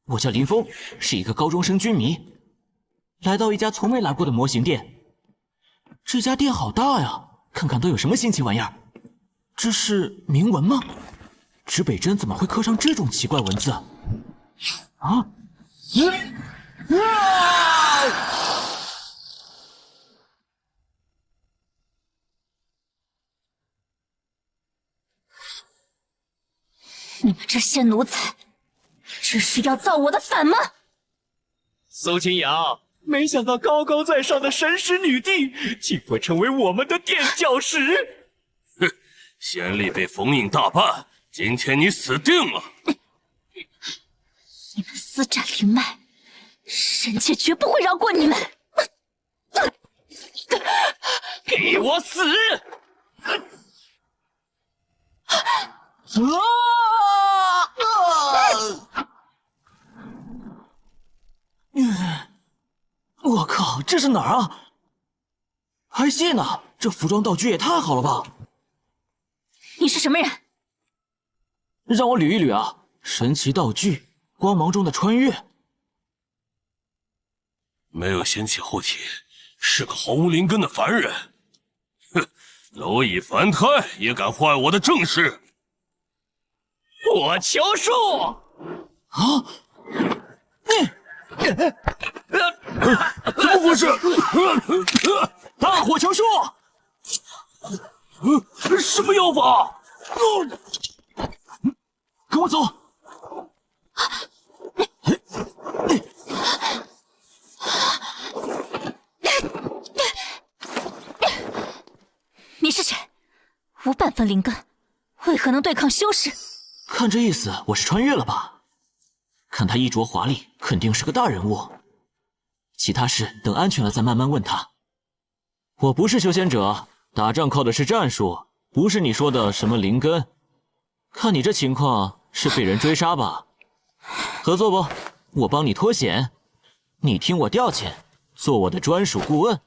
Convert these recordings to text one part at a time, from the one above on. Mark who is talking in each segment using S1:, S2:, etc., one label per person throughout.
S1: 我叫林峰，是一个高中生军迷，来到一家从没来过的模型店。这家店好大呀，看看都有什么新奇玩意儿。这是铭文吗？指北针怎么会刻上这种奇怪文字？啊！
S2: 你们这些奴才，这是要造我的反吗？
S3: 苏清瑶，没想到高高在上的神使女帝竟会成为我们的垫脚石。
S4: 哼，先例被封印大半，今天你死定了！
S2: 你们私占灵脉，臣妾绝不会饶过你们！
S3: 给我死！
S1: 我靠，这是哪儿啊？拍戏呢？这服装道具也太好了吧！
S2: 你是什么人？
S1: 让我捋一捋啊，神奇道具，光芒中的穿越。
S4: 没有仙气护体，是个毫无灵根的凡人。哼，蝼蚁凡胎也敢坏我的正事！
S3: 火球术！
S1: 啊！
S4: 怎么回事？
S1: 大火球术！
S4: 什么妖法？
S1: 跟我走！
S2: 你是谁？无半分灵根，为何能对抗修士？
S1: 看这意思，我是穿越了吧？看他衣着华丽，肯定是个大人物。其他事等安全了再慢慢问他。我不是修仙者，打仗靠的是战术，不是你说的什么灵根。看你这情况，是被人追杀吧？合作不？我帮你脱险，你听我调遣，做我的专属顾问。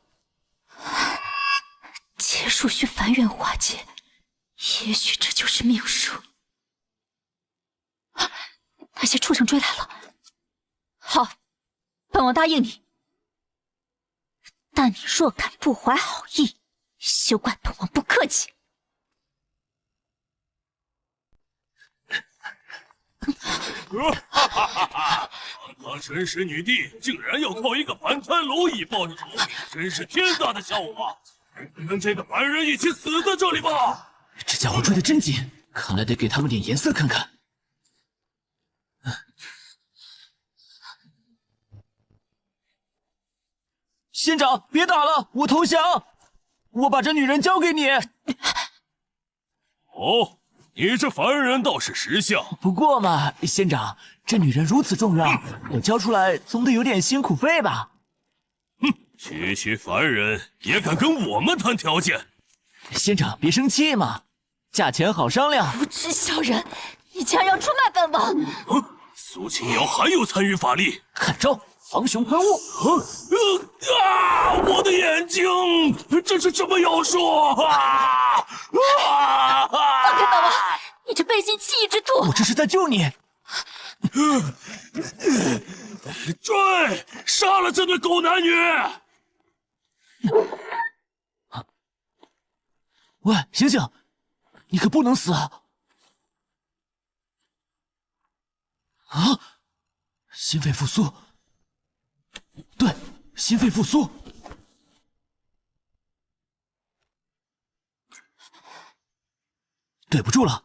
S2: 结束需凡缘化解，也许这就是命数。那些畜生追来了，好，本王答应你。但你若敢不怀好意，休怪本王不客气。
S4: 堂神使女帝竟然要靠一个凡胎蝼蚁报仇，真是天大的笑话！跟这个凡人一起死在这里吧！
S1: 这家伙追得真紧，看来得给他们点颜色看看。仙长，别打了，我投降，我把这女人交给你。
S4: 哦，你这凡人倒是识相。
S1: 不过嘛，仙长，这女人如此重要，我交出来总得有点辛苦费吧？
S4: 哼，区区凡人也敢跟我们谈条件？
S1: 仙长别生气嘛，价钱好商量。
S2: 无知小人，你竟然要出卖本王！
S4: 苏清瑶还有参与法力，
S1: 看招！防熊喷雾！
S4: 我的眼睛，这是什么妖术？
S2: 放开本王！你这背信弃义之徒！
S1: 我这是在救你！
S4: 追！杀了这对狗男女！
S1: 喂，醒醒！你可不能死啊！啊！心肺复苏。对，心肺复苏。对不住了。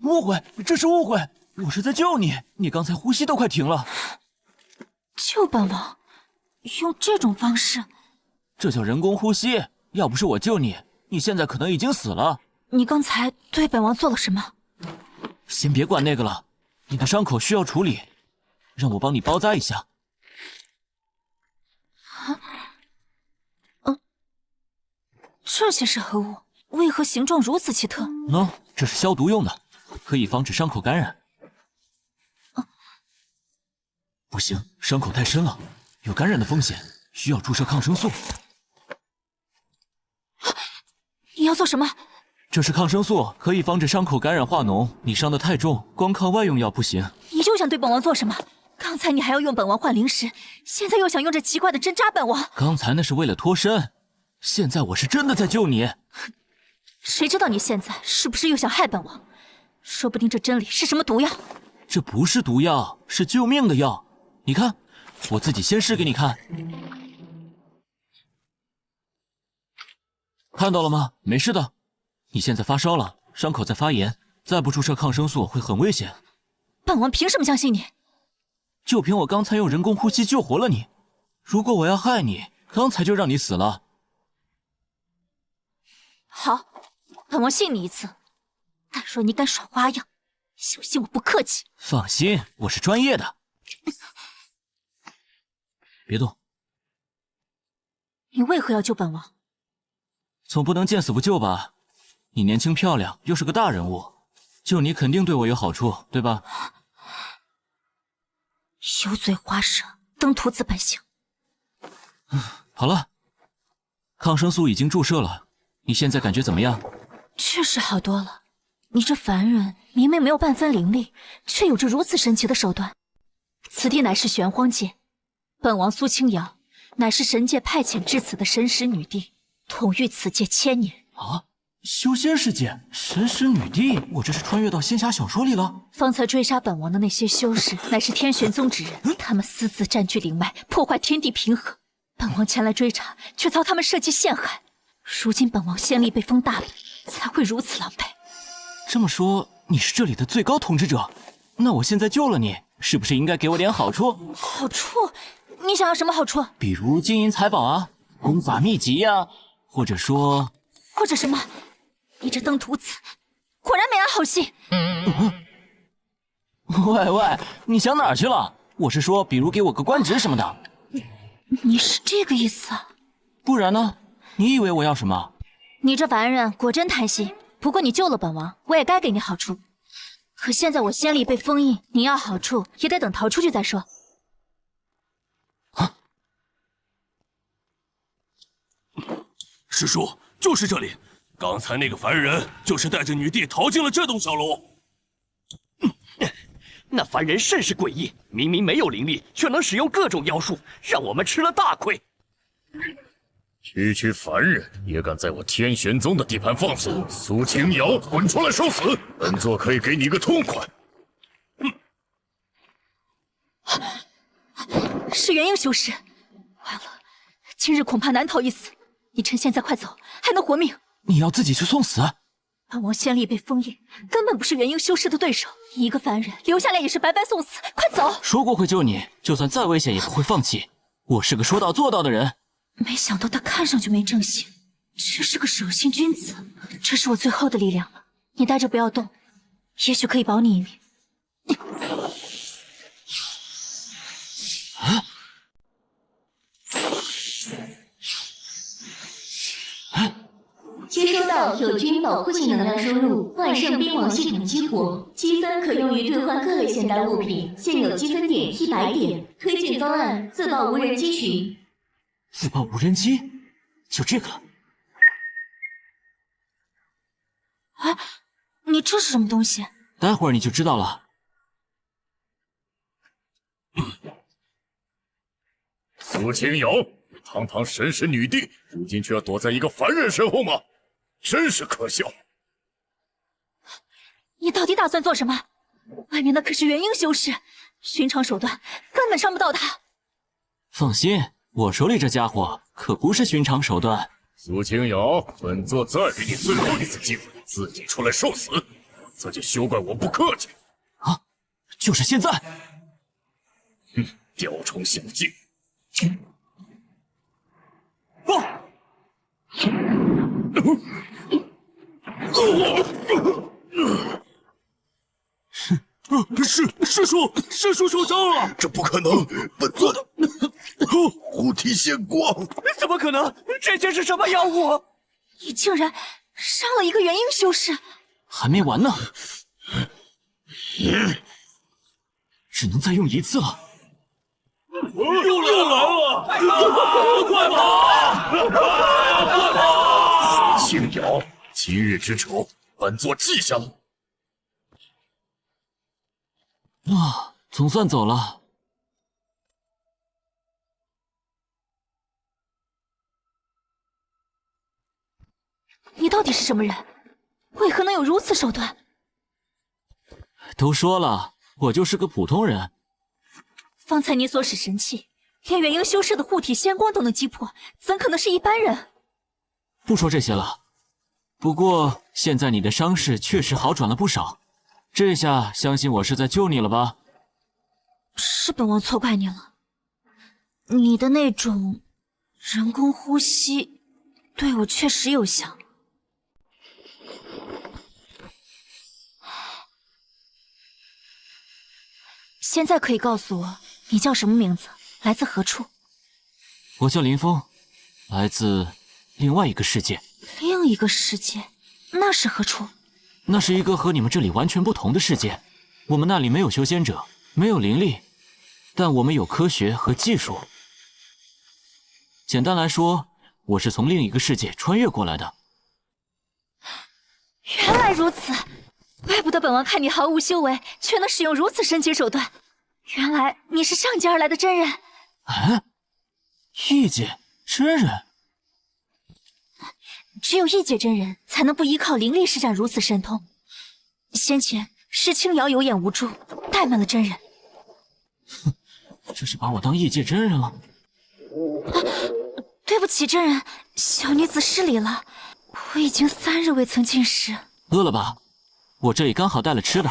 S1: 误会，这是误会，我是在救你，你刚才呼吸都快停了。
S2: 救本王？用这种方式？
S1: 这叫人工呼吸，要不是我救你，你现在可能已经死了。
S2: 你刚才对本王做了什么？
S1: 先别管那个了，你的伤口需要处理，让我帮你包扎一下。
S2: 这些是何物？为何形状如此奇特？
S1: 喏，这是消毒用的，可以防止伤口感染。不行，伤口太深了，有感染的风险，需要注射抗生素。
S2: 你要做什么？
S1: 这是抗生素，可以防止伤口感染化脓。你伤得太重，光靠外用药不行。
S2: 你就想对本王做什么？刚才你还要用本王换灵石，现在又想用这奇怪的针扎本王。
S1: 刚才那是为了脱身，现在我是真的在救你。
S2: 谁知道你现在是不是又想害本王？说不定这针里是什么毒药。
S1: 这不是毒药，是救命的药。你看，我自己先试给你看。看到了吗？没事的。你现在发烧了，伤口在发炎，再不注射抗生素会很危险。
S2: 本王凭什么相信你？
S1: 就凭我刚才用人工呼吸救活了你。如果我要害你，刚才就让你死了。
S2: 好，本王信你一次。但若你敢耍花样，小心我不客气。
S1: 放心，我是专业的。别动。
S2: 你为何要救本王？
S1: 总不能见死不救吧？你年轻漂亮，又是个大人物，救你肯定对我有好处，对吧？
S2: 油嘴滑舌，登徒子本性。
S1: 好了，抗生素已经注射了，你现在感觉怎么样？
S2: 确实好多了。你这凡人明明没有半分灵力，却有着如此神奇的手段。此地乃是玄荒界，本王苏清瑶乃是神界派遣至此的神识女帝，统御此界1000年。
S1: 啊，修仙世界神识女帝，我这是穿越到仙侠小说里了。
S2: 方才追杀本王的那些修士，乃是天玄宗之人，他们私自占据灵脉，破坏天地平衡。本王前来追查，却遭他们设计陷害。如今本王仙力被封大本，才会如此狼狈。
S1: 这么说，你是这里的最高统治者，那我现在救了你，是不是应该给我点好处？
S2: 好处？你想要什么好处？
S1: 比如金银财宝啊，功法秘籍呀，或者
S2: 什么？你这登徒子果然没安好心。
S1: 喂，你想哪儿去了？我是说，比如给我个官职什么的。
S2: 你是这个意思啊？
S1: 不然呢？你以为我要什么？
S2: 你这凡人果真贪心。不过你救了本王，我也该给你好处。可现在我仙力被封印，你要好处也得等逃出去再说。
S1: 啊！
S4: 师叔，就是这里。刚才那个凡人就是带着女帝逃进了这栋小楼。
S3: 那凡人甚是诡异，明明没有灵力，却能使用各种妖术，让我们吃了大亏。
S5: 区凡人也敢在我天玄宗的地盘放肆！苏清瑶，滚出来受死！本座可以给你一个痛快。
S2: 是元婴修士，完了，今日恐怕难逃一死。你趁现在快走，还能活命。
S1: 你要自己去送死？
S2: 本王仙力被封印，根本不是元婴修士的对手。一个凡人留下来也是白白送死。快走！
S1: 说过会救你，就算再危险也不会放弃。我是个说到做到的人。
S2: 没想到他看上去没正形，却是个守信君子。这是我最后的力量了，你待着不要动，也许可以保你一命。
S6: 接收到友军保护性能量输入，万圣兵网系统激活，积分可用于兑换各类现代物品，现有积分点100点。推荐方案：自爆无人机群。
S1: 自爆无人机，就这个了。
S2: 哎，你这是什么东西？
S1: 待会儿你就知道了。
S5: 苏清瑶，堂堂神识女帝，如今却要躲在一个凡人身后吗？真是可笑！
S2: 你到底打算做什么？外面的可是元婴修士，寻常手段根本伤不到他。
S1: 放心，我手里这家伙可不是寻常手段。
S5: 苏清瑶，本座再给你最后一次机会，自己出来受死，这就休怪我不客气。
S1: 啊，就是现在！
S5: 雕虫小技！
S4: 师叔受伤了！
S5: 这不可能，本座的护体仙光，
S3: 怎么可能？这些是什么妖物？
S2: 你竟然伤了一个元婴修士！
S1: 还没完呢，只能再用一次了。
S4: 又来了！快跑！
S5: 青瑶，今日之仇，本座记下了。
S1: 啊，总算走了。
S2: 你到底是什么人？为何能有如此手段？
S1: 都说了，我就是个普通人。
S2: 方才你所使神器，连元婴修士的护体仙光都能击破，怎可能是一般人？
S1: 不说这些了，不过现在你的伤势确实好转了不少，这下相信我是在救你了吧？
S2: 是本王错怪你了。你的那种人工呼吸，对我确实有效。现在可以告诉我，你叫什么名字，来自何处？
S1: 我叫林峰，来自另外一个世界。
S2: 另一个世界？那是何处？
S1: 那是一个和你们这里完全不同的世界。我们那里没有修仙者，没有灵力，但我们有科学和技术。简单来说，我是从另一个世界穿越过来的。
S2: 原来如此，怪不得本王看你毫无修为，却能使用如此神奇手段。原来你是上界而来的真人。
S1: 啊，异界真人？
S2: 只有异界真人才能不依靠灵力施展如此神通。先前是青瑶有眼无珠，怠慢了真人。
S1: 哼，这是把我当异界真人了。
S2: 对不起，真人，小女子失礼了。我已经3日未曾进食。
S1: 饿了吧？我这里刚好带了吃的。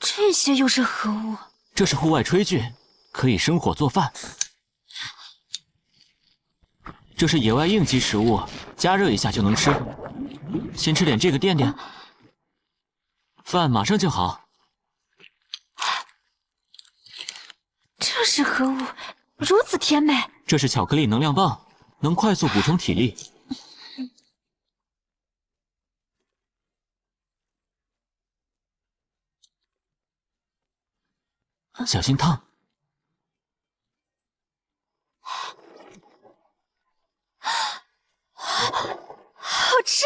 S2: 这些又是何物？
S1: 这是户外炊具，可以生火做饭。这是野外应急食物，加热一下就能吃。先吃点这个垫垫，饭马上就好。
S2: 这是何物？如此甜美。
S1: 这是巧克力能量棒，能快速补充体力。小心烫。
S2: 好吃。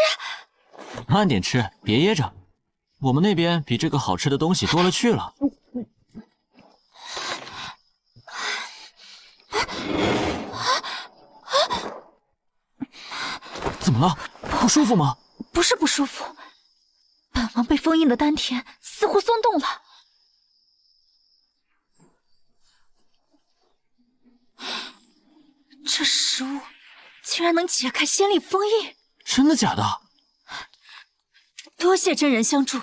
S1: 慢点吃，别噎着。我们那边比这个好吃的东西多了去了。怎么了？不舒服吗？
S2: 不是不舒服，本王被封印的丹田似乎松动了。这食物竟然能解开仙力封印，
S1: 真的假的？
S2: 多谢真人相助，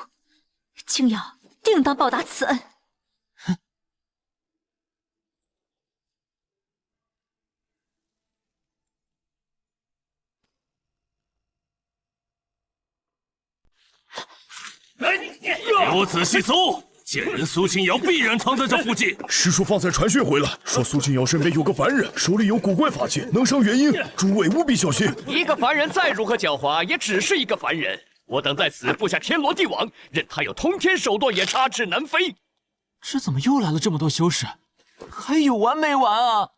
S2: 青瑶定当报答此恩。
S4: 给我仔细搜，贱人苏清瑶必然藏在这附近。
S5: 师叔方才传讯回来，说苏清瑶身边有个凡人，手里有古怪法器，能伤元婴，诸位务必小心。
S3: 一个凡人再如何狡猾，也只是一个凡人。我等在此布下天罗地网，任他有通天手段，也插翅难飞。
S1: 这怎么又来了这么多修士？还有完没完啊？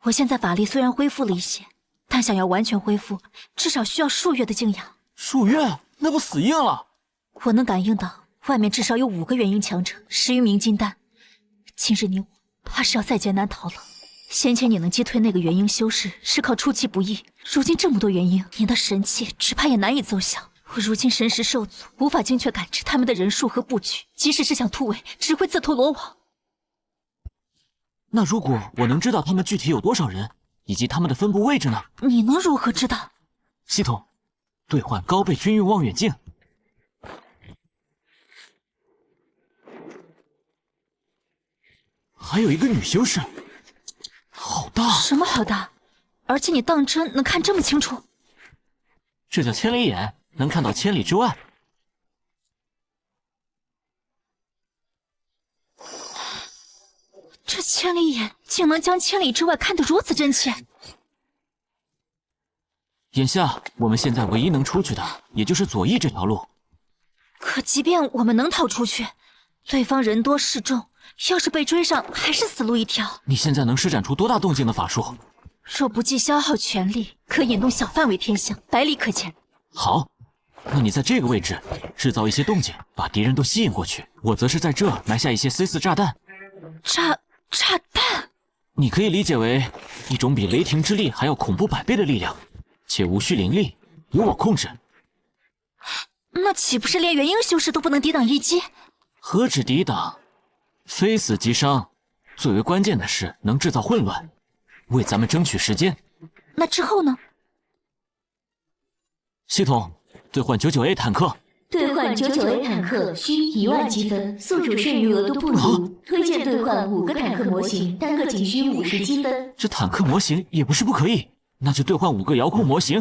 S2: 我现在法力虽然恢复了一些，但想要完全恢复，至少需要数月的静养。
S1: 数月？那不死硬了？
S2: 我能感应到外面至少有5个元婴强者，10余名金丹。今日你我怕是要在劫难逃了。先前你能击退那个元婴修士，是靠出其不意。如今这么多元婴，你的神器只怕也难以奏效。我如今神识受阻，无法精确感知他们的人数和布局，即使是想突围，只会自投罗网。
S1: 那如果我能知道他们具体有多少人，以及他们的分布位置呢？
S2: 你能如何知道？
S1: 系统，兑换高倍军用望远镜。还有一个女修士，好大！
S2: 什么好大？而且你当真能看这么清楚？
S1: 这叫千里眼，能看到千里之外。
S2: 这千里眼竟能将千里之外看得如此真切。
S1: 眼下我们现在唯一能出去的，也就是左翼这条路。
S2: 可即便我们能逃出去，对方人多势众，要是被追上，还是死路一条。
S1: 你现在能施展出多大动静的法术？
S2: 若不计消耗全力，可引动小范围天象，百里可见。
S1: 好，那你在这个位置制造一些动静，把敌人都吸引过去。我则是在这埋下一些 C4 炸弹。
S2: 炸弹？
S1: 你可以理解为一种比雷霆之力还要恐怖100倍的力量，且无需灵力，由我控制。
S2: 那岂不是连元婴修士都不能抵挡一击？
S1: 何止抵挡，非死即伤。最为关键的是能制造混乱，为咱们争取时间。
S2: 那之后呢？
S1: 系统兑换99A 坦克。
S6: 兑换99A 坦克需10000积分，宿主剩余额度不足。推荐兑换5个坦克模型，单个仅需50积分。
S1: 这坦克模型也不是不可以，那就兑换5个遥控模型。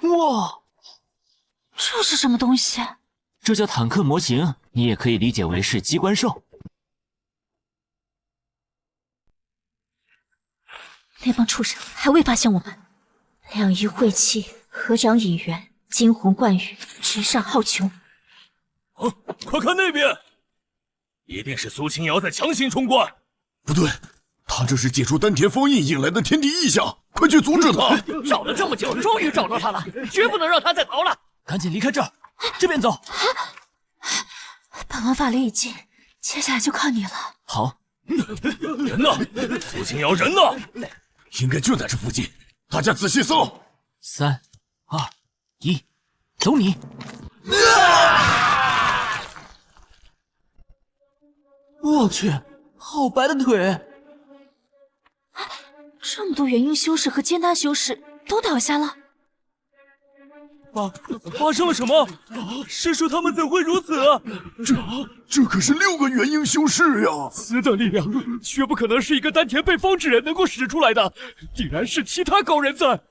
S1: 哇，
S2: 这是什么东西？
S1: 这叫坦克模型，你也可以理解为是机关兽。
S2: 那帮畜生还未发现我们。两仪晦气，合掌引元，惊鸿贯雨，直上好邛。
S4: 快看那边，一定是苏清瑶在强行冲关。
S5: 不对，他这是借助丹田封印引来的天地异象，快去阻止他！
S3: 找了这么久，终于找到他了，绝不能让他再逃了。
S1: 赶紧离开这儿，这边走。
S2: 本王法力已尽，接下来就靠你了。
S1: 好。
S4: 人呢？苏清瑶人呢？
S5: 应该就在这附近，大家仔细搜。
S1: 3、2、1，走你！我去，好白的腿！
S2: 这么多元婴修士和金丹修士都倒下了。
S4: 发生了什么？师叔他们怎会如此？
S5: 这可是6个元婴修士呀！
S3: 此等力量，绝不可能是一个丹田被封之人能够使出来的，必然是其他高人在。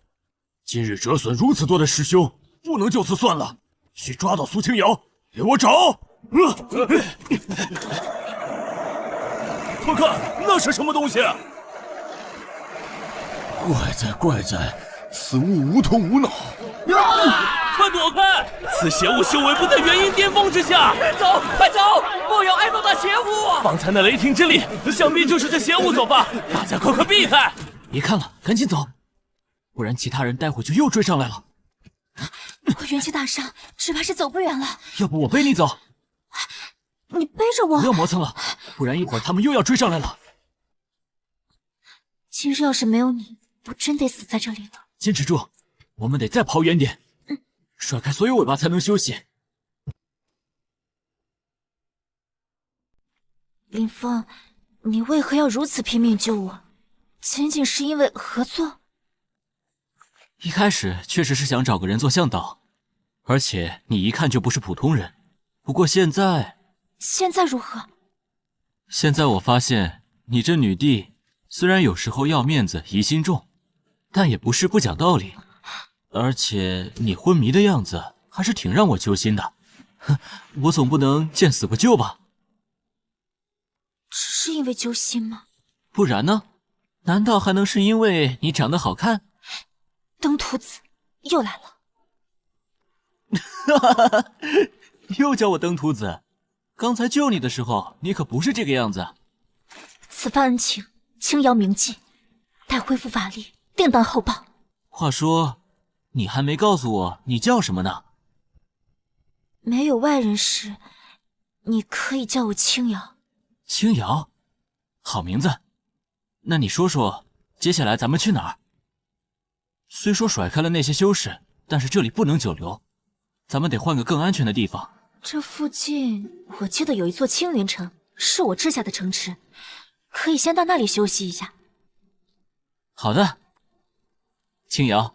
S5: 今日折损如此多的师兄，不能就此算了，去抓到苏清瑶，给我找！
S4: 快看，那是什么东西？
S5: 怪哉，此物无头无脑。
S4: 快躲开！此邪物修为不在元婴巅峰之下。
S3: 走，快走，不要挨到那邪物！
S4: 方才那雷霆之力，想必就是这邪物所发，大家快避开！
S1: 别看了，赶紧走，不然其他人待会就又追上来了。
S2: 我元气大伤，只怕是走不远了。
S1: 要不我背你走？
S2: 你背着我。
S1: 不要磨蹭了，不然一会儿他们又要追上来了。
S2: 今日要是没有你，我真得死在这里了。
S1: 坚持住，我们得再跑远点，甩开所有尾巴才能休息。
S2: 林峰，你为何要如此拼命救我？仅仅是因为合作？
S1: 一开始确实是想找个人做向导，而且你一看就不是普通人。不过现在
S2: 如何？
S1: 现在我发现你这女帝虽然有时候要面子疑心重，但也不是不讲道理。而且你昏迷的样子还是挺让我揪心的。哼，我总不能见死不救吧？
S2: 只是因为揪心吗？
S1: 不然呢？难道还能是因为你长得好看？
S2: 登徒子又来了。
S1: 又叫我登徒子？刚才救你的时候，你可不是这个样子。
S7: 此番恩情，轻瑶铭记，待恢复法力，定当厚报。
S1: 话说，你还没告诉我你叫什么呢？
S2: 没有外人时，你可以叫我轻瑶。
S1: 轻瑶，好名字。那你说说，接下来咱们去哪儿？虽说甩开了那些修士，但是这里不能久留，咱们得换个更安全的地方。
S2: 这附近我记得有一座青云城，是我治下的城池，可以先到那里休息一下。
S1: 好的，轻瑶。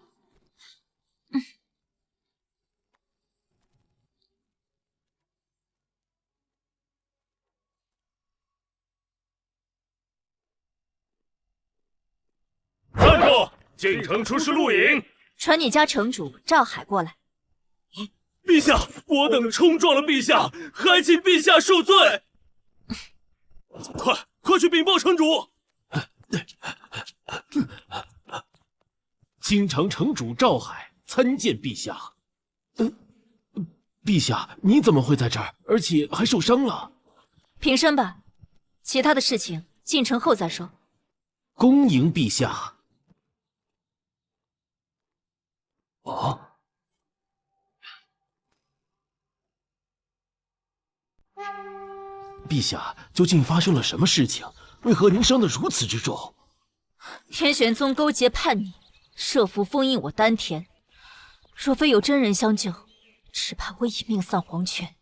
S4: 站住！进城出示录影。
S2: 传你家城主赵海过来。
S4: 陛下，我等冲撞了陛下，还请陛下恕罪。快去禀报城主！
S3: 京城城主赵海参见陛下。
S8: 陛下，你怎么会在这儿，而且还受伤了？
S2: 平身吧，其他的事情进城后再说。
S8: 恭迎陛下。啊！陛下，究竟发生了什么事情？为何您伤得如此之重？
S2: 天玄宗勾结叛逆，设伏封印我丹田，若非有真人相救，只怕我已命丧黄泉。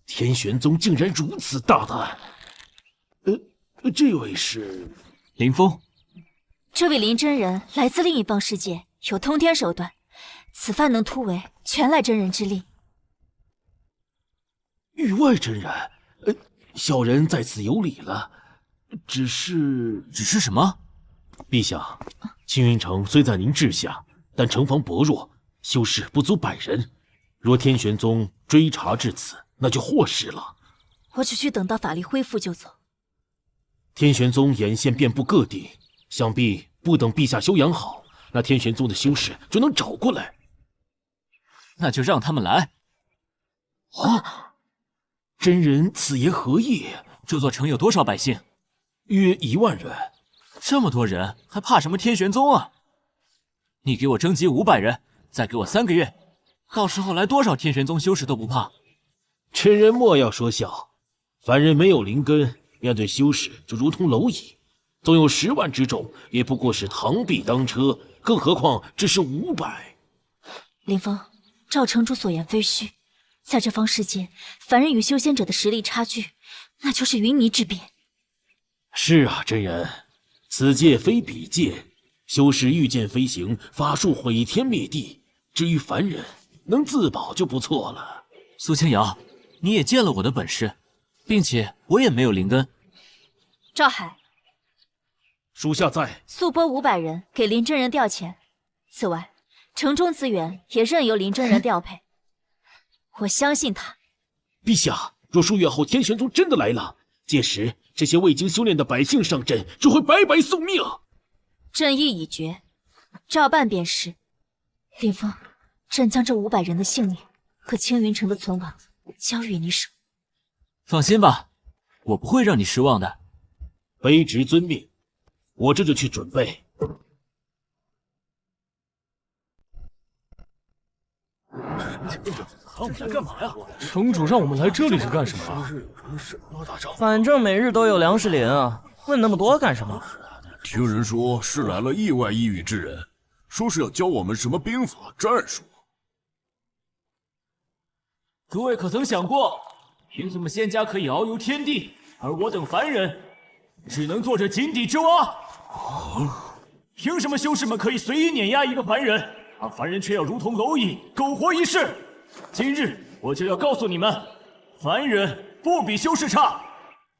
S8: 天玄宗竟然如此大胆！这位是
S1: 林峰。
S2: 这位林真人来自另一方世界，有通天手段，此番能突围，全赖真人之力。
S8: 域外真人，小人在此有礼了。只是
S1: 什么？
S8: 陛下，青云城虽在您治下，但城防薄弱，修士不足100人。若天玄宗追查至此，那就祸事了。
S2: 我只需等到法力恢复就走。
S8: 天玄宗眼线遍布各地，想必不等陛下休养好，那天玄宗的修士就能找过来。
S1: 那就让他们来。
S8: 啊！真人此言何意？
S1: 这座城有多少百姓？
S8: 约1万人。
S1: 这么多人，还怕什么天玄宗啊？你给我征集500人，再给我3个月，到时候来多少天玄宗修士都不怕。
S8: 真人莫要说笑，凡人没有灵根，面对修士就如同蝼蚁，纵有10万之众，也不过是螳臂当车，更何况只是500。
S2: 林峰，赵城主所言非虚，在这方世界，凡人与修仙者的实力差距，那就是云泥之别。
S8: 是啊，真人，此界非彼界，修士御剑飞行，法术毁天灭地，至于凡人，能自保就不错了。
S1: 苏清瑶，你也见了我的本事，并且我也没有灵根。
S2: 赵海，
S8: 属下在。
S2: 速拨500人给林真人调遣。此外，城中资源也任由林真人调配。我相信他。
S8: 陛下，若数月后天玄宗真的来了，届时这些未经修炼的百姓上阵，只会白白送命。
S2: 朕意已决，照办便是。林峰，朕将这500人的性命和青云城的存亡交于你手。
S1: 放心吧，我不会让你失望的。
S8: 卑职遵命，我这就去准备。
S4: 我们来干嘛呀？城主让我们来这里是干什么？
S9: 反正每日都有粮食领啊，问那么多干什么？
S5: 听人说是来了意外异域之人，说是要教我们什么兵法战术。
S1: 诸位可曾想过，凭什么仙家可以遨游天地，而我等凡人只能做着井底之蛙？凭什么修士们可以随意碾压一个凡人，而凡人却要如同蝼蚁苟活一世？今日我就要告诉你们，凡人不比修士差，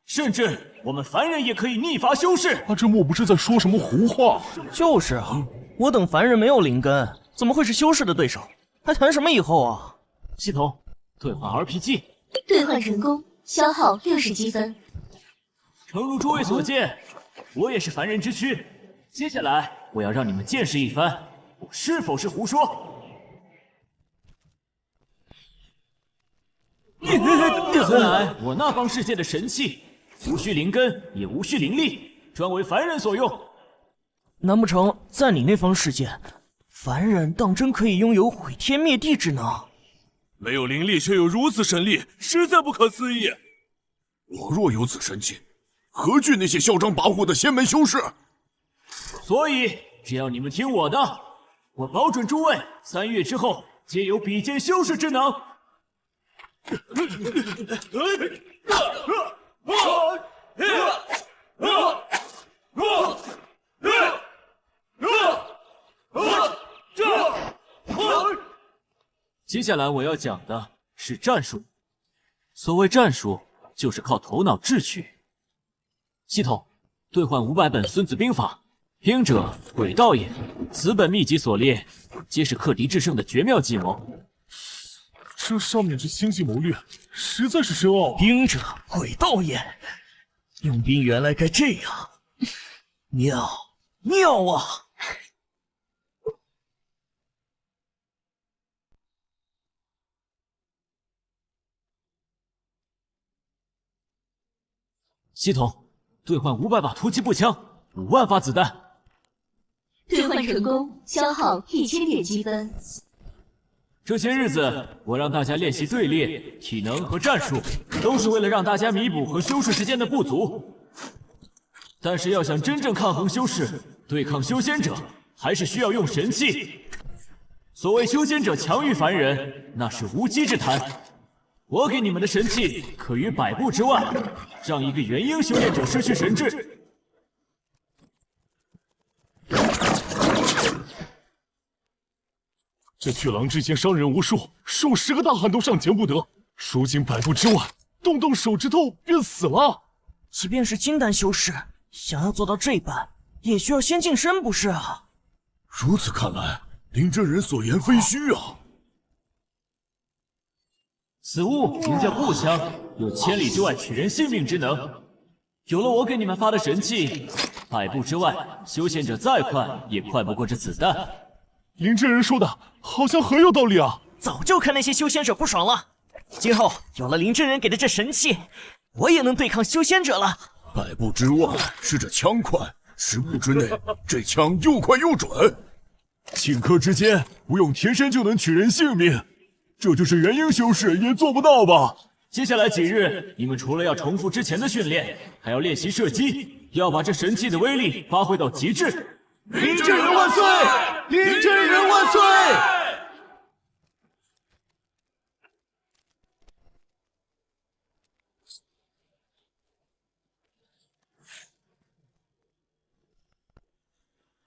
S1: 甚至我们凡人也可以逆伐修士。
S4: 他这莫不是在说什么胡话？
S9: 就是啊，我等凡人没有灵根，怎么会是修士的对手？还谈什么以后啊？
S1: 系统兑换 RPG，
S6: 兑换成功，消耗60积分。
S1: 诚如诸位所见，我也是凡人之躯。接下来我要让你们见识一番，我是否是胡说。此乃我那方世界的神器，无需灵根，也无需灵力，专为凡人所用。
S9: 难不成在你那方世界，凡人当真可以拥有毁天灭地之能？
S4: 没有灵力却有如此神力，实在不可思议。
S5: 我若有此神器，何惧那些嚣张跋扈的仙门修士？
S1: 所以只要你们听我的，我保准诸位3月之后皆有比肩修士之能。接下来我要讲的是战术。所谓战术，就是靠头脑智取。系统兑换500本《孙子兵法》，兵者，诡道也。此本秘籍所列，皆是克敌制胜的绝妙计谋。
S4: 这上面这星际谋略实在是深奥啊！
S9: 兵者，诡道也。用兵原来该这样，妙妙啊！
S1: 系统兑换500把突击步枪，5万发子弹。
S6: 兑换成功，消耗1000点积分。
S1: 这些日子，我让大家练习队列、体能和战术，都是为了让大家弥补和修士之间的不足。但是要想真正抗衡修士，对抗修仙者，还是需要用神器。所谓修仙者强于凡人，那是无稽之谈。我给你们的神器可于100步之外，让一个元婴修炼者失去神智。
S5: 这巨狼之前伤人无数，数10个大汉都上前不得，如今100步之外，动动手指头便死了。
S9: 即便是金丹修士，想要做到这般，也需要先净身，不是啊？
S5: 如此看来，林真人所言非虚啊！
S1: 此物名叫步枪，有千里之外取人性命之能。有了我给你们发的神器，100步之外，修仙者再快也快不过这子弹。
S5: 林真人说的好像很有道理啊！
S9: 早就看那些修仙者不爽了。今后有了林真人给的这神器，我也能对抗修仙者了。
S5: 100步之外是这枪快，10步之内这枪又快又准。顷刻之间不用贴身就能取人性命，这就是元婴修士也做不到吧？
S1: 接下来几日，你们除了要重复之前的训练，还要练习射击，要把这神器的威力发挥到极致。
S5: 林真人万岁！林真人万岁！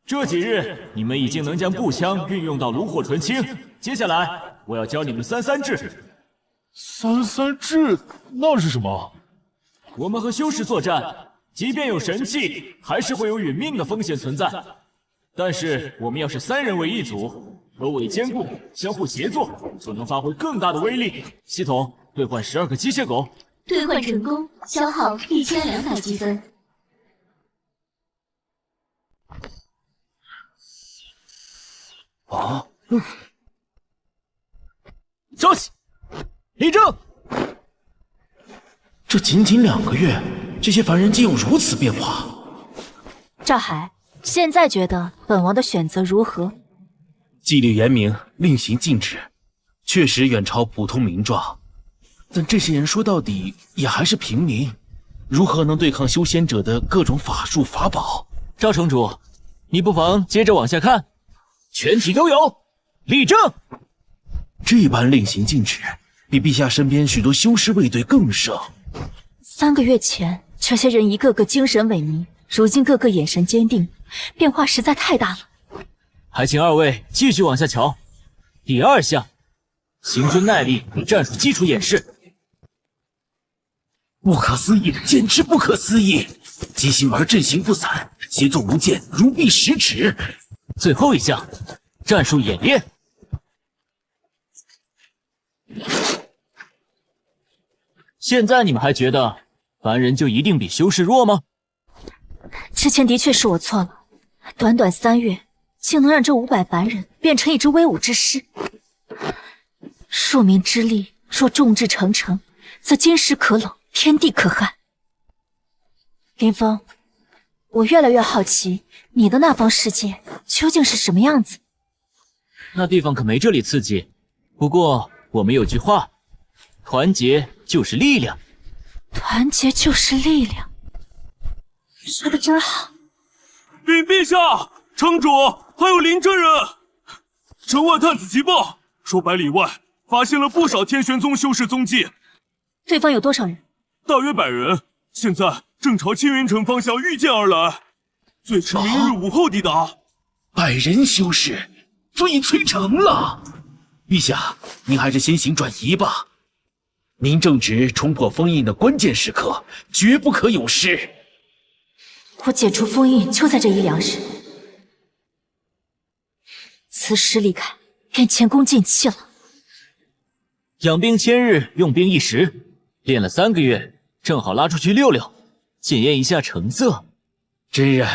S1: 这几日，你们已经能将步枪运用到炉火纯青。接下来，我要教你们33制。
S5: 33制那是什么？
S1: 我们和修士作战，即便有神器，还是会有殒命的风险存在。但是我们要是3人为一组，首尾兼顾，相互协作，就能发挥更大的威力。系统兑换12个机械狗，
S6: 兑换成功，消耗1200积分。
S1: 消息，立正。
S8: 这仅仅2个月，这些凡人竟有如此变化。
S2: 赵海，现在觉得本王的选择如何？
S8: 纪律严明，令行禁止，确实远超普通民壮。但这些人说到底也还是平民，如何能对抗修仙者的各种法术法宝？
S1: 赵城主，你不妨接着往下看。全体都有，立正。
S8: 这般令行禁止，比陛下身边许多修士卫队更盛。
S2: 3个月前，这些人一个个精神萎靡，如今个个眼神坚定，变化实在太大了。
S1: 还请2位继续往下瞧。第2项，行军耐力与战术基础演示。
S8: 不可思议，简直不可思议！急行而阵型不散，协作无间，如臂10指。
S1: 最后一项，战术演练。现在你们还觉得凡人就一定比修士弱吗？
S2: 之前的确是我错了，短短3月，竟能让这500凡人变成一支威武之师。庶民之力若众志成城，则金石可铄，天地可撼。林峰，我越来越好奇，你的那方世界究竟是什么样子？
S1: 那地方可没这里刺激。不过我们有句话，团结就是力量。
S2: 团结就是力量，说的真好。
S4: 禀陛下，城主还有林真人，城外探子急报说100里外发现了不少天玄宗修士踪迹。
S2: 对方有多少人？
S4: 大约100人，现在正朝青云城方向御剑而来，最迟明日午后抵达。
S8: 100人修士，足以摧城了。陛下，您还是先行转移吧。您正值冲破封印的关键时刻，绝不可有失。
S2: 我解除封印就在这1两时，此时离开，便前功尽弃了。
S1: 养兵千日，用兵一时，练了3个月，正好拉出去溜溜，检验一下成色。
S8: 真人，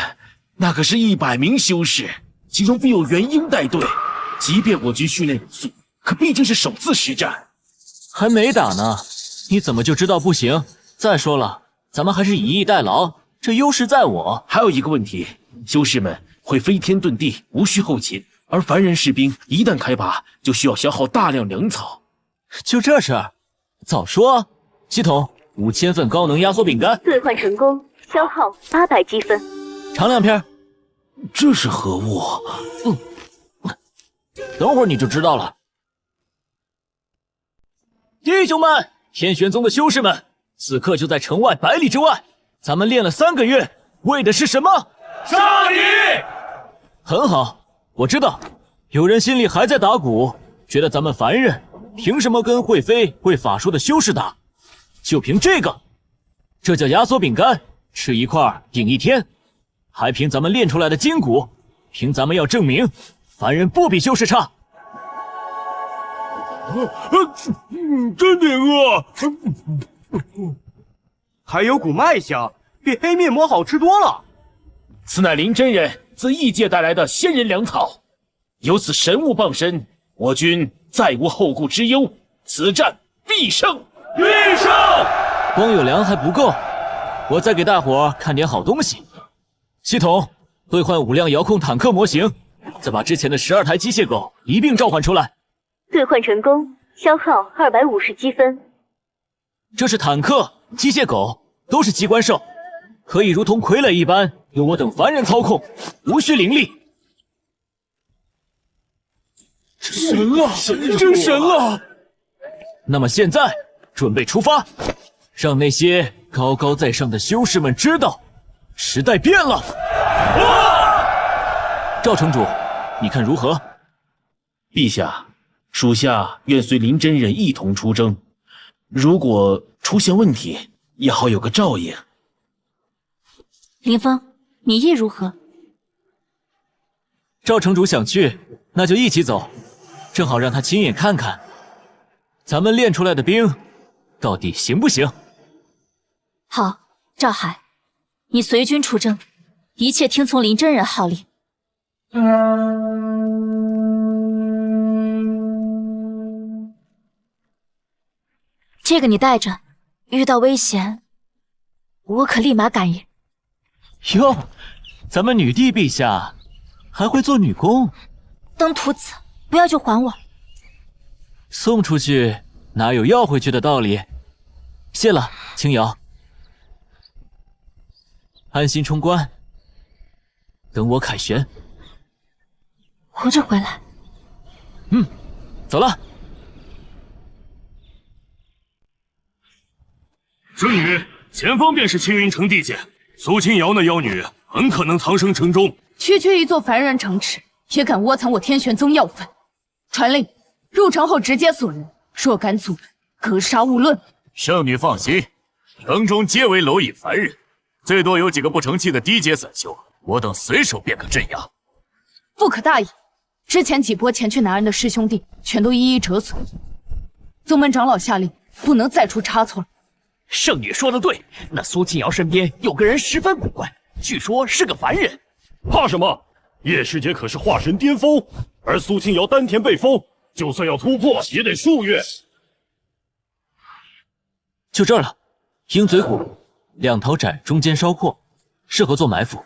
S8: 那可是100名修士，其中必有元婴带队。即便我军训练有素，可毕竟是首次实战。
S1: 还没打呢，你怎么就知道不行？再说了，咱们还是以逸待劳，这优势在我。
S8: 还有一个问题，修士们会飞天遁地，无需后勤，而凡人士兵一旦开拔，就需要消耗大量粮草。
S1: 就这事儿，早说。系统5000份高能压缩饼干
S6: 兑换成功，消耗800积分。
S1: 尝两片。
S8: 这是何物？
S1: 等会儿你就知道了。弟兄们，天玄宗的修士们，此刻就在城外100里之外。咱们练了3个月，为的是什么？
S4: 杀敌！
S1: 很好，我知道，有人心里还在打鼓，觉得咱们凡人凭什么跟会飞会法术的修士打？就凭这个，这叫压缩饼干，吃一块顶一天。还凭咱们练出来的筋骨，凭咱们要证明凡人不比修士差。
S5: 真顶啊！
S3: 还有股麦香，比黑面膜好吃多了。
S8: 此乃林真人自异界带来的仙人粮草，有此神物傍身，我军再无后顾之忧，此战必胜！
S4: 必胜！
S1: 光有粮还不够，我再给大伙看点好东西。系统兑换5辆遥控坦克模型，再把之前的12台机械狗一并召唤出来。
S6: 兑换成功，消耗250积分。
S1: 这是坦克、机械狗，都是机关兽，可以如同傀儡一般由我等凡人操控，无需灵力。
S5: 神了，真神了！
S1: 那么现在准备出发，让那些高高在上的修士们知道，时代变了。赵城主，你看如何？
S8: 陛下，属下愿随林真人一同出征，如果出现问题，也好有个照应。
S2: 林峰，你意如何？
S1: 赵城主想去，那就一起走，正好让他亲眼看看，咱们练出来的兵到底行不行？
S2: 好，赵海，你随军出征，一切听从林真人号令。这个你带着，遇到危险，我可立马感应。
S1: 哟，咱们女帝陛下还会做女工？
S2: 登徒子，不要就还我。
S1: 送出去哪有要回去的道理？谢了，青瑶。安心冲关，等我凯旋。
S2: 活着回来。
S1: 走了。
S4: 圣女，前方便是青云城地界，苏清瑶那妖女很可能藏身城中。
S10: 区区一座凡人城池，也敢窝藏我天玄宗要犯？传令，入城后直接锁人，若敢阻拦，格杀勿论。
S5: 圣女放心，城中皆为蝼蚁凡人，最多有几个不成器的低阶散修，我等随手便可镇压。
S10: 不可大意，之前几波前去南安的师兄弟，全都一一折损。宗门长老下令，不能再出差错了。
S3: 圣女说的对，那苏清瑶身边有个人十分古怪，据说是个凡人。
S4: 怕什么？叶师姐可是化神巅峰，而苏清瑶丹田被封，就算要突破，也得数月。
S1: 就这儿了，鹰嘴虎，2头窄，中间稍阔，适合做埋伏。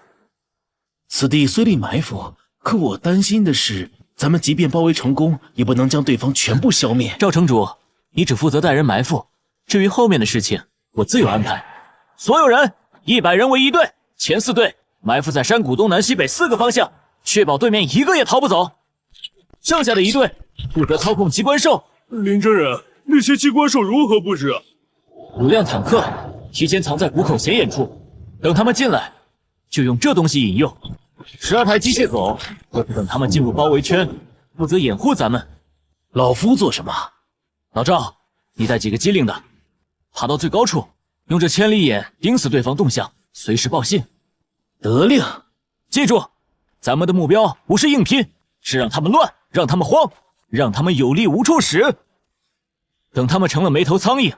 S8: 此地虽立埋伏，可我担心的是，咱们即便包围成功，也不能将对方全部消灭。
S1: 赵城主，你只负责带人埋伏，至于后面的事情，我自有安排。所有人100人为一队，前4队埋伏在山谷东南西北4个方向，确保对面一个也逃不走。剩下的1队负责操控机关兽。
S4: 林真人，那些机关兽如何布置
S1: 5辆坦克提前藏在谷口显眼处，等他们进来，就用这东西引诱。12台机械狗会等他们进入包围圈，负责掩护咱们。
S8: 老夫做什么？
S1: 老赵，你带几个机灵的，爬到最高处，用这千里眼盯死对方动向，随时报信。
S8: 得令。
S1: 记住，咱们的目标不是硬拼，是让他们乱，让他们慌，让他们有力无处使。等他们成了没头苍蝇，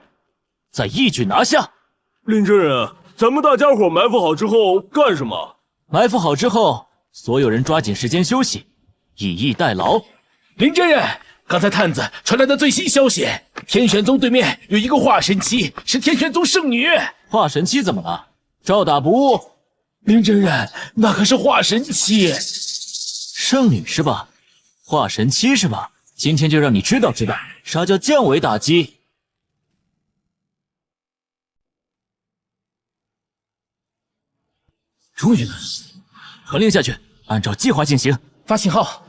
S1: 再一举拿下。
S4: 林真人，咱们大家伙埋伏好之后干什么？
S1: 埋伏好之后，所有人抓紧时间休息，以逸待劳。
S8: 林真人，刚才探子传来的最新消息，天玄宗对面有一个化神期，是天玄宗圣女。
S1: 化神期怎么了？照打不误。
S8: 林真人，那可是化神期，
S1: 圣女是吧？化神期是吧？今天就让你知道知道啥叫降维打击。终于了，传令下去，按照计划进行。
S8: 发信号。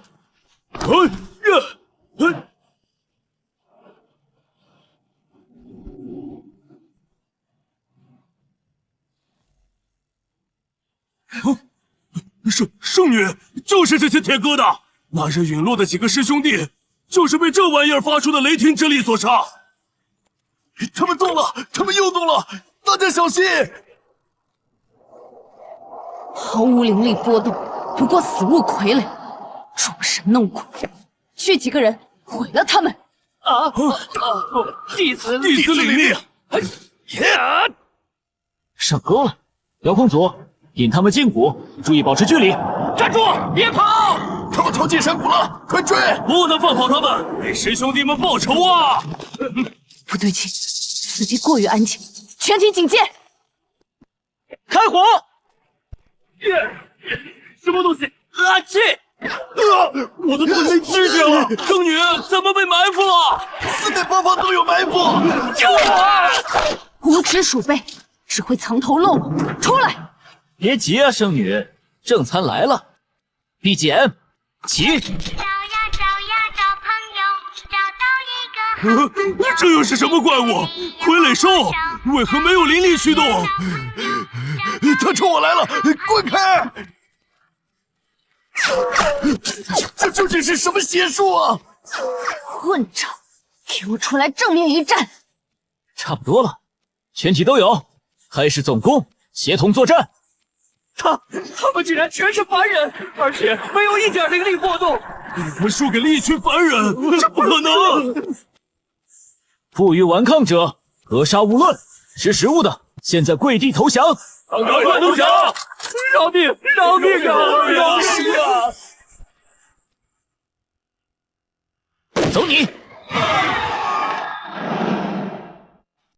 S4: 圣女，就是这些铁疙瘩。那日陨落的几个师兄弟，就是被这玩意儿发出的雷霆之力所杀。
S5: 他们动了，他们又动了，大家小心！
S10: 毫无灵力波动，不过死物傀儡，装神弄鬼。去几个人毁了他们！
S3: 弟子
S4: 领命。
S1: 上钩了，遥控组引他们进谷，注意保持距离。
S3: 站住，别跑！
S5: 他们逃进山谷了，快追！
S4: 不能放跑他们，为师兄弟们报仇啊！
S10: 不对劲，此地过于安静，全体警戒！
S1: 开火！
S3: 什么东西？气！
S4: 我的腿被支起来了，圣女怎么被埋伏了？
S5: 四面八方都有埋伏！
S3: 救我！
S10: 无耻鼠辈，只会藏头露脑，出来！
S1: 别急啊，圣女，正餐来了。BGM， 起！
S6: 找呀找呀找朋友，找到一个好
S4: 这又是什么怪物？傀儡兽为何没有灵力驱动？
S5: 他冲我来了，滚开！这究竟是什么邪术啊？
S10: 混账！给我出来正面一战！
S1: 差不多了，全体都有，开始总攻，协同作战。
S3: 他们竟然全是凡人，而且没有一点灵力波动。
S4: 我们输给了一群凡人，这不可能！
S1: 负隅顽抗者，格杀勿论。识时务的，现在跪地投降！
S3: 赶快投降！饶命！饶命啊！饶命啊！
S1: 走你！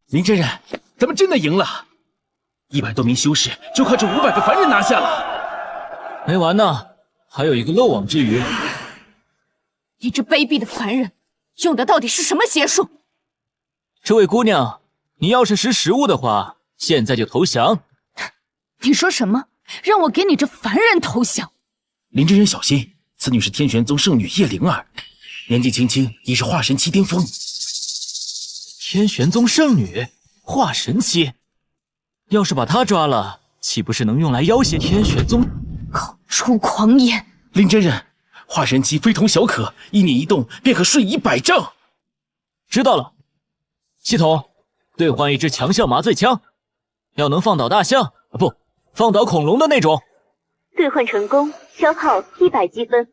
S8: 林真人，咱们真的赢了！100多名修士就靠这500个凡人拿下了。
S1: 没完呢，还有一个漏网之鱼。
S10: 你这卑鄙的凡人，用的到底是什么邪术？
S1: 这位姑娘，你要是识时务的话，现在就投降。
S10: 你说什么？让我给你这凡人投降？
S8: 林真人小心，此女是天玄宗圣女叶灵儿，年纪轻轻已是化神期巅峰。
S1: 天玄宗圣女，化神期，要是把她抓了，岂不是能用来要挟天玄宗？
S10: 口出狂言！
S8: 林真人，化神期非同小可，一念一动便可瞬移100丈。
S1: 知道了。系统，兑换一支强效麻醉枪，要能放倒大象，不，放倒恐龙的那种。
S6: 兑换成功，消耗100积分。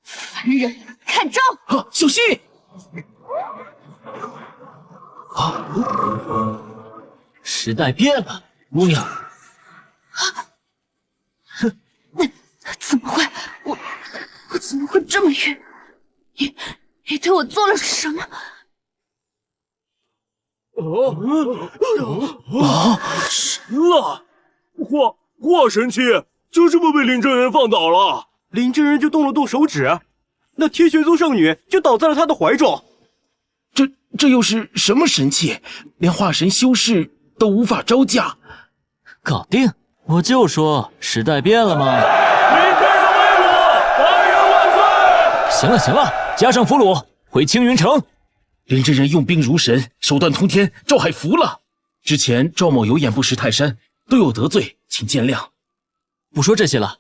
S10: 凡人，看招！
S8: 小心！
S1: 时代变了，姑娘。
S10: 怎么会？我怎么会这么晕？你对我做了什么？
S4: 神了！化神期就这么被林真人放倒了？
S3: 林真人就动了动手指，那天玄宗圣女就倒在了他的怀中。
S8: 这又是什么神器？连化神修士都无法招架。
S1: 搞定！我就说时代变了嘛。
S4: 林真人威武，凡人万岁！
S1: 行了行了，加上俘虏回青云城。
S8: 林真人用兵如神，手段通天，赵海服了。之前赵某有眼不识泰山，都有得罪，请见谅。
S1: 不说这些了，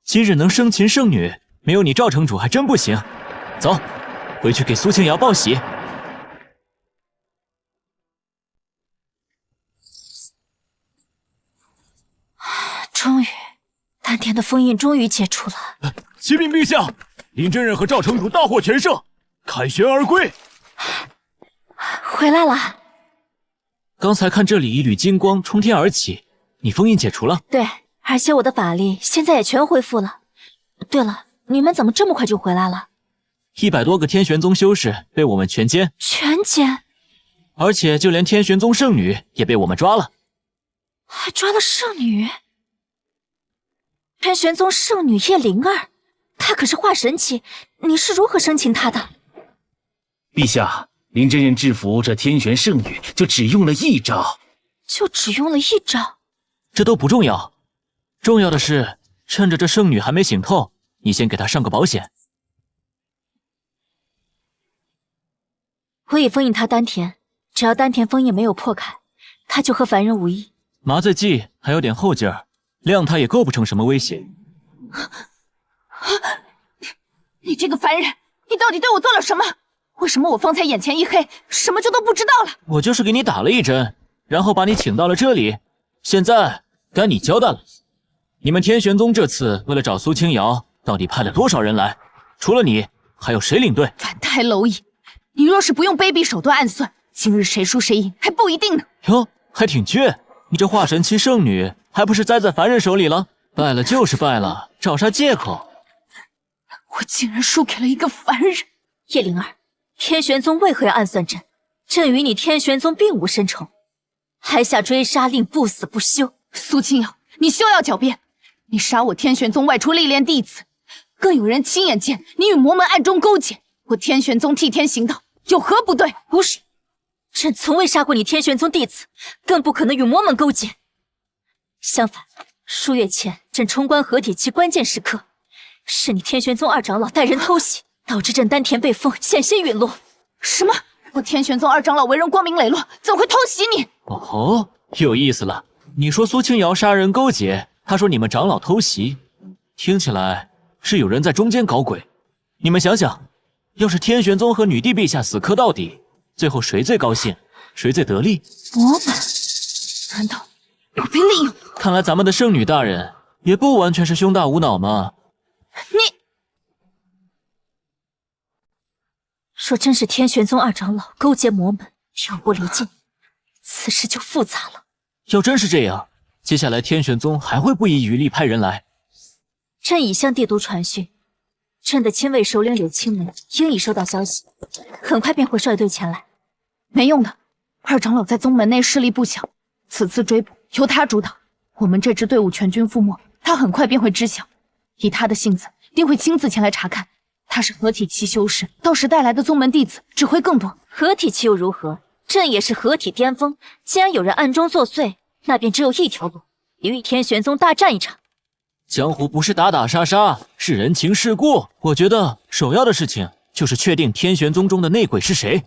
S1: 今日能生擒圣女，没有你赵城主还真不行。走，回去给苏清瑶报喜。
S2: 终于，丹田的封印终于解除了。
S5: 启禀陛下，林真人和赵城主大获全胜，凯旋而归。
S2: 回来了。
S1: 刚才看这里一缕金光冲天而起，你封印解除了？
S2: 对，而且我的法力现在也全恢复了。对了，你们怎么这么快就回来了
S1: ？100多个天玄宗修士被我们全歼，
S2: 全歼，
S1: 而且就连天玄宗圣女也被我们抓了。
S2: 还抓了圣女。天玄宗圣女叶灵儿，她可是化神期，你是如何生擒她的？
S8: 陛下，林真人制服这天玄圣女就只用了一招。
S2: 就只用了一招？
S1: 这都不重要，重要的是趁着这圣女还没醒透，你先给她上个保险。
S2: 我已封印她丹田，只要丹田封印没有破开，她就和凡人无异。
S1: 麻醉剂还有点后劲儿，谅她也构不成什么威胁。
S10: 你这个凡人，你到底对我做了什么？为什么我方才眼前一黑，什么就都不知道了？
S1: 我就是给你打了一针，然后把你请到了这里，现在该你交代了。你们天玄宗这次为了找苏清瑶，到底派了多少人来？除了你，还有谁领队？
S10: 反台蝼蚁，你若是不用卑鄙手段暗算，今日谁输谁赢还不一定呢。
S1: 哟，还挺倔，你这化神期圣女还不是栽在凡人手里了？败了就是败了，找啥借口？
S10: 我竟然输给了一个凡人！
S2: 叶灵儿，天玄宗为何要暗算朕？朕与你天玄宗并无深仇，还下追杀令，不死不休。
S10: 苏清瑶，你休要狡辩！你杀我天玄宗外出历练弟子，更有人亲眼见你与魔门暗中勾结，我天玄宗替天行道，有何不对？
S2: 不是，朕从未杀过你天玄宗弟子，更不可能与魔门勾结。相反，数月前朕冲关合体期关键时刻，是你天玄宗二长老带人偷袭，导致朕丹田被封，险些陨落。
S10: 什么？我天玄宗二长老为人光明磊落，怎会偷袭你？
S1: 哦，有意思了。你说苏清瑶杀人勾结，他说你们长老偷袭，听起来是有人在中间搞鬼。你们想想，要是天玄宗和女帝陛下死磕到底，最后谁最高兴，谁最得利？
S10: 魔门？难道要被利用？
S1: 看来咱们的圣女大人也不完全是胸大无脑嘛。
S10: 你
S2: 若真是天玄宗二长老勾结魔门，挑拨离间，此事就复杂了。
S1: 要真是这样，接下来天玄宗还会不遗余力派人来。
S2: 朕已向帝都传讯，朕的亲卫首领柳青梅应已收到消息，很快便会率队前来。
S10: 没用的，二长老在宗门内势力不小，此次追捕由他主导，我们这支队伍全军覆没，他很快便会知晓。以他的性子，定会亲自前来查看。他是合体期修士，到时带来的宗门弟子只会更多。
S2: 合体期又如何？朕也是合体巅峰，既然有人暗中作祟，那便只有一条路，与天玄宗大战一场。
S1: 江湖不是打打杀杀，是人情世故。我觉得首要的事情就是确定天玄宗中的内鬼是谁。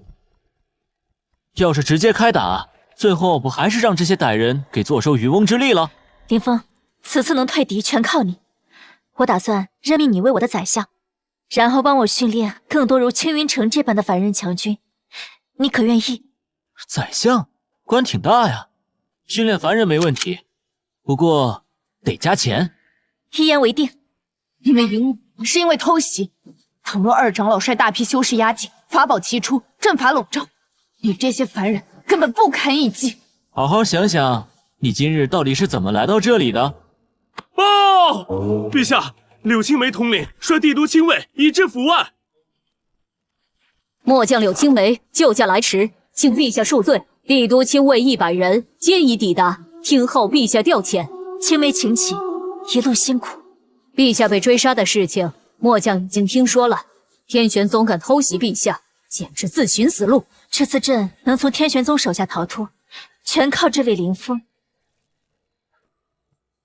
S1: 要是直接开打，最后不还是让这些歹人给坐收渔翁之利了？
S2: 林峰，此次能退敌全靠你。我打算任命你为我的宰相，然后帮我训练更多如青云城这般的凡人强军，你可愿意？
S1: 宰相官挺大呀，训练凡人没问题，不过得加钱。
S2: 一言为定。
S10: 你们赢我是因为偷袭，倘若二长老率大批修士压境，法宝齐出，阵法笼罩，你这些凡人根本不堪一击。
S1: 好好想想，你今日到底是怎么来到这里的？
S4: 报！陛下，柳青梅统领率帝都亲卫已至府外。
S11: 末将柳青梅救驾来迟，请陛下恕罪。帝都亲卫100人皆已抵达，听候陛下调遣。
S2: 青梅请起，一路辛苦。
S11: 陛下被追杀的事情，末将已经听说了。天玄宗敢偷袭陛下，简直自寻死路。
S2: 这次朕能从天玄宗手下逃脱，全靠这位林峰。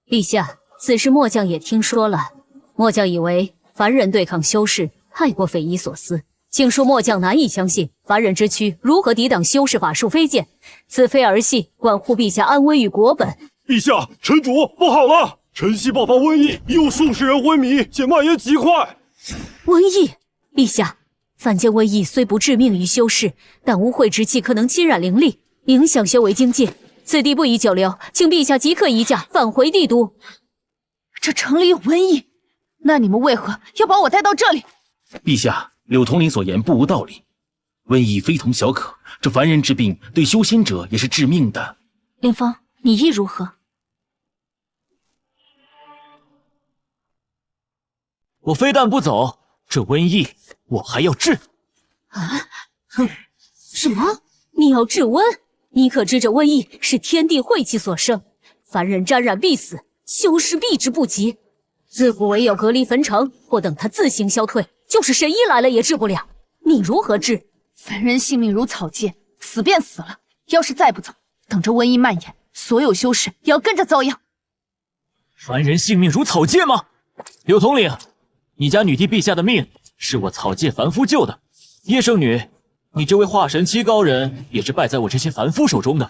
S11: 陛下，此事末将也听说了。末将以为凡人对抗修士太过匪夷所思，竟恕末将难以相信凡人之躯如何抵挡修士法术飞剑。此非儿戏，关乎陛下安危与国本。
S4: 陛下，臣主不好了！晨曦爆发瘟疫，已有数十人昏迷，且蔓延极快。
S11: 瘟疫，陛下，凡间瘟疫虽不致命于修士，但污秽之气可能侵染灵力，影响修为境界。此地不宜久留，请陛下即刻移驾返回帝都。
S10: 这城里有瘟疫，那你们为何要把我带到这里？
S8: 陛下，柳统领所言不无道理。瘟疫非同小可，这凡人之病对修仙者也是致命的。
S2: 林峰，你意如何？
S1: 我非但不走，这瘟疫我还要治。
S11: 啊！哼！什么？你要治瘟？你可知这瘟疫是天地晦气所生？凡人沾染必死，修士避之不及。自古唯有隔离焚城，或等他自行消退，就是神医来了也治不了。你如何治？
S10: 凡人性命如草芥，死便死了。要是再不走，等着瘟疫蔓延，所有修士也要跟着遭殃。
S1: 凡人性命如草芥吗？柳统领，你家女帝陛下的命是我草芥凡夫救的。叶圣女，你这位化神期高人也是败在我这些凡夫手中的。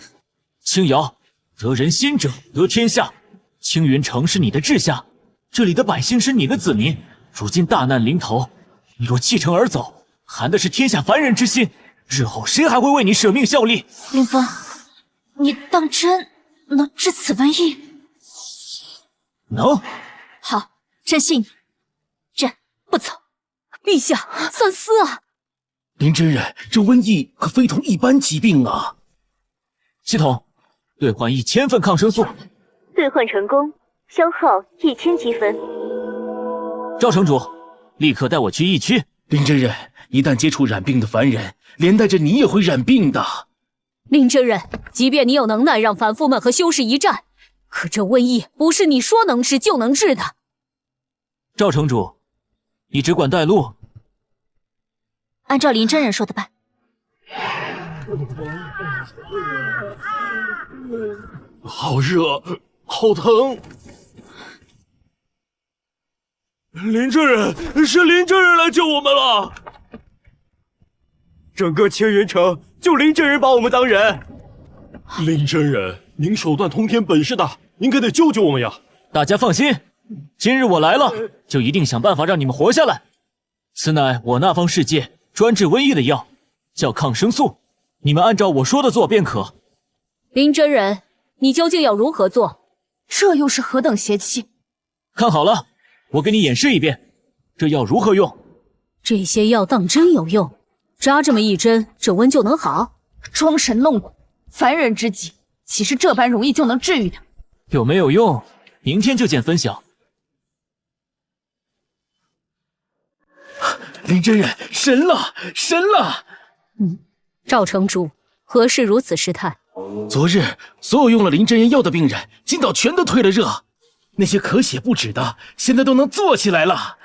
S1: 青瑶，得人心者得天下。青云城是你的治下，这里的百姓是你的子民。如今大难临头，你若弃城而走，寒的是天下凡人之心。日后谁还会为你舍命效力？
S2: 林峰，你当真能治此瘟疫？
S1: 能。
S2: 好，朕信你。朕不走。
S11: 陛下，三思啊！
S8: 林真人，这瘟疫可非同一般疾病啊！
S1: 系统，兑换1000份抗生素。
S6: 兑换成功，消耗1000积分。
S1: 赵城主，立刻带我去疫区。
S8: 林真人，一旦接触染病的凡人，连带着你也会染病的。
S11: 林真人，即便你有能耐让凡夫们和修士一战，可这瘟疫不是你说能治就能治的。
S1: 赵城主，你只管带路。
S2: 按照林真人说的办。
S4: 好热，好疼！林真人，是林真人来救我们了！
S3: 整个青云城就林真人把我们当人。
S5: 林真人，您手段通天，本事大，您可得救救我们呀！
S1: 大家放心，今日我来了，就一定想办法让你们活下来。此乃我那方世界专治瘟疫的药，叫抗生素，你们按照我说的做便可。
S11: 林真人，你究竟要如何做？
S10: 这又是何等邪气？
S1: 看好了，我给你演示一遍，这药如何用。
S11: 这些药当真有用？扎这么一针，这瘟就能好？
S10: 装神弄鬼，凡人之疾，岂是这般容易就能治愈的？
S1: 有没有用，明天就见分晓。
S8: 林真人，神了，神了！
S11: 赵城主，何事如此失态？
S8: 昨日所有用了林真人药的病人，今早全都退了热。那些咳血不止的，现在都能坐起来了。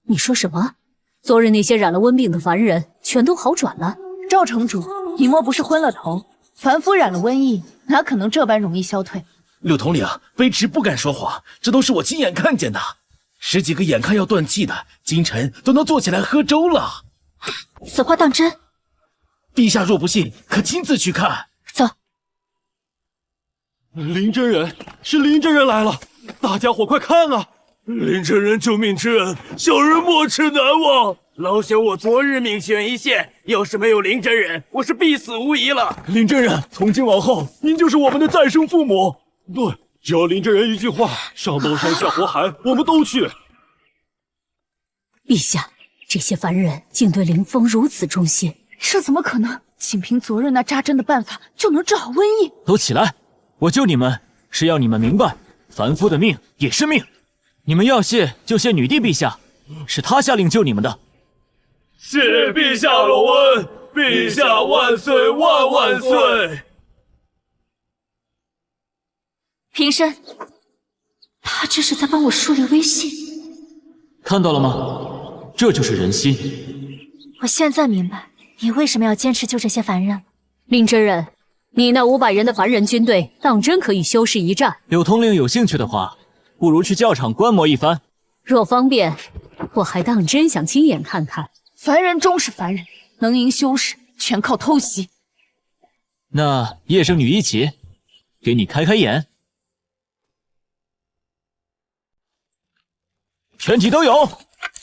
S11: 你说什么？昨日那些染了瘟病的凡人，全都好转了？
S10: 赵城主，你莫不是昏了头？凡夫染了瘟疫，哪可能这般容易消退？
S8: 柳统领，卑职不敢说谎，这都是我亲眼看见的。10几个眼看要断气的，今晨都能坐起来喝粥了。
S2: 此话当真？
S8: 陛下若不信，可亲自去看。
S2: 走。
S5: 林真人，是林真人来了，大家伙快看啊！
S4: 林真人救命之恩，小人没齿难忘。
S3: 老朽我昨日命悬一线，要是没有林真人，我是必死无疑了。
S5: 林真人，从今往后，您就是我们的再生父母。对，只要林真人一句话，上刀山下火海，我们都去。
S11: 陛下，这些凡人竟对林峰如此忠心，
S10: 这怎么可能？仅凭昨日那扎针的办法就能治好瘟疫？
S1: 都起来！我救你们是要你们明白，凡夫的命也是命。你们要谢就谢女帝陛下，是她下令救你们的。
S4: 谢陛下隆恩，陛下万岁万万岁！
S2: 平身。他这是在帮我树立威信。
S1: 看到了吗？这就是人心。
S2: 我现在明白你为什么要坚持救这些凡人。
S11: 林真人，你那500人的凡人军队，当真可与修士一战？
S1: 柳统领有兴趣的话，不如去教场观摩一番。
S11: 若方便，我还当真想亲眼看看。
S10: 凡人终是凡人，能赢修士全靠偷袭。
S1: 那叶圣女一起，给你开开眼。全体都有，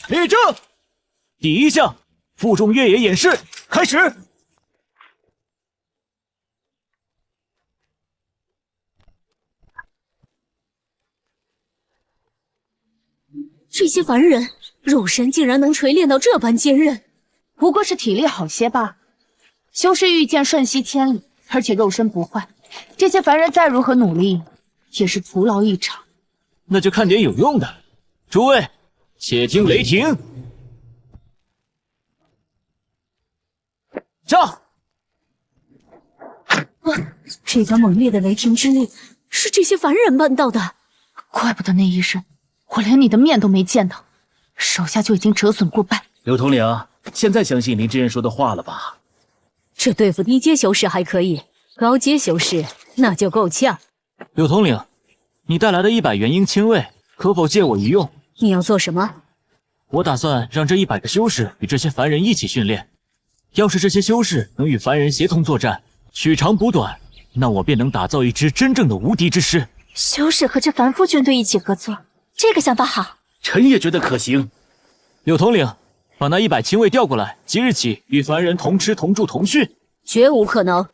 S1: 立正。第一项，负重越野演示开始。
S11: 这些凡人肉身竟然能锤炼到这般坚韧，
S10: 不过是体力好些罢了。修士遇见瞬息千里，而且肉身不坏，这些凡人再如何努力，也是徒劳一场。
S1: 那就看点有用的。诸位，且听雷霆！上！
S11: 这般猛烈的雷霆之力是这些凡人办到的，
S10: 怪不得那一日我连你的面都没见到，手下就已经折损过半。
S8: 柳统领，现在相信林真人说的话了吧？
S11: 这对付低阶修士还可以，高阶修士那就够呛。
S1: 柳统领，你带来的100元婴亲卫可否借我一用？
S11: 你要做什么？
S1: 我打算让这100个修士与这些凡人一起训练。要是这些修士能与凡人协同作战，取长补短，那我便能打造一支真正的无敌之师。
S2: 修士和这凡夫军队一起合作，这个想法好。
S8: 臣也觉得可行。
S1: 柳统领，把那100亲卫调过来，即日起与凡人同吃同住同训。
S11: 绝无可能，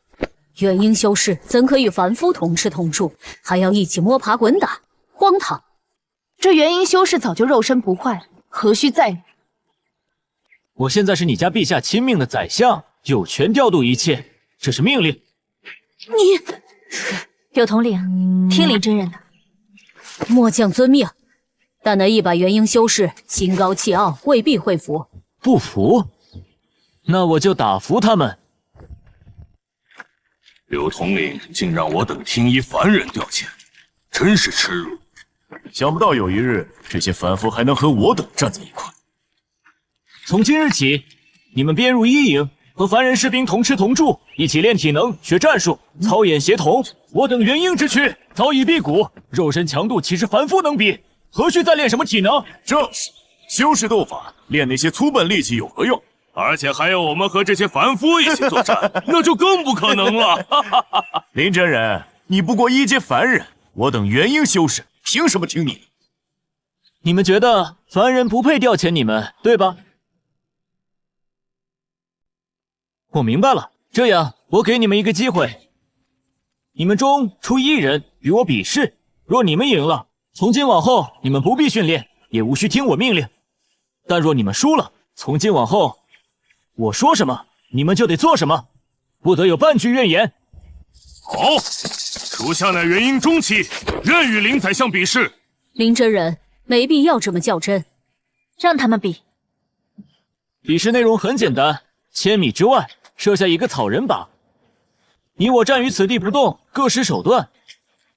S11: 元婴修士怎可与凡夫同吃同住，还要一起摸爬滚打，荒唐！
S10: 这元婴修士早就肉身不坏了，何须再练？
S1: 我现在是你家陛下亲命的宰相，有权调度一切，这是命令。
S11: 你，
S2: 柳统领，听林真人的。
S11: 末将遵命。但那100元婴修士心高气傲，未必会服。
S1: 不服？那我就打服他们。
S4: 柳统领竟让我等听一凡人调遣，真是耻辱！
S5: 想不到有一日，这些凡夫还能和我等站在一块。
S1: 从今日起，你们编入1营，和凡人士兵同吃同住，一起练体能、学战术、操演协同。我等元婴之躯早已辟谷，肉身强度岂是凡夫能比？何须再练什么体能？
S5: 正是，修士斗法，练那些粗笨力气有何用？
S4: 而且还要我们和这些凡夫一起作战，那就更不可能了。
S5: 林真人，你不过1阶凡人，我等元婴修士凭什么听你的？
S1: 你们觉得凡人不配调遣你们，对吧？我明白了，这样我给你们一个机会，你们中出1人与我比试，若你们赢了，从今往后你们不必训练，也无需听我命令；但若你们输了，从今往后我说什么你们就得做什么，不得有半句怨言。
S4: 好，属下乃元婴中期，愿与林宰相比试。
S11: 林真人没必要这么较真，
S2: 让他们比。
S1: 比试内容很简单，1000米之外设下一个草人靶，你我站于此地不动，各施手段，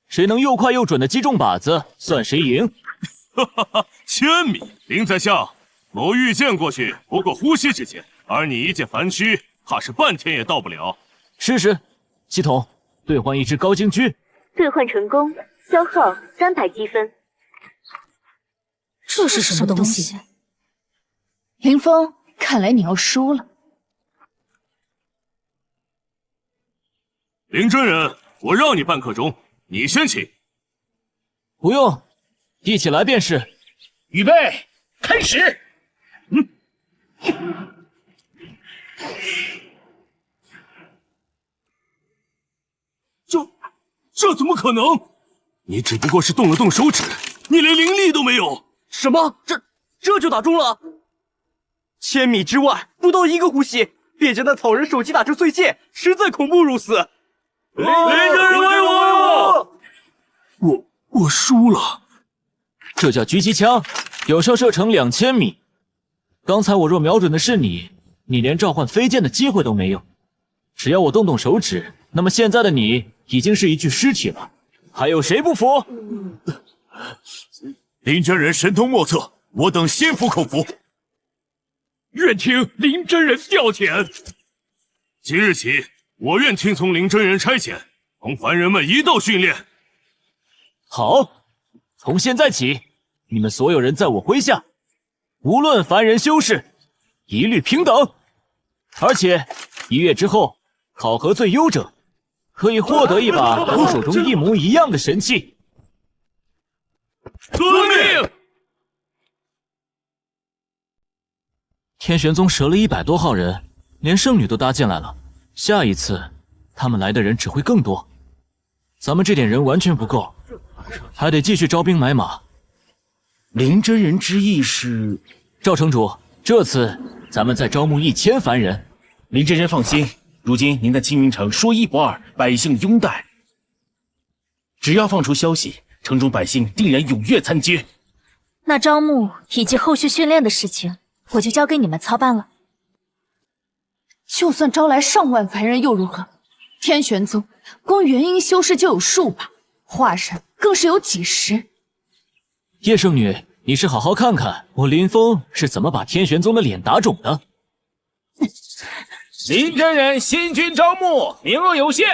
S1: 谁能又快又准的击中靶子，算谁赢。
S4: 1000米，林宰相，某御剑过去不过呼吸之间，而你一介凡躯，怕是半天也到不了。
S1: 试试，系统兑换一只高精躯，
S6: 兑换成功，消耗300积分。
S11: 这是什么东西？
S10: 林峰，看来你要输了。
S4: 林真人，我让你半刻钟，你先起。
S1: 不用，一起来便是。
S8: 预备，开始。
S4: 这怎么可能？你只不过是动了动手指，你连灵力都没有。
S3: 什么？这就打中了？1000米之外，不到1个呼吸，便将那草人手机打成碎屑，实在恐怖如斯。林真人威武！
S4: 我输了。
S1: 这叫狙击枪，有效射程2000米。刚才我若瞄准的是你，你连召唤飞剑的机会都没有。只要我动动手指，那么现在的你已经是一具尸体了。还有谁不服？
S5: 林真人神通莫测，我等心服口服。
S4: 愿听林真人调遣。即日起，我愿听从林真人差遣，同凡人们一道训练。
S1: 好，从现在起，你们所有人在我麾下，无论凡人修士，一律平等。而且1月之后，考核最优者可以获得一把我手中一模一样的神器。
S4: 遵命。
S1: 天玄宗折了100多号人，连圣女都搭进来了。下一次他们来的人只会更多，咱们这点人完全不够，还得继续招兵买马。
S8: 林真人之意是，
S1: 赵城主，这次咱们再招募1000凡人。
S8: 林真人放心，如今您在青云城说一不二，百姓拥戴。只要放出消息，城中百姓定然踊跃参接。
S2: 那招募以及后续训练的事情，我就交给你们操办了。
S10: 就算招来上万凡人又如何？天玄宗光元婴修士就有数把，化神更是有几十。
S1: 叶圣女，你是好好看看我林峰是怎么把天玄宗的脸打肿的。
S12: 林真人新军招募，名额有限，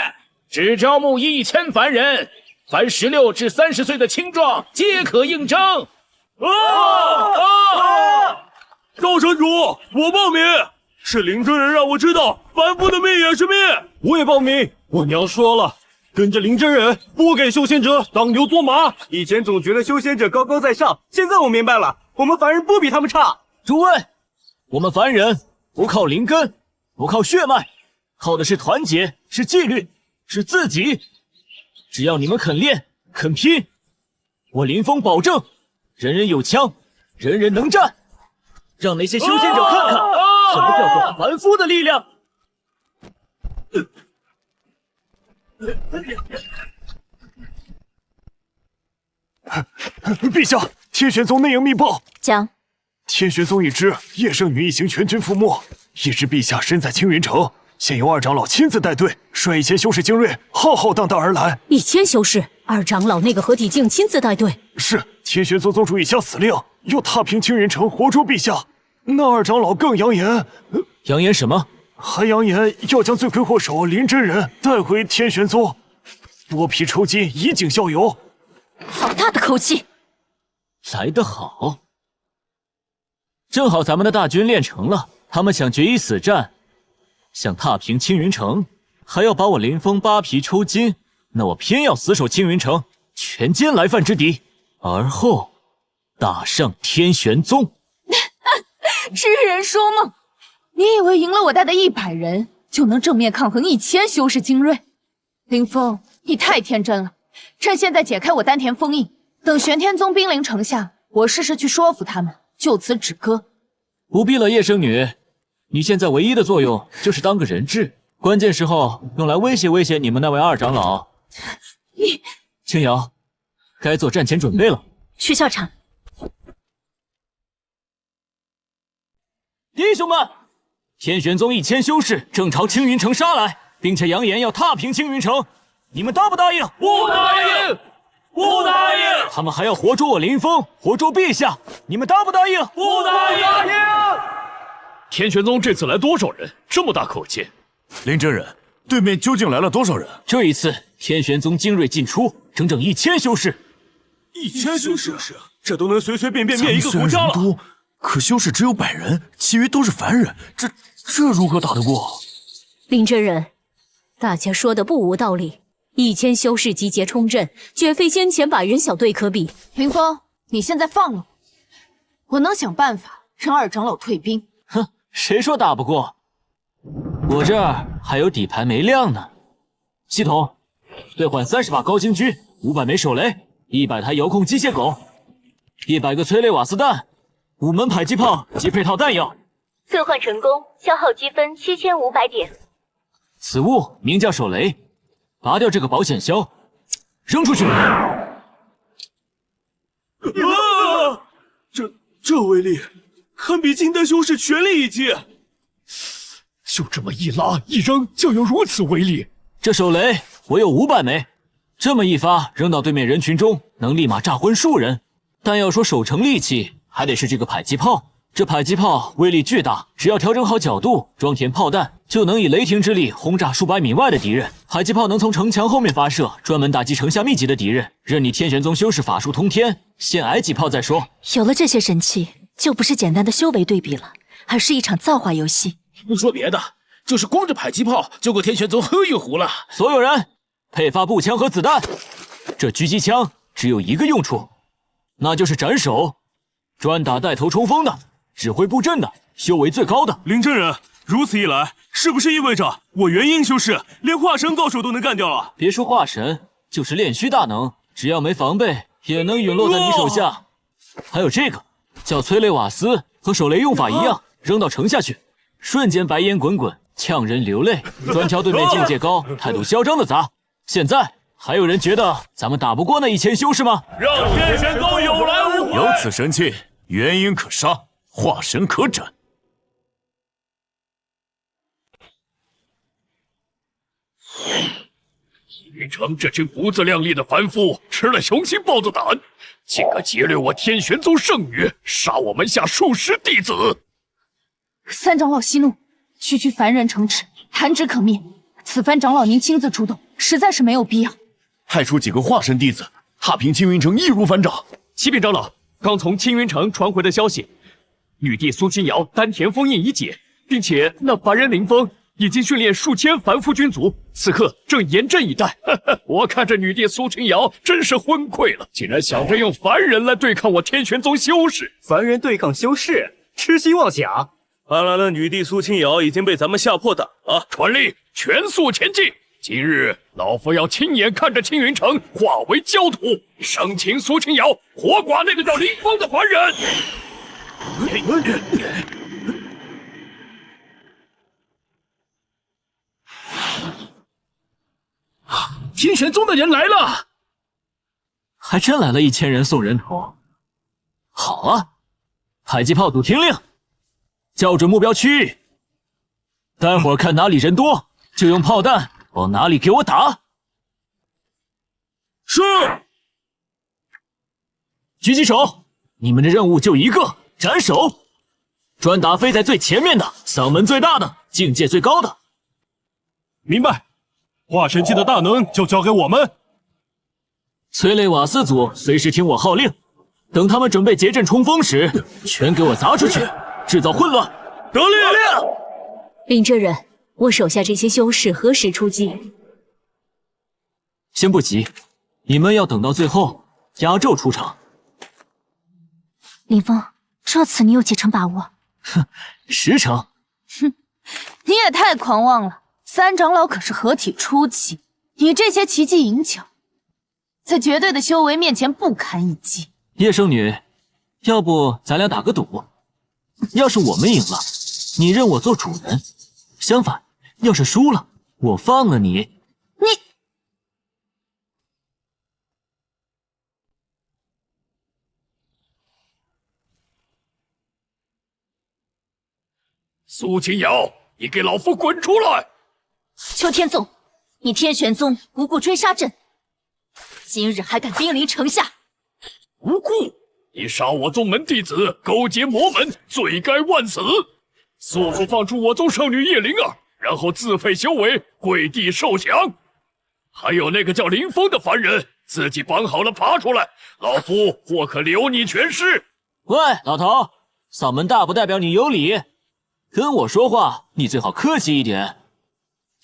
S12: 只招募1000凡人，凡16至30岁的青壮皆可应征。
S4: 赵城主，我报名。是林真人让我知道，凡夫的命也是命。
S3: 我也报名。我娘说了，跟着林真人，不给修仙者当牛做马。以前总觉得修仙者高高在上，现在我明白了，我们凡人不比他们差。
S1: 诸位，我们凡人不靠灵根，不靠血脉，靠的是团结，是纪律，是自己。只要你们肯练，肯拼，我林峰保证，人人有枪，人人能战，让那些修仙者看看什么叫做凡夫的力量。
S5: 陛下，天玄宗内应密报，
S2: 讲。
S5: 天玄宗已知叶圣女一行全军覆没，已知陛下身在青云城，现由二长老亲自带队，率1000修士精锐浩浩荡荡而来。
S11: 1000修士，二长老那个合体境亲自带队。
S5: 是，天玄宗宗主已下死令，要踏平青云城，活捉陛下。那二长老更扬言，
S1: 扬言什么？
S5: 还扬言要将罪魁祸首林真人带回天玄宗，剥皮抽筋，以儆效尤。
S2: 好大的口气！
S1: 来得好，正好咱们的大军练成了，他们想决一死战，想踏平青云城，还要把我林峰扒皮抽筋，那我偏要死守青云城，全歼来犯之敌，而后打上天玄宗。
S10: 痴人说梦！你以为赢了我带的100人就能正面抗衡1000修士精锐？林峰，你太天真了！趁现在解开我丹田封印，等玄天宗兵临城下，我试试去说服他们，就此止戈。
S1: 不必了，叶圣女，你现在唯一的作用就是当个人质，关键时候用来威胁威胁你们那位二长老。
S2: 你，
S1: 青瑶，该做战前准备了。
S2: 去校场。
S1: 弟兄们，天玄宗1000修士正朝青云城杀来，并且扬言要踏平青云城，你们答不答应？
S4: 不答应！不答应！
S1: 他们还要活捉我林峰，活捉陛下，你们答不答应？
S4: 不答应！
S12: 天玄宗这次来多少人？这么大口气！
S5: 林真人，对面究竟来了多少人？
S1: 这一次天玄宗精锐尽出，整整1000修士。
S4: 1000修士，这都能随随便便灭一个国家了。
S5: 多，可修士只有100人，其余都是凡人，这如何打得过？
S11: 林真人，大家说的不无道理。1000修士集结冲阵，绝非先前100人小队可比。
S10: 林峰，你现在放了我能想办法让二长老退兵。
S1: 哼，谁说打不过？我这儿还有底牌没亮呢。系统，兑换30把高精狙，500枚手雷，100台遥控机械狗，100个催泪瓦斯弹，5门迫击炮及配套弹药。
S6: 兑换成功，消耗积分7500点。
S1: 此物名叫手雷，拔掉这个保险销，扔出去。
S4: 这威力，堪比金丹修士全力一击。
S5: 就这么一拉一扔，就有如此威力。
S1: 这手雷我有500枚，这么一发扔到对面人群中，能立马炸昏数人。但要说守城利器，还得是这个迫击炮。这迫击炮威力巨大，只要调整好角度，装填炮弹，就能以雷霆之力轰炸数百米外的敌人。迫击炮能从城墙后面发射，专门打击城下密集的敌人。任你天玄宗修士法术通天，先挨几炮再说。
S2: 有了这些神器，就不是简单的修为对比了，而是一场造化游戏。
S12: 不说别的，就是光这迫击炮就够天玄宗喝一壶了。
S1: 所有人配发步枪和子弹。这狙击枪只有一个用处，那就是斩首，专打带头冲锋的，指挥布阵的，修为最高的。
S4: 林真人，如此一来，是不是意味着我元婴修士连化神高手都能干掉了？
S1: 别说化神，就是炼虚大能，只要没防备，也能陨落在你手下。还有这个，叫催泪瓦斯，和手雷用法一样，扔到城下去，瞬间白烟滚滚，呛人流泪，专挑对面境界高、态度嚣张的砸。现在还有人觉得咱们打不过那1000修士吗？
S4: 让天玄宗有来无回！
S5: 有此神器，元婴可杀，化神可斩。
S4: 云城这群不自量力的凡夫吃了雄心豹子胆，竟敢劫掠我天玄宗圣女，杀我门下数十弟子。
S10: 三长老息怒，区凡人城池，弹指可灭。此番长老您亲自出动，实在是没有必要。
S5: 派出几个化神弟子，踏平青云城，易如反掌。
S3: 启禀长老，刚从青云城传回的消息，女帝苏清瑶丹田封印已解，并且那凡人林峰已经训练数千凡夫军卒，此刻正严阵以待。我看这女帝苏清瑶真是昏聩了，竟然想着用凡人来对抗我天玄宗修士。
S13: 凡人对抗修士，痴心妄想。
S3: 看来那女帝苏清瑶已经被咱们吓破胆了。
S4: 传令，全速前进！今日老夫要亲眼看着青云城化为焦土，生擒苏清瑶，活剐那个叫林峰的凡人。
S12: 天玄宗的人来了，
S1: 还真来了1000人送人头。好啊，迫击炮组听令，校准目标区域。待会儿看哪里人多，就用炮弹往哪里给我打。是。狙击手，你们的任务就一个，斩首。专打飞在最前面的，嗓门最大的，境界最高的。
S5: 明白。化神器的大能就交给我们。
S1: 催泪瓦斯组随时听我号令，等他们准备结阵冲锋时，全给我砸出去，制造混乱。
S3: 得令！
S11: 林真人，我手下这些修士何时出击？
S1: 先不急，你们要等到最后压轴出场。
S2: 林峰，这次你有几成把握
S1: ？10成。
S10: 哼，你也太狂妄了。三长老可是合体初期，你这些奇技淫巧，在绝对的修为面前不堪一击。
S1: 叶圣女，要不咱俩打个赌？要是我们赢了，你认我做主人；相反，要是输了，我放了你。
S10: 你
S4: 苏清瑶，你给老夫滚出来！
S2: 秋天宗，你天玄宗不顾追杀阵，今日还敢兵临城下？
S4: 无故！你杀我宗门弟子，勾结魔门，罪该万死！速速放出我宗圣女叶灵儿，然后自废修为，跪地受降！还有那个叫林峰的凡人，自己绑好了爬出来，老夫或可留你全尸！
S1: 喂，老头，嗓门大不代表你有理，跟我说话你最好客气一点。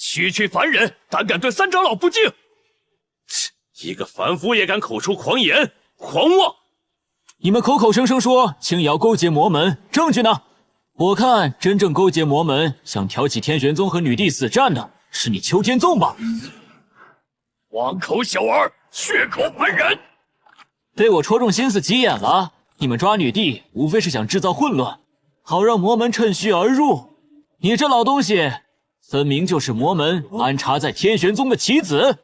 S4: 区凡人胆敢对三长老不敬，
S3: 一个凡夫也敢口出狂言，狂妄！
S1: 你们口口声声说青瑶勾结魔门，证据呢？我看真正勾结魔门，想挑起天玄宗和女帝死战的是你秋天宗吧？
S4: 汪口小儿，血口喷人！
S1: 被我戳中心思急眼了。你们抓女帝，无非是想制造混乱，好让魔门趁虚而入。你这老东西，分明就是魔门安插在天玄宗的棋子。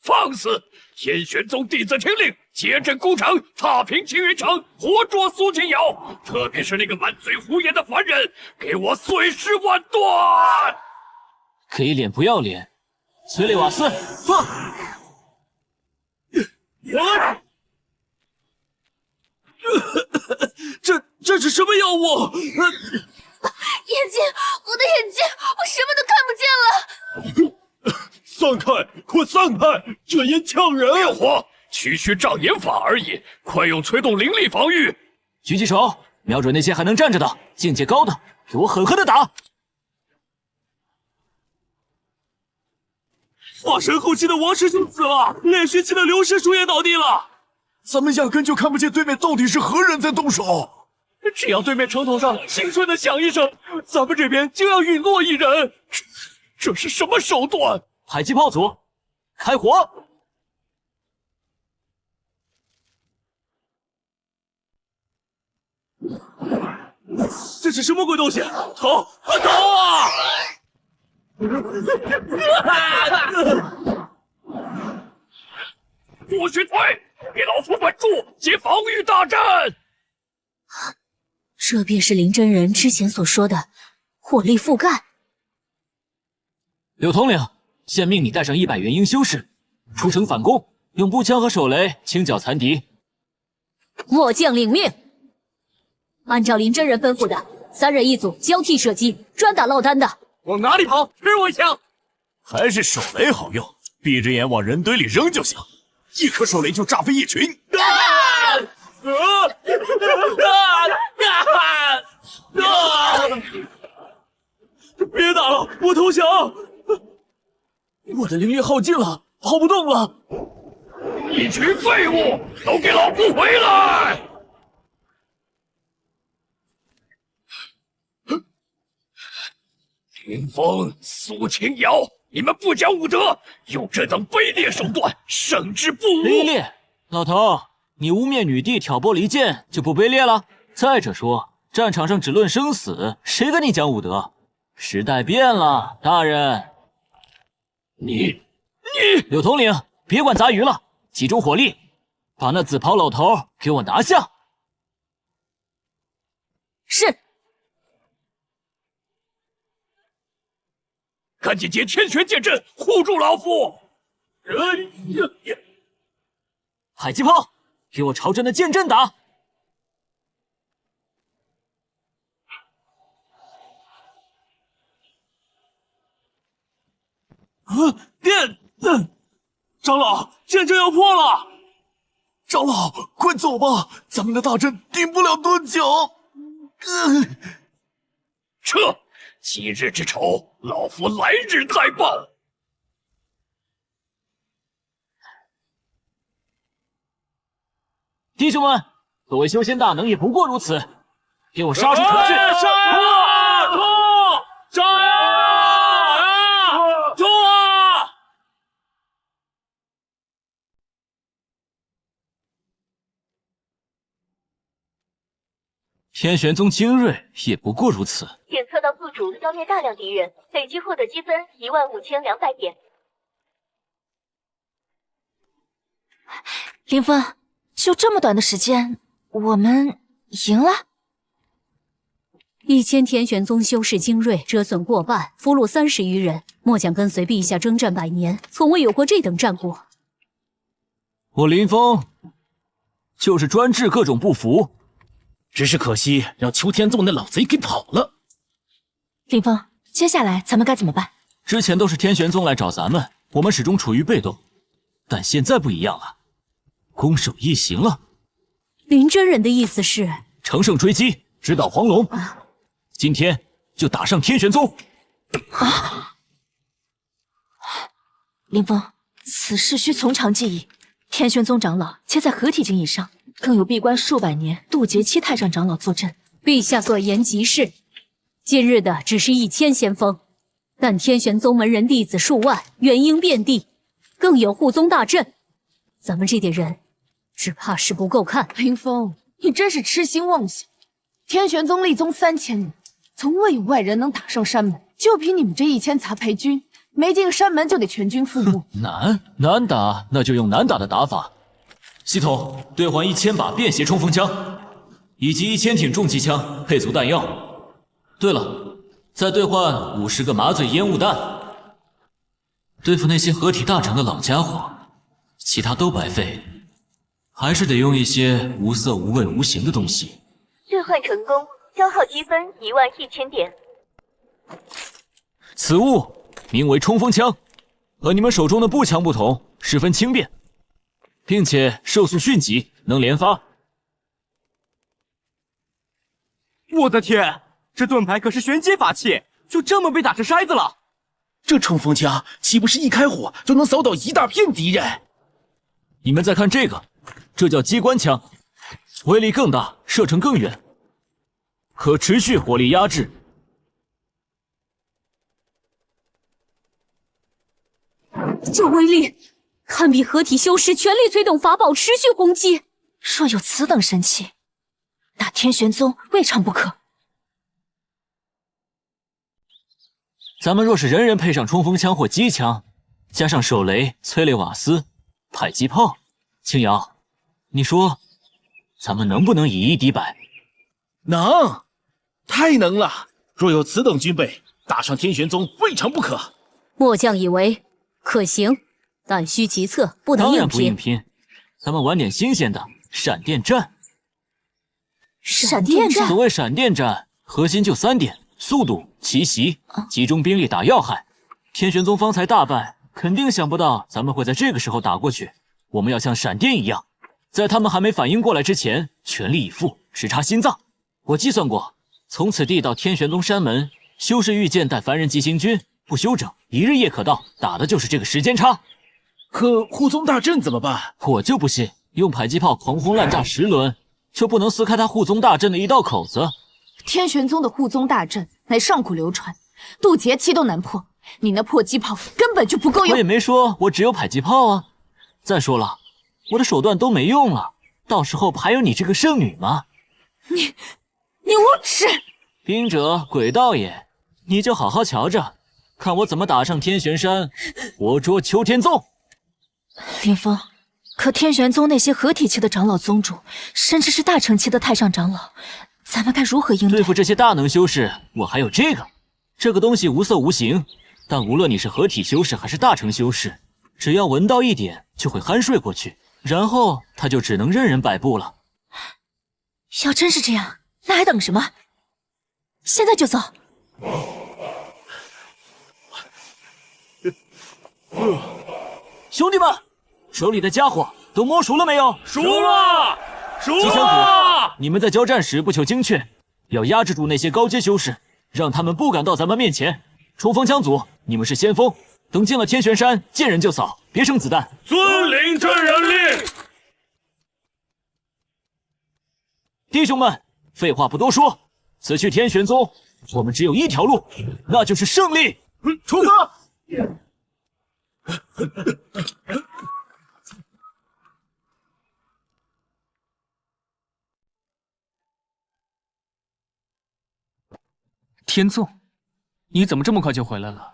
S4: 放肆！天玄宗弟子听令，结阵攻城，踏平青云城，活捉苏清瑶。特别是那个满嘴胡言的凡人，给我碎尸万段！
S1: 给脸不要脸！催泪瓦斯，放！
S3: 这是什么药物？
S6: 眼睛，我的眼睛，我什么都看不见了！
S5: 散开，快散开！这烟呛人！
S4: 别慌，区区障眼法而已，快用催动灵力防御！
S1: 狙击手，瞄准那些还能站着的、境界高的，给我狠狠的打！
S3: 化神后期的王师兄死了，炼虚期的刘师叔也倒地了。
S5: 咱们压根就看不见对面到底是何人在动手。
S3: 只要对面城头上清脆的响一声，咱们这边就要陨落一人。
S4: 这是什么手段？
S1: 迫击炮组，开火！
S3: 这是什么鬼东西？逃啊！
S4: 不许退！给老夫稳住，接防御大阵！
S11: 这便是林真人之前所说的火力覆盖。
S1: 柳统领，现命你带上100元婴修士，出城反攻，用步枪和手雷清剿残敌。
S11: 末将领命。按照林真人吩咐的，3人一组，交替射击，专打落单的。
S3: 往哪里跑？吃我一枪！
S5: 还是手雷好用，闭着眼往人堆里扔就行，一颗手雷就炸飞一群。
S3: 别打了，我投降！我的灵力耗尽了，跑不动了。
S4: 一群废物，都给老夫回来！林峰、苏清瑶，你们不讲武德，用这等卑劣手段，胜之不武。
S1: 卑劣，老头，你污蔑女帝挑拨离间就不卑劣了？再者说，战场上只论生死，谁跟你讲武德？时代变了，大人。
S4: 你，
S1: 柳统领，别管杂鱼了，集中火力，把那紫袍老头给我拿下。
S11: 是。
S4: 赶紧结天玄剑阵，护住老夫！
S1: 迫击炮，给我朝着那剑阵打！
S3: 长老，剑阵要破了！
S5: 长老，快走吧，咱们的大阵顶不了多久。
S4: 撤！今日之仇，老夫来日再报。
S1: 弟兄们，所谓修仙大能也不过如此，给我杀出城去！
S3: 杀呀！冲！杀呀！冲啊！
S1: 天玄宗精锐也不过如此。
S6: 检测到宿主消灭大量敌人，累计获得积分15200点。
S2: 林峰，就这么短的时间，我们赢了
S11: ？1000天玄宗修士精锐折损过半，俘虏30余人。末将跟随陛下征战100年，从未有过这等战果。
S1: 我林峰就是专治各种不服。
S8: 只是可惜让秋天宗那老贼给跑了。
S2: 林峰，接下来咱们该怎么办？
S1: 之前都是天玄宗来找咱们，我们始终处于被动，但现在不一样了，攻守一行了。
S11: 林真人的意思是
S1: 乘胜追击，直捣黄龙。今天就打上天玄宗。
S2: 林峰，此事需从长计议。天玄宗长老皆在合体境以上，更有闭关数百年渡劫期太上长老坐镇。
S11: 陛下所言极是，今日的只是1000先锋，但天玄宗门人弟子数万，元婴遍地，更有护宗大阵，咱们这点人只怕是不够看。
S10: 林峰，你真是痴心妄想！天玄宗立宗3000年，从未有外人能打上山门，就凭你们这1000杂牌军，没进山门就得全军覆没。
S1: 难打，那就用难打的打法。系统兑换1000把便携冲锋枪，以及1000挺重机枪，配足弹药。对了，再兑换50个麻醉烟雾弹。对付那些合体大成的老家伙，其他都白费，还是得用一些无色无味无形的东西。
S6: 兑换成功，消耗积分11000点。
S1: 此物名为冲锋枪，和你们手中的步枪不同，十分轻便，并且兽速迅疾，能连发。
S3: 我的天，这盾牌可是玄阶法器，就这么被打成筛子了？
S8: 这冲锋枪岂不是一开火就能扫倒一大片敌人？
S1: 你们再看这个，这叫机关枪，威力更大，射程更远，可持续火力压制。
S11: 这威力堪比合体修士全力催动法宝持续轰击。
S2: 若有此等神器，那天玄宗未尝不可。
S1: 咱们若是人人配上冲锋枪或机枪，加上手雷、催泪瓦斯、迫击炮，青瑶，你说咱们能不能以一敌百？
S8: 能，太能了！若有此等军备，打上天玄宗未尝不可。
S11: 末将以为可行，但需其策，不能
S1: 当然不
S11: 硬
S1: 硬拼，咱们玩点新鲜的，闪电战。
S2: 闪电战，
S1: 所谓闪电战，核心就3点：速度、奇袭，集中兵力打要害。天玄宗方才大败，肯定想不到咱们会在这个时候打过去。我们要像闪电一样，在他们还没反应过来之前，全力以赴，直插心脏。我计算过，从此地到天玄宗山门，修士御剑带凡人急行军，不休整，1日夜可到，打的就是这个时间差。
S8: 可护宗大阵怎么办？
S1: 我就不信用迫击炮狂轰滥炸10轮，就不能撕开他护宗大阵的一道口子。
S10: 天玄宗的护宗大阵乃上古流传，渡劫期都难破，你那迫击炮根本就不够用。
S1: 我也没说我只有迫击炮啊。再说了，我的手段都没用了，到时候还有你这个圣女吗？
S10: 你无耻！
S1: 兵者，鬼道也，你就好好瞧着，看我怎么打上天玄山，活捉秋天宗。
S2: 林峰，可天玄宗那些合体期的长老宗主，甚至是大成期的太上长老，咱们该如何应对？
S1: 对付这些大能修士，我还有这个东西无色无形，但无论你是合体修士还是大成修士，只要闻到一点就会酣睡过去，然后他就只能任人摆布了。
S2: 要真是这样，那还等什么？现在就走！
S1: 兄弟们，手里的家伙都摸熟了没有？
S4: 熟了，熟
S1: 吉祥
S4: 了！
S1: 子，你们在交战时不求精确，要压制住那些高阶修士，让他们不敢到咱们面前。冲锋枪组，你们是先锋，等进了天玄山，见人就扫，别剩子弹。
S4: 遵领真人令。
S1: 弟兄们，废话不多说，此去天玄宗，我们只有一条路，那就是胜利。出发！
S3: 天纵，你怎么这么快就回来了？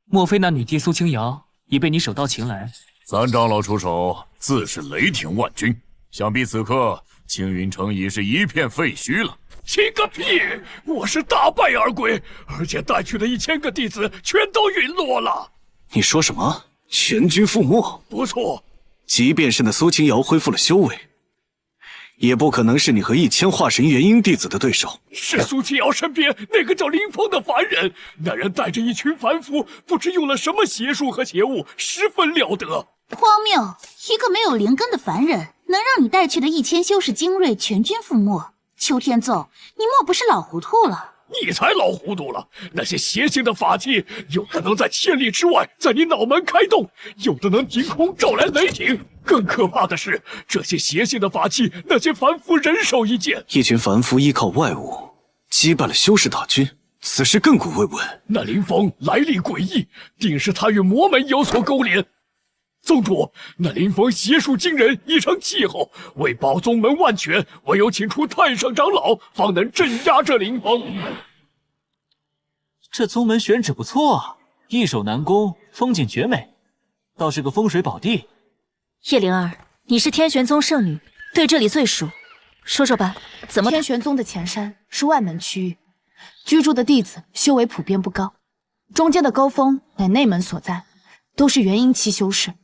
S3: 莫非那女帝苏清瑶已被你手到擒来？
S5: 三长老出手，自是雷霆万钧。想必此刻青云城已是一片废墟了。
S4: 气个屁！我是大败而归，而且带去的1000个弟子全都陨落了。
S13: 你说什么？全军覆没？
S4: 不错，
S13: 即便是那苏清瑶恢复了修为，也不可能是你和1000化神元婴弟子的对手。
S4: 是苏清瑶身边那个叫林峰的凡人，那人带着一群凡夫，不知用了什么邪术和邪物，十分了得。
S6: 荒谬！一个没有灵根的凡人，能让你带去的1000修士精锐全军覆没。秋天纵，你莫不是老糊涂了？
S4: 你才老糊涂了！那些邪性的法器，有的能在千里之外在你脑门开洞，有的能凭空招来雷霆。更可怕的是，这些邪性的法器，那些凡夫人手一件。
S13: 一群凡夫依靠外物击败了修士大军，此事亘古未闻。
S4: 那林峰来历诡异，定是他与魔门有所勾连。宗主，那林峰邪术惊人，已成气候。为保宗门万全，唯有请出太上长老，方能镇压这林峰。
S1: 这宗门选址不错啊，易守难攻，风景绝美，倒是个风水宝地。
S2: 叶灵儿，你是天玄宗圣女，对这里最熟，说说吧，怎么？
S10: 天玄宗的前山是外门区域，居住的弟子修为普遍不高，中间的高峰乃内门所在，都是元婴期修士。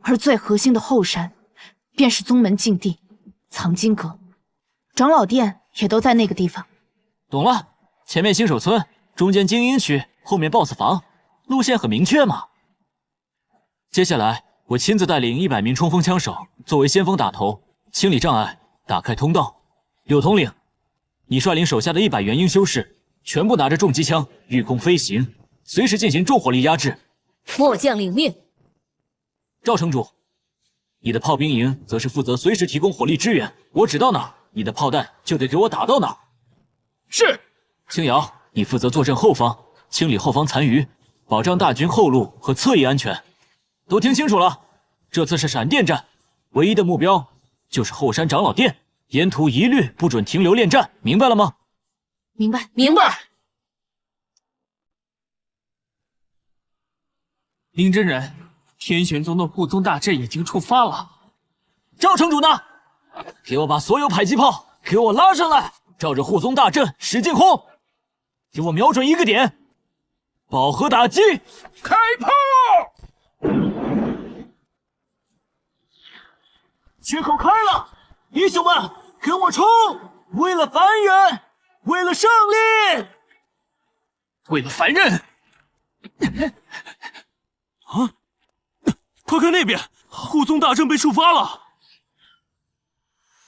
S10: 而最核心的后山，便是宗门禁地藏经阁，长老殿也都在那个地方。
S1: 懂了，前面新手村，中间精英区，后面 BOSS 房，路线很明确嘛。接下来，我亲自带领100名冲锋枪手作为先锋打头，清理障碍，打开通道。柳统领，你率领手下的100元婴修士，全部拿着重机枪御空飞行，随时进行重火力压制。
S11: 末将领命。
S1: 赵城主，你的炮兵营则是负责随时提供火力支援，我指到哪儿，你的炮弹就得给我打到哪儿。
S4: 是。
S1: 青瑶，你负责坐镇后方，清理后方残余，保障大军后路和侧翼安全。都听清楚了，这次是闪电战，唯一的目标就是后山长老殿，沿途一律不准停留恋战，明白了吗？
S10: 明白，
S11: 明白。
S3: 林真人，天玄宗的护宗大阵已经触发了。
S1: 赵城主呢？给我把所有迫击炮给我拉上来，照着护宗大阵使劲轰，给我瞄准一个点，饱和打击，
S4: 开炮！
S9: 缺口开了，英雄们，跟我冲！为了凡人，为了胜利，
S4: 为了凡人！
S3: 啊！快看那边，护宗大阵被触发了，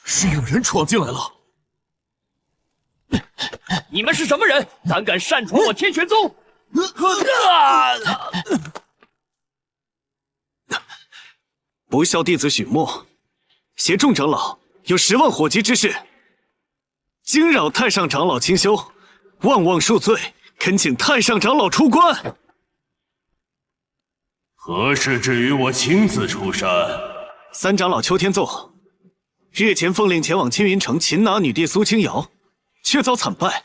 S5: 是有人闯进来了。
S4: 你们是什么人？胆敢擅闯我天玄宗！
S13: 不孝弟子许墨，携众长老有10万火急之事，惊扰太上长老清修，万望恕罪，恳请太上长老出关。
S4: 何事至于我亲自出山？
S13: 三长老秋天奏，日前奉令前往青云城擒拿女帝苏清瑶，却遭惨败，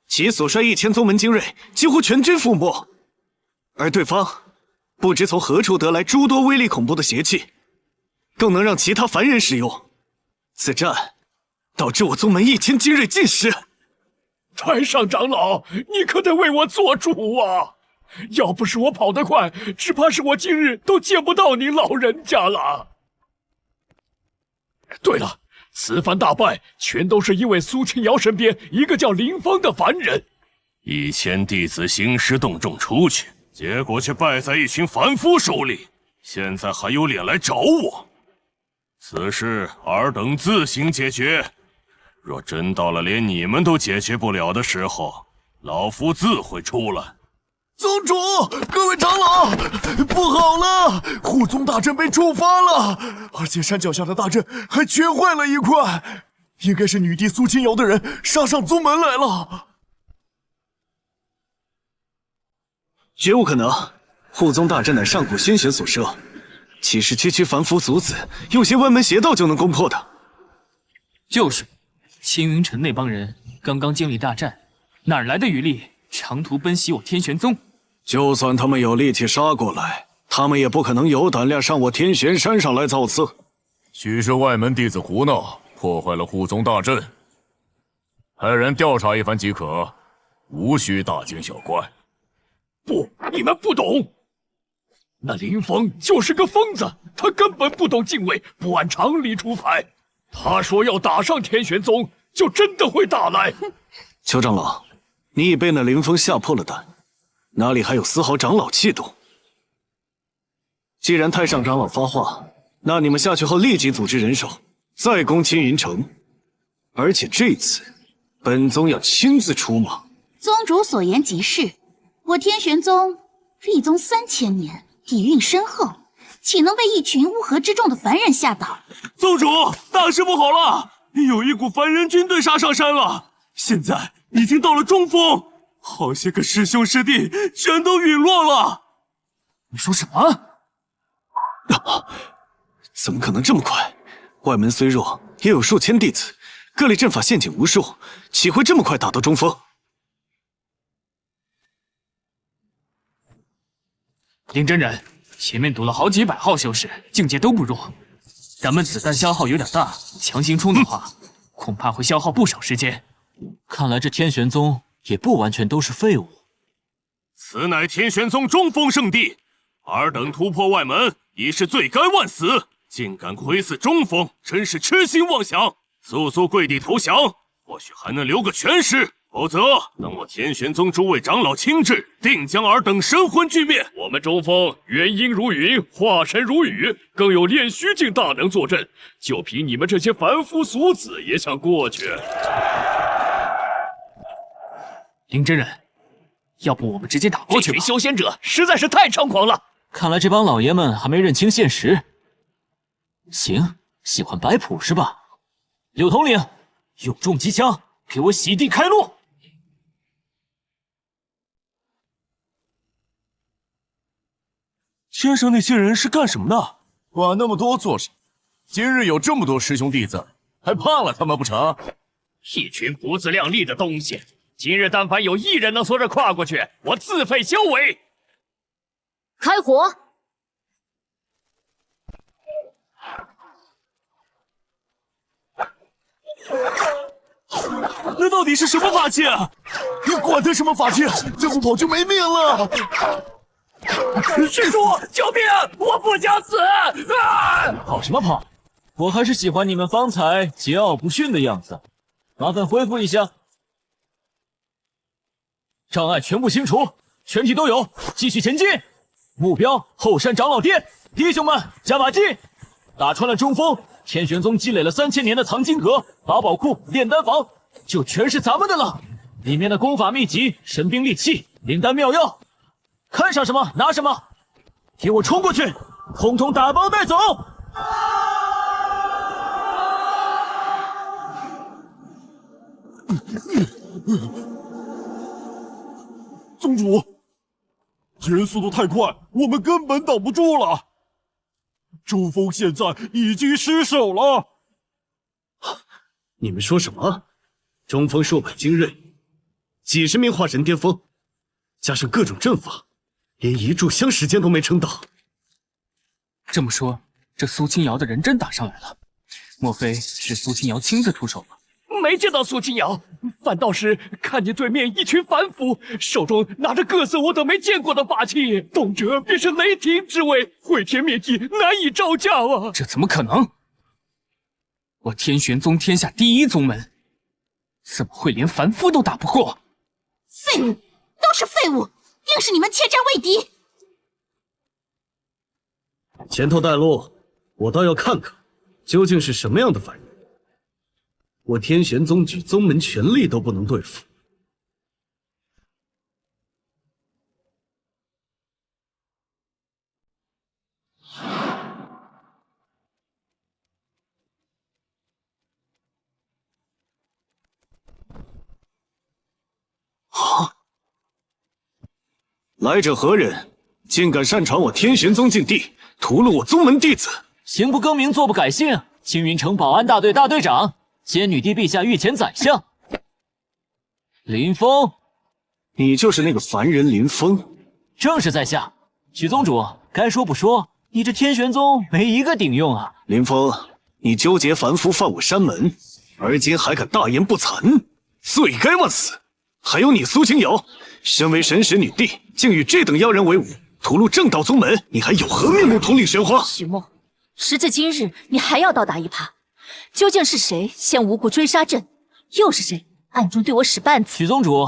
S13: 其所率1000宗门精锐几乎全军覆没，而对方不知从何处得来诸多威力恐怖的邪气，更能让其他凡人使用。此战导致我宗门1000精锐尽失。
S4: 太上长老，你可得为我做主啊！要不是我跑得快，只怕是我今日都见不到您老人家了。对了，此番大败全都是因为苏清瑶身边一个叫林峰的凡人，1000弟子兴师动众出去，结果却败在一群凡夫手里，现在还有脸来找我？此事尔等自行解决。若真到了连你们都解决不了的时候，老夫自会出来。
S5: 宗主，各位长老，不好了！护宗大阵被触发了，而且山脚下的大阵还缺坏了一块，应该是女帝苏清瑶的人杀上宗门来了。
S13: 绝无可能，护宗大阵乃上古仙玄所设，岂是区区凡夫俗子用些歪门邪道就能攻破的？
S14: 就是，青云城那帮人刚刚经历大战，哪来的余力长途奔袭我天玄宗？
S13: 就算他们有力气杀过来，他们也不可能有胆量上我天玄山上来造次。
S5: 许是外门弟子胡闹，破坏了护宗大阵，派人调查一番即可，无需大惊小怪。
S4: 不，你们不懂。那林峰就是个疯子，他根本不懂敬畏，不按常理出牌。他说要打上天玄宗，就真的会打来。
S13: 邱长老，你已被那林峰吓破了胆，哪里还有丝毫长老气度？既然太上长老发话，那你们下去后立即组织人手，再攻青云城。而且这次，本宗要亲自出马。
S6: 宗主所言极是，我天玄宗立宗3000年，底蕴深厚，岂能被一群乌合之众的凡人吓倒？
S3: 宗主，大事不好了！有一股凡人军队杀上山了，现在已经到了中峰，好些个师兄师弟全都陨落了。
S14: 你说什么？
S13: 怎么可能这么快？外门虽弱，也有数千弟子，各类阵法陷阱无数，岂会这么快打到中峰？
S14: 林真人，前面堵了好几百号修士，境界都不弱，咱们子弹消耗有点大，强行冲的话，恐怕会消耗不少时间。
S1: 看来这天玄宗也不完全都是废物。
S4: 此乃天玄宗中锋圣地，尔等突破外门，已是罪该万死，竟敢窥伺中锋，真是痴心妄想！速速跪地投降，或许还能留个全尸，否则等我天玄宗诸位长老亲至，定将尔等神魂俱灭。我们中锋元婴如云，化神如雨，更有炼虚境大能坐镇，就凭你们这些凡夫俗子也想过去？
S14: 林真人，要不我们直接打过去吧？
S3: 这群修仙者实在是太猖狂了。
S1: 看来这帮老爷们还没认清现实。行，喜欢摆谱是吧？柳统领，用重机枪给我洗地开路。
S3: 天上那些人是干什么的？
S5: 管那么多做什么？今日有这么多师兄弟子，还怕了他们不成？
S4: 一群不自量力的东西！今日但凡有1人能从这跨过去，我自废修为。
S11: 开火！
S3: 那到底是什么法器啊？
S5: 你管他什么法器，再不跑就没命了！
S4: 师叔，救命！我不想死！
S3: 跑什么跑？
S1: 我还是喜欢你们方才桀骜不驯的样子，麻烦恢复一下。障碍全部清除，全体都有，继续前进。目标后山长老殿，弟兄们加把劲！打穿了中锋，天玄宗积累了3000年的藏经阁、法宝库、炼丹房，就全是咱们的了。里面的功法秘籍、神兵利器、灵丹妙药，看上什么拿什么，给我冲过去，统统打包带走！
S5: 宗主，敌人速度太快，我们根本挡不住了。中锋现在已经失守了。
S13: 你们说什么？中锋硕本精锐，几十名化神巅峰，加上各种阵法，连一炷香时间都没撑到。
S14: 这么说，这苏清瑶的人真打上来了？莫非是苏清瑶亲自出手吗？
S4: 没见到苏清瑶，反倒是看见对面一群凡夫，手中拿着各色我等没见过的法器，动辄便是雷霆之威，毁天灭地，难以招架啊！
S14: 这怎么可能？我天玄宗天下第一宗门，怎么会连凡夫都打不过？
S6: 废物，都是废物，硬是你们怯战未敌。
S13: 前头带路，我倒要看看，究竟是什么样的凡人。我天玄宗举宗门全力都不能对付。啊！来者何人？竟敢擅闯我天玄宗禁地，屠戮我宗门弟子！
S1: 行不更名，坐不改姓。青云城保安大队大队长，兼女帝陛下御前宰相林峰。
S13: 你就是那个凡人林峰？
S1: 正是在下。许宗主，该说不说，你这天玄宗没一个顶用啊！
S13: 林峰，你纠结凡夫犯我山门，而今还敢大言不惭，罪该万死！还有你苏清瑶，身为神使女帝，竟与这等妖人为伍，屠戮正道宗门，你还有何面目统领玄花？
S2: 许梦，时至今日，你还要倒打一耙？究竟是谁先无故追杀朕？又是谁暗中对我使绊子？
S1: 许宗主，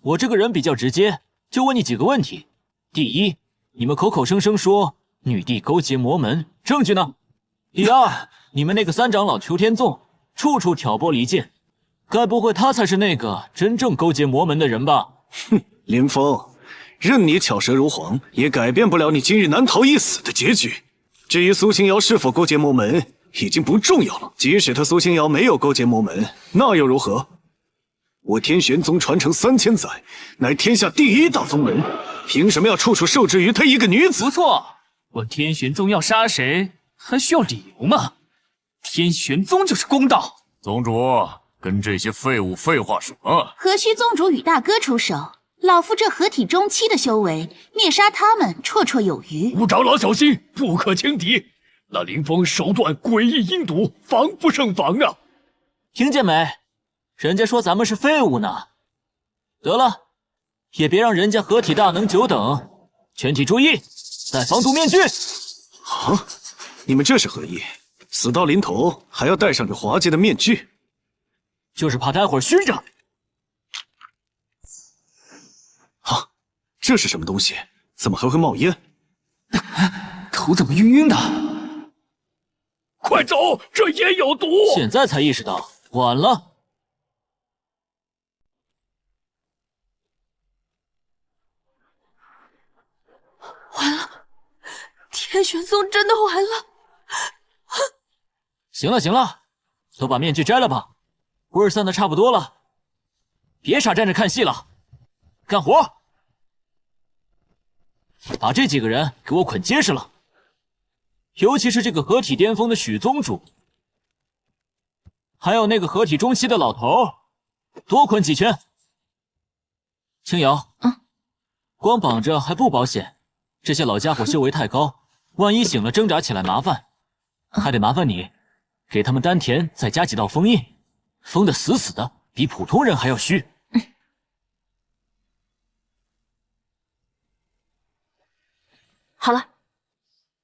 S1: 我这个人比较直接，就问你几个问题。第一，你们口口声声说女帝勾结魔门，证据呢？第二，你们那个三长老裘天纵处处挑拨离间，该不会他才是那个真正勾结魔门的人吧？
S13: 哼，林峰，任你巧舌如簧，也改变不了你今日难逃一死的结局。至于苏清瑶是否勾结魔门，已经不重要了。即使他苏清瑶没有勾结魔门，那又如何？我天玄宗传承3000载，乃天下第一大宗门，凭什么要处处受制于他一个女子？
S14: 不错，我天玄宗要杀谁，还需要理由吗？天玄宗就是公道。
S4: 宗主，跟这些废物废话什么？
S6: 何须宗主与大哥出手？老夫这合体中期的修为，灭杀他们绰绰有余。
S4: 吴长老小心，不可轻敌。那林峰手段诡异阴毒，防不胜防啊！
S1: 听见没？人家说咱们是废物呢。得了，也别让人家合体大能久等。全体注意，戴防毒面具。
S13: 啊！你们这是何意？死到临头还要戴上这滑稽的面具？
S1: 就是怕待会儿熏着。
S13: 啊！这是什么东西？怎么还会冒烟？
S14: 头怎么晕晕的？
S4: 快走，这烟有毒！
S1: 现在才意识到，晚了。
S2: 完了，天玄宗真的完了。
S1: 行了行了，都把面具摘了吧，味儿散的差不多了，别傻站着看戏了，干活！把这几个人给我捆结实了，尤其是这个合体巅峰的许宗主，还有那个合体中期的老头，多捆几圈。青瑶，光绑着还不保险，这些老家伙修为太高，万一醒了挣扎起来麻烦，还得麻烦你给他们丹田再加几道封印，封得死死的，比普通人还要虚。
S2: 好了，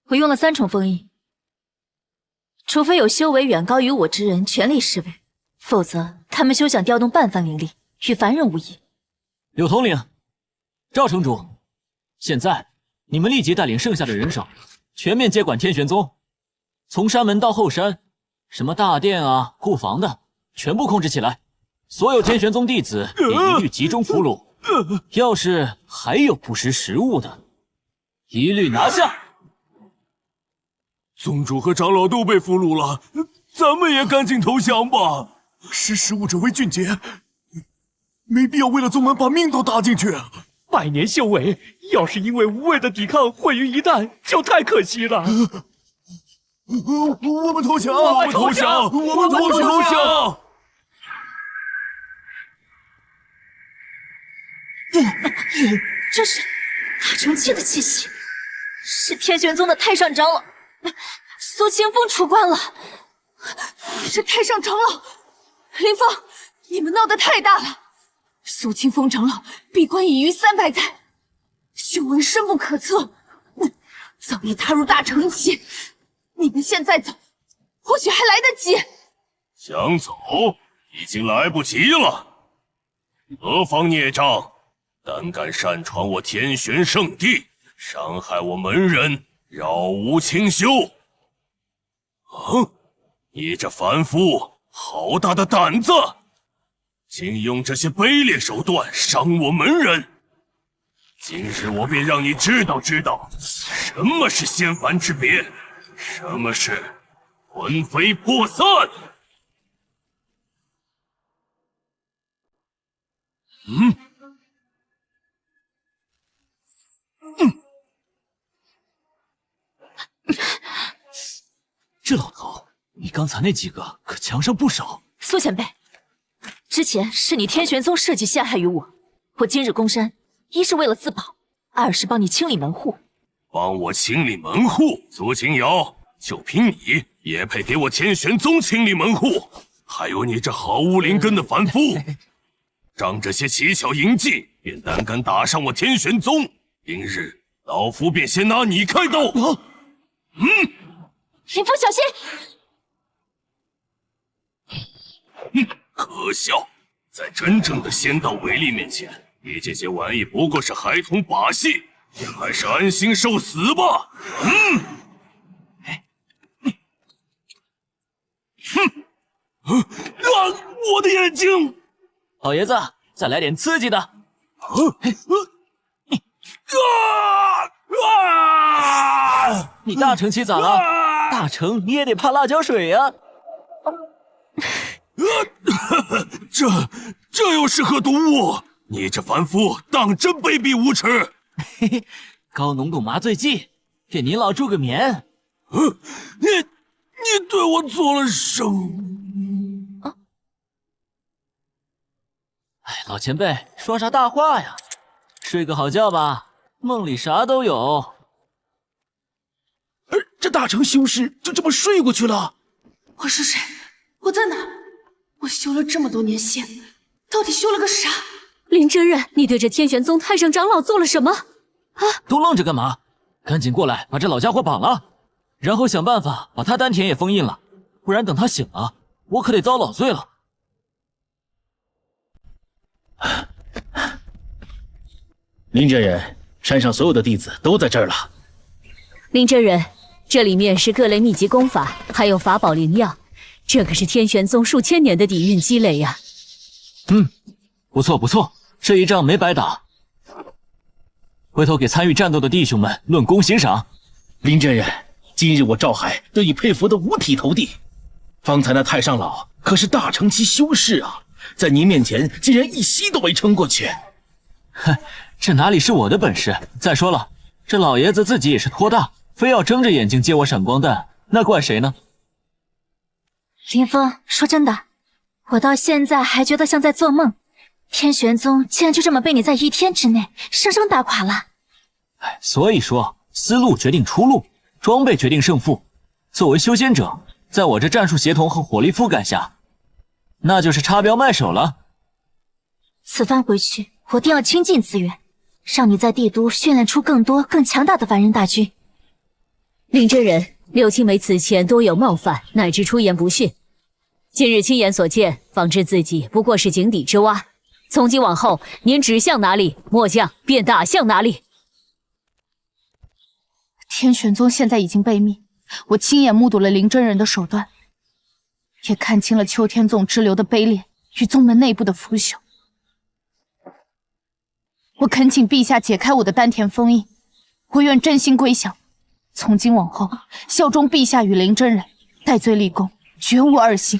S2: 我用了3重封印，除非有修为远高于我之人全力侍卫，否则他们休想调动半分灵力，与凡人无异。
S1: 柳统领，赵城主，现在你们立即带领剩下的人手，全面接管天玄宗，从山门到后山，什么大殿啊、库房的，全部控制起来。所有天玄宗弟子也一律集中俘虏。要是还有不识时务的，一律拿下。
S5: 宗主和长老都被俘虏了，咱们也赶紧投降吧。识时务者为俊杰，没必要为了宗门把命都搭进去。
S3: 百年修为，要是因为无谓的抵抗毁于一旦，就太可惜了。
S5: 我们投降！我们投降！我们投降！
S2: 这是大成期的气息，是天玄宗的太上长老苏清风出关了。
S10: 是太上长老，林峰，你们闹得太大了。苏清风长老闭关已逾300载，修为深不可测，早已踏入大成期。你们现在走，或许还来得及。
S5: 想走已经来不及了。何方孽障，胆敢擅闯我天玄圣地，伤害我门人，扰无清修！你这凡夫，好大的胆子！竟用这些卑劣手段伤我门人！今日我便让你知道什么是仙凡之别，什么是魂飞魄散！
S1: 这老头，你刚才那几个可强上不少。
S2: 苏前辈，之前是你天玄宗设计陷害于我，我今日攻山，一是为了自保，二是帮你清理门户。
S5: 帮我清理门户？苏清瑶，就凭你也配给我天玄宗清理门户？还有你这毫无灵根的凡夫，仗这些奇巧淫技，便胆敢打伤我天玄宗！今日老夫便先拿你开刀！
S2: 林峰，小心！
S5: 可笑，在真正的仙道威力面前，你这些玩意不过是孩童把戏，也还是安心受死吧！我的眼睛！
S1: 老爷子，再来点刺激的！你大成期咋了？大成你也得怕辣椒水呀！
S5: 这又是何毒物？你这凡夫当真卑鄙无耻！
S1: 嘿嘿，高浓度麻醉剂，给您老助个眠。
S5: 你对我做了什么？
S1: 哎，老前辈说啥大话呀？睡个好觉吧，梦里啥都有。
S8: 这大成修士就这么睡过去了？
S10: 我是谁？我在哪？我修了这么多年仙，到底修了个啥？
S11: 林真人，你对这天玄宗太上长老做了什么？
S1: 都愣着干嘛？赶紧过来把这老家伙绑了，然后想办法把他丹田也封印了，不然等他醒了，我可得遭老罪了。
S8: 林真人，山上所有的弟子都在这儿了。
S11: 林真人，这里面是各类秘籍功法，还有法宝灵药，这可是天玄宗数千年的底蕴积累呀。
S1: 不错不错，这一仗没白打。回头给参与战斗的弟兄们论功行赏。
S8: 林真人，今日我赵海得以佩服得五体投地。方才那太上老可是大成期修士啊，在您面前竟然一息都没撑过去。
S1: 哼，这哪里是我的本事？再说了，这老爷子自己也是托大，非要睁着眼睛接我闪光弹，那怪谁呢？
S2: 林峰，说真的，我到现在还觉得像在做梦。天玄宗竟然就这么被你在1天之内生生打垮了。
S1: 所以说，思路决定出路，装备决定胜负。作为修仙者，在我这战术协同和火力覆盖下，那就是插标卖首了。
S2: 此番回去，我定要倾尽资源，让你在帝都训练出更多更强大的凡人大军。
S11: 林真人，柳青梅此前多有冒犯，乃至出言不逊。今日亲眼所见，方知自己不过是井底之蛙。从今往后，您指向哪里，末将便打向哪里。
S10: 天玄宗现在已经被灭，我亲眼目睹了林真人的手段，也看清了秋天宗支流的卑劣与宗门内部的腐朽。我恳请陛下解开我的丹田封印，我愿真心归降。从今往后，效忠陛下与林真人，戴罪立功，绝无二心。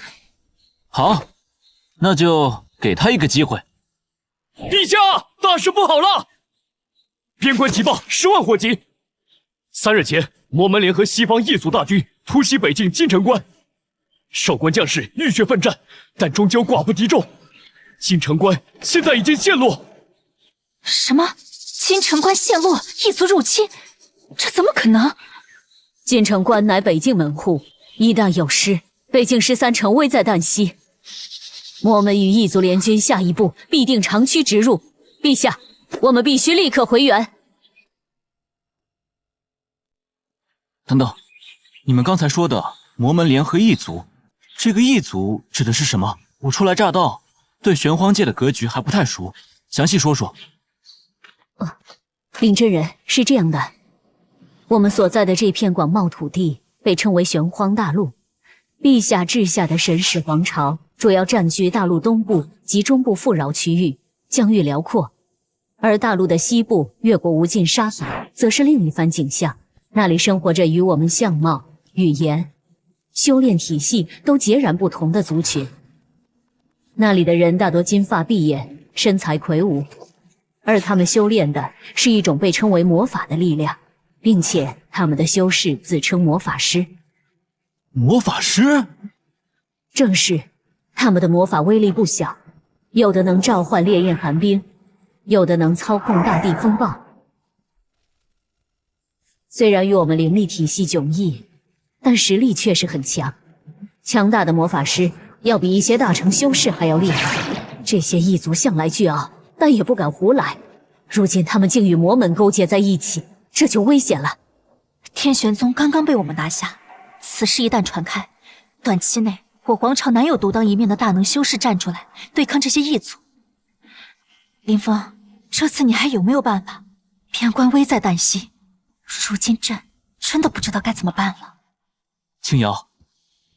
S1: 好，那就给他一个机会。
S4: 陛下，大事不好了！边关急报10万火急。3日前，魔门联合西方异族大军突袭北境金城关，守关将士浴血奋战，但终究寡不敌众。金城关现在已经陷落。
S2: 什么？金城关陷落，异族入侵？这怎么可能？
S11: 金城关乃北境门户，一旦有失，北境13城危在旦夕。魔门与异族联军下一步必定长驱直入，陛下，我们必须立刻回援。
S1: 等等，你们刚才说的魔门联合异族，这个异族指的是什么？我初来乍到，对玄荒界的格局还不太熟，详细说说。
S11: 林真人，是这样的，我们所在的这片广袤土地被称为玄荒大陆，陛下治下的神使皇朝主要占据大陆东部及中部富饶区域，疆域辽阔，而大陆的西部越过无尽沙海，则是另一番景象。那里生活着与我们相貌、语言、修炼体系都截然不同的族群。那里的人大多金发碧眼，身材魁梧，而他们修炼的是一种被称为魔法的力量，并且他们的修士自称魔法师。
S1: 魔法师？
S11: 正是，他们的魔法威力不小，有的能召唤烈焰寒冰，有的能操控大地风暴。虽然与我们灵力体系迥异，但实力却是很强。强大的魔法师要比一些大成修士还要厉害。这些异族向来倨傲，但也不敢胡来。如今他们竟与魔门勾结在一起，这就危险了。
S2: 天玄宗刚刚被我们拿下，此事一旦传开，短期内我皇朝难有独当一面的大能修士站出来对抗这些异族。林峰，这次你还有没有办法？边关危在旦夕，如今真的不知道该怎么办了。
S1: 青瑶，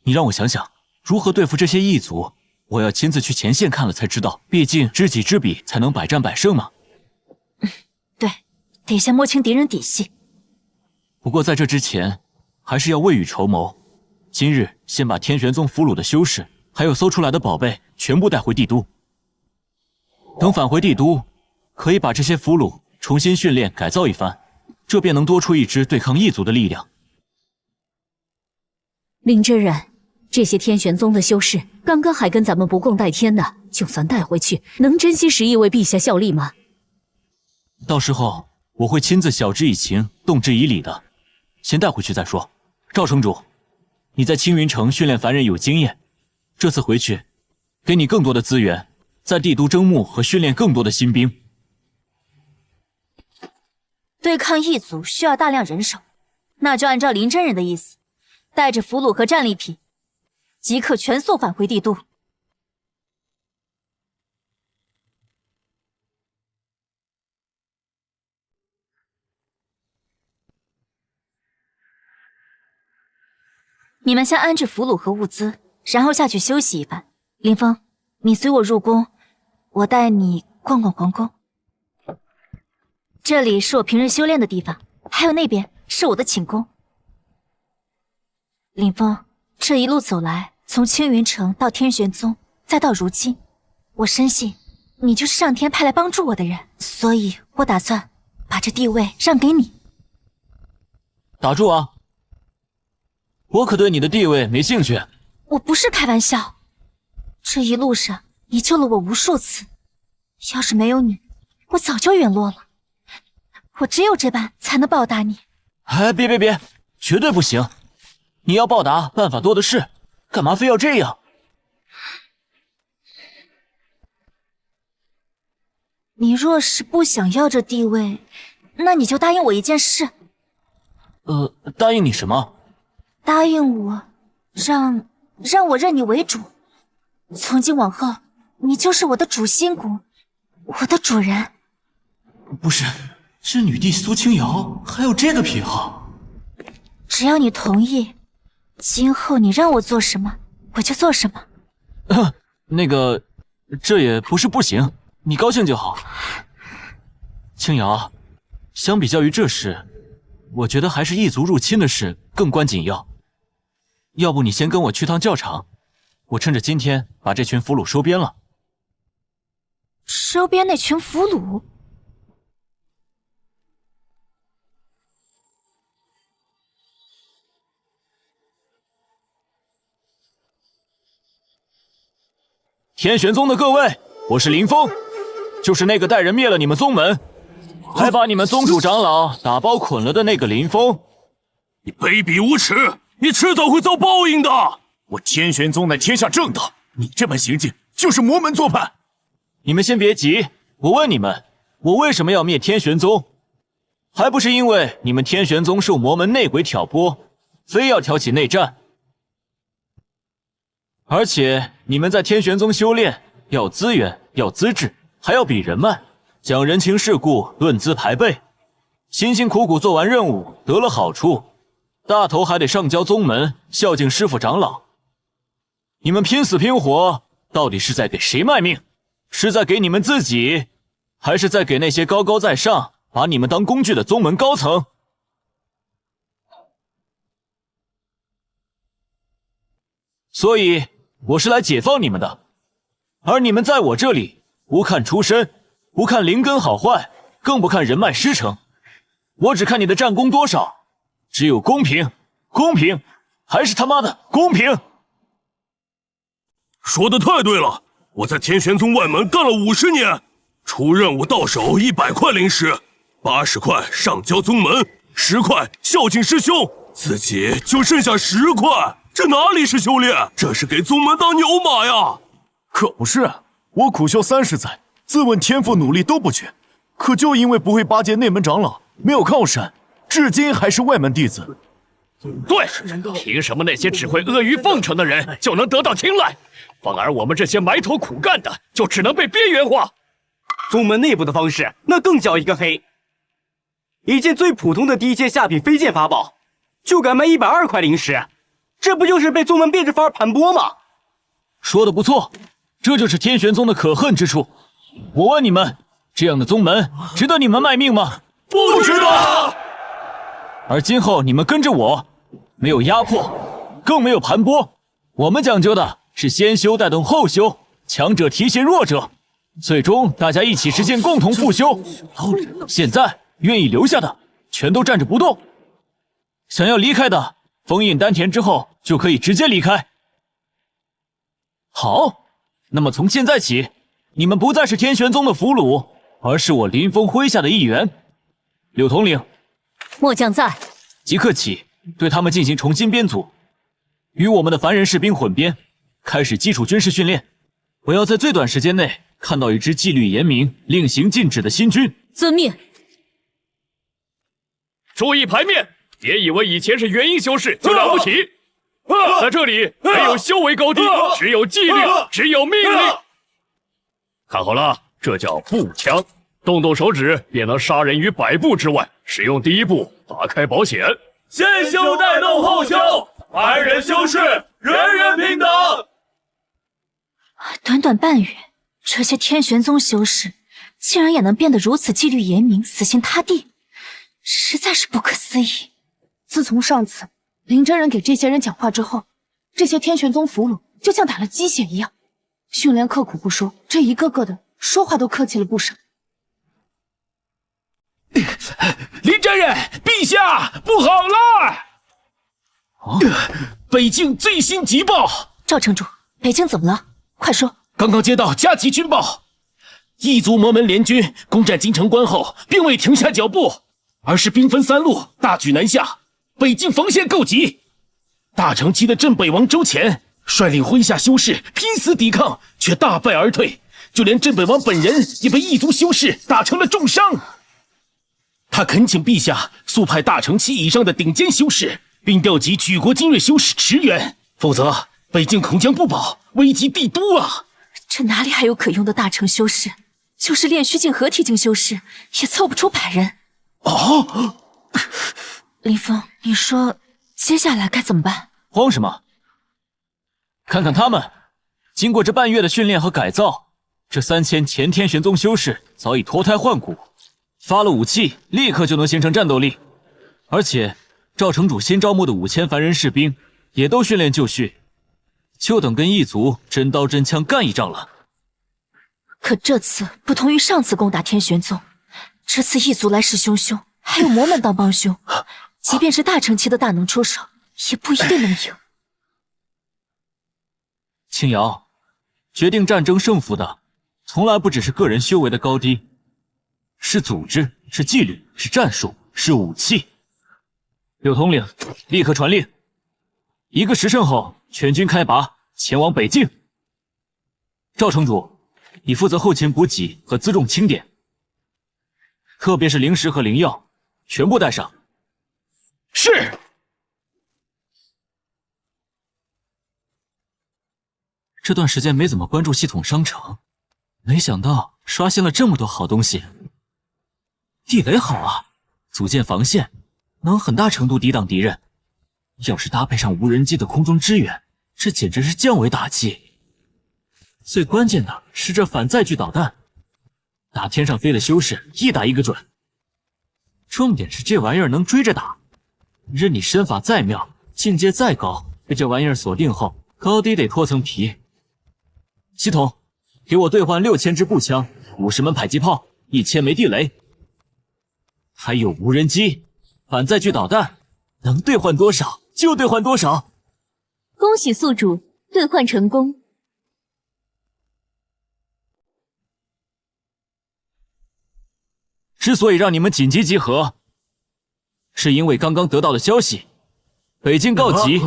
S1: 你让我想想如何对付这些异族，我要亲自去前线看了才知道，毕竟知己知彼才能百战百胜嘛。
S2: 对，得先摸清敌人底细。
S1: 不过在这之前，还是要未雨绸缪。今日先把天玄宗俘虏的修士，还有搜出来的宝贝全部带回帝都。等返回帝都，可以把这些俘虏重新训练改造一番，这便能多出一支对抗异族的力量。
S11: 林真人，这些天玄宗的修士刚刚还跟咱们不共戴天呢，就算带回去，能真心实意为陛下效力吗？
S1: 到时候我会亲自晓之以情，动之以理的。先带回去再说。赵城主，你在青云城训练凡人有经验，这次回去，给你更多的资源，在帝都征募和训练更多的新兵。
S2: 对抗异族需要大量人手，那就按照林真人的意思，带着俘虏和战利品，即刻全速返回帝都。你们先安置俘虏和物资，然后下去休息一番。林峰，你随我入宫，我带你逛逛皇宫。这里是我平日修炼的地方，还有那边是我的寝宫。林峰，这一路走来，从青云城到天玄宗，再到如今，我深信你就是上天派来帮助我的人，所以我打算把这地位让给你。
S1: 打住啊！我可对你的地位没兴趣。
S2: 我不是开玩笑，这一路上你救了我无数次，要是没有你，我早就陨落了。我只有这般才能报答你。
S1: 哎，别，绝对不行！你要报答，办法多的是，干嘛非要这样？
S2: 你若是不想要这地位，那你就答应我一件事。
S1: 答应你什么？
S2: 答应我，让我认你为主。从今往后，你就是我的主心骨，我的主人。
S1: 不是，这女帝苏清瑶还有这个癖好？
S2: 只要你同意，今后你让我做什么，我就做什么。
S1: 那个，这也不是不行，你高兴就好。清瑶，相比较于这事，我觉得还是异族入侵的事更关紧要。要不你先跟我去趟教场，我趁着今天把这群俘虏收编了。
S2: 收编那群俘虏？
S1: 天玄宗的各位，我是林峰，就是那个带人灭了你们宗门，还把你们宗主长老打包捆了的那个林峰。
S5: 你卑鄙无耻，你迟早会遭报应的！我天玄宗乃天下正道，你这般行径就是魔门作叛。
S1: 你们先别急，我问你们，我为什么要灭天玄宗？还不是因为你们天玄宗受魔门内鬼挑拨，非要挑起内战。而且你们在天玄宗修炼，要资源，要资质，还要比人脉，讲人情世故，论资排辈，辛辛苦苦做完任务，得了好处，大头还得上交宗门，孝敬师傅长老。你们拼死拼活，到底是在给谁卖命？是在给你们自己，还是在给那些高高在上，把你们当工具的宗门高层？所以我是来解放你们的，而你们在我这里不看出身，不看灵根好坏，更不看人脉师承，我只看你的战功多少，只有公平，公平，还是他妈的公平！
S5: 说的太对了，我在天玄宗外门干了50年，出任务到手100块灵石，80块上交宗门，10块孝敬师兄，自己就剩下10块。这哪里是修炼，这是给宗门当牛马呀！
S15: 可不是，我苦修30载，自问天赋努力都不缺，可就因为不会巴结内门长老，没有靠山，至今还是外门弟子。
S4: 对，凭什么那些只会阿谀奉承的人就能得到青睐，反而我们这些埋头苦干的就只能被边缘化？
S3: 宗门内部的方式那更叫一个黑。一件最普通的低阶下品飞剑法宝，就敢卖120块灵石，这不就是被宗门变着法儿盘剥吗？
S1: 说的不错，这就是天玄宗的可恨之处。我问你们，这样的宗门值得你们卖命吗？
S5: 不值得！
S1: 而今后你们跟着我，没有压迫，更没有盘剥，我们讲究的是先修带动后修，强者提携弱者，最终大家一起实现共同复修。现在愿意留下的全都站着不动，想要离开的封印丹田之后就可以直接离开。好，那么从现在起，你们不再是天玄宗的俘虏，而是我林峰麾下的一员。柳统领，
S11: 末将在，
S1: 即刻起对他们进行重新编组，与我们的凡人士兵混编，开始基础军事训练。我要在最短时间内看到一支纪律严明、令行禁止的新军。
S11: 遵命。
S4: 注意牌面，别以为以前是元婴修士就了不起，在这里没有修为高低，只有纪律，只有命令。看好了，这叫步枪，动动手指便能杀人于100步之外。使用第一步打开保险，
S5: 先修带动后修，凡人修士人人平等。
S2: 短短半月，这些天玄宗修士竟然也能变得如此纪律严明、死心塌地，实在是不可思议。
S10: 自从上次林真人给这些人讲话之后，这些天玄宗俘虏就像打了鸡血一样，训练刻苦不说，这一个个的说话都客气了不少。
S12: 林真人，陛下，不好了！北境最新急报。
S2: 赵城主，北境怎么了？快说。
S12: 刚刚接到加急军报，异族魔门联军攻占京城关后，并未停下脚步，而是兵分3路，大举南下。北境防线够急。大城期的镇北王周乾率领麾下修士拼死抵抗，却大败而退，就连镇北王本人也被异族修士打成了重伤。他恳请陛下速派大成期以上的顶尖修士并调集举国精锐修士驰援，否则北境恐将不保，危及帝都啊！
S2: 这哪里还有可用的大成修士？就是炼虚境、合体境修士，也凑不出100人。
S12: 哦，
S2: 林峰，你说接下来该怎么办？
S1: 慌什么？看看他们，经过这半月的训练和改造，这3000前天玄宗修士早已脱胎换骨，发了武器立刻就能形成战斗力。而且赵城主新招募的5000凡人士兵也都训练就绪，就等跟异族真刀真枪干一仗了。
S2: 可这次不同于上次攻打天玄宗，这次异族来势汹汹，还有魔门当帮凶，即便是大成期的大能出手，也不一定能赢。
S1: 青瑶，决定战争胜负的，从来不只是个人修为的高低，是组织，是纪律，是战术，是武器。柳统领，立刻传令，1个时辰后，全军开拔，前往北境。赵城主，你负责后勤补给和辎重清点，特别是灵石和灵药，全部带上。
S12: 是。
S1: 这段时间没怎么关注系统商城，没想到刷新了这么多好东西。地雷好啊，组建防线，能很大程度抵挡敌人。要是搭配上无人机的空中支援，这简直是降维打击。最关键的是这反载具导弹，打天上飞的修士一打一个准。重点是这玩意儿能追着打，任你身法再妙，境界再高，被这玩意儿锁定后，高低得脱层皮。系统，给我兑换6000支步枪，50门迫击炮，1000枚地雷，还有无人机、反载具导弹，能兑换多少就兑换多少。
S6: 恭喜宿主兑换成功。
S1: 之所以让你们紧急集合，是因为刚刚得到的消息，北境告急，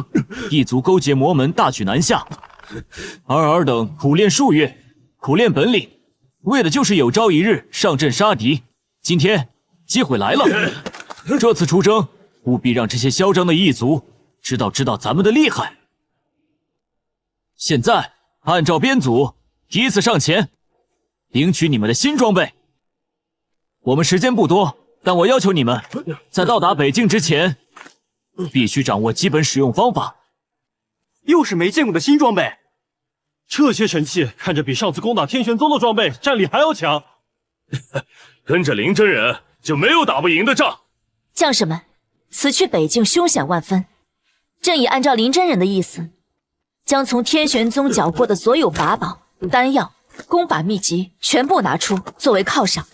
S1: 异族勾结魔门，大举南下。尔等苦练数月，苦练本领，为的就是有朝一日上阵杀敌。今天机会来了，这次出征务必让这些嚣张的异族知道咱们的厉害。现在按照编组，依次上前，领取你们的新装备。我们时间不多，但我要求你们在到达北境之前，必须掌握基本使用方法。
S3: 又是没见过的新装备，
S5: 这些神器看着比上次攻打天玄宗的装备战力还要强。
S4: 跟着林真人就没有打不赢的仗。
S2: 将士们，此去北境凶险万分，朕已按照林真人的意思，将从天玄宗缴获的所有法宝、丹药、功法秘籍全部拿出作为犒赏。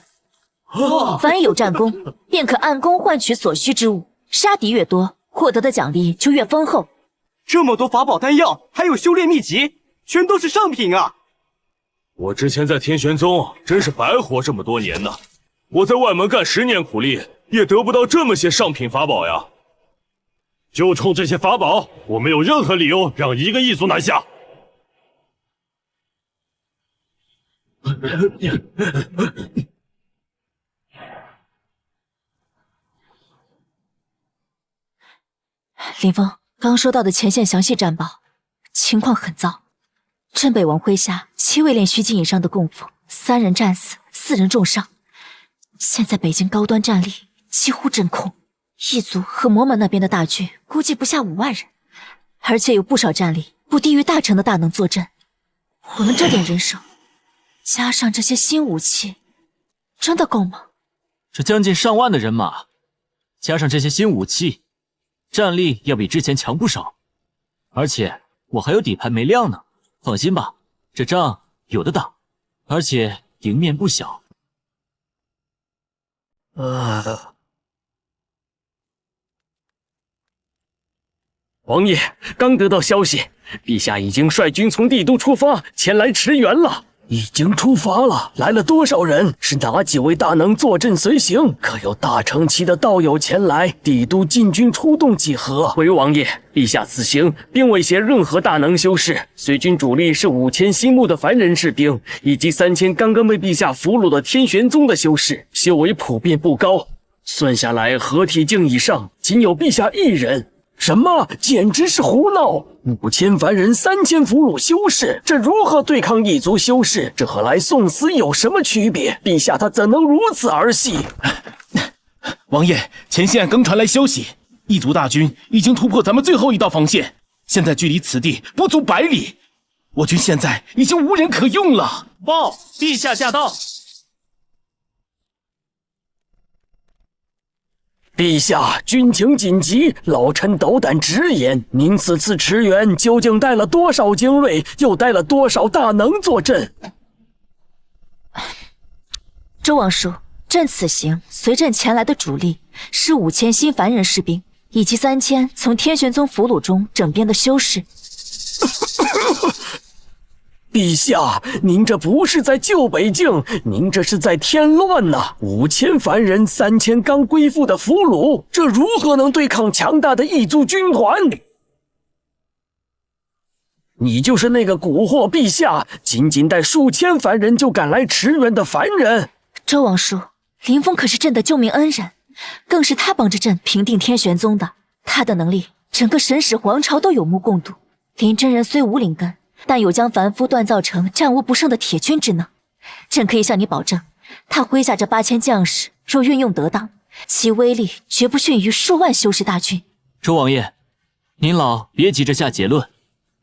S2: 凡有战功，便可按功换取所需之物，杀敌越多，获得的奖励就越丰厚。
S3: 这么多法宝丹药，还有修炼秘籍，全都是上品啊！
S4: 我之前在天玄宗真是白活这么多年呢，我在外门干10年苦力，也得不到这么些上品法宝呀。
S5: 就冲这些法宝，我没有任何理由让一个异族南下。
S2: 林峰，刚收到的前线详细战报，情况很糟。镇北王麾下7位炼虚境以上的供奉，3人战死，4人重伤。现在北京高端战力几乎真空，异族和魔门那边的大军估计不下5万人，而且有不少战力不低于大成的大能坐镇。我们这点人手，加上这些新武器，真的够吗？
S1: 这将近上万的人马，加上这些新武器，战力要比之前强不少。而且我还有底牌没亮呢，放心吧，这仗有的打，而且赢面不小。
S16: 王爷，刚得到消息，陛下已经率军从帝都出发，前来驰援了。已经出发了，来了多少人？是哪几位大能坐镇随行？可有大成期的道友前来？帝都禁军出动几何？回王爷，陛下此行并未携任何大能修士，随军主力是5000新募的凡人士兵，以及3000刚刚被陛下俘虏的天玄宗的修士，修为普遍不高。算下来，合体境以上仅有陛下1人。什么？简直是胡闹！5000凡人，3000俘虏修士，这如何对抗异族修士？这和来送死有什么区别？陛下他怎能如此儿戏？
S12: 王爷，前线刚传来消息，异族大军已经突破咱们最后一道防线，现在距离此地不足100里，我军现在已经无人可用了。
S14: 报，陛下驾到！
S16: 陛下，军情紧急，老臣斗胆直言，您此次驰援究竟带了多少精锐，又带了多少大能坐镇？
S2: 周王叔，朕此行随朕前来的主力是5000新凡人士兵，以及3000从天玄宗俘虏中整编的修士。
S16: 陛下，您这不是在救北境，您这是在添乱呐！5000凡人，3000刚归附的俘虏，这如何能对抗强大的异族军团？你就是那个蛊惑陛下，仅仅带数千凡人就赶来驰援的凡人。
S2: 周王叔，林峰可是朕的救命恩人，更是他帮着朕平定天玄宗的，他的能力，整个神使皇朝都有目共睹。林真人虽无灵根，但有将凡夫锻造成战无不胜的铁军之能，朕可以向你保证，他麾下这8000将士若运用得当，其威力绝不逊于数万修士大军。
S1: 周王爷，您老别急着下结论，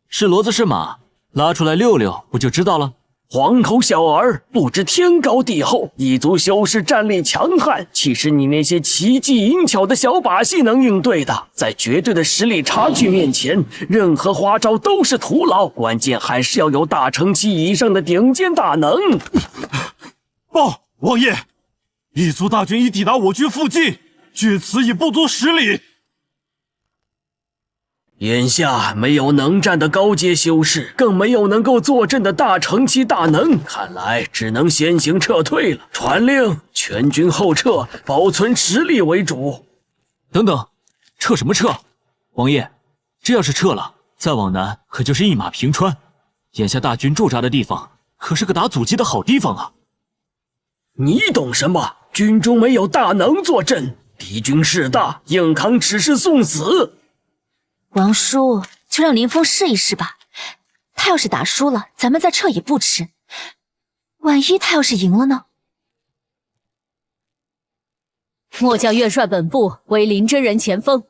S1: 是骡子是马，拉出来溜溜不就知道了？
S16: 黄口小儿，不知天高地厚，异族修士战力强悍，岂是你那些奇技淫巧的小把戏能应对的？在绝对的实力差距面前，任何花招都是徒劳，关键还是要有大成期以上的顶尖大能。
S15: 报，王爷，异族大军已抵达我军附近，距此已不足10里。
S16: 眼下没有能战的高阶修士，更没有能够坐镇的大成期大能，看来只能先行撤退了。传令，全军后撤，保存实力为主。
S1: 等等，撤什么撤？王爷，这要是撤了，再往南可就是一马平川。眼下大军驻扎的地方，可是个打阻击的好地方啊！
S16: 你懂什么？军中没有大能坐镇，敌军势大，硬扛只是送死。
S2: 王叔，就让林峰试一试吧。他要是打输了，咱们再撤也不迟。万一他要是赢了呢？
S11: 末将愿率本部为林真人前锋。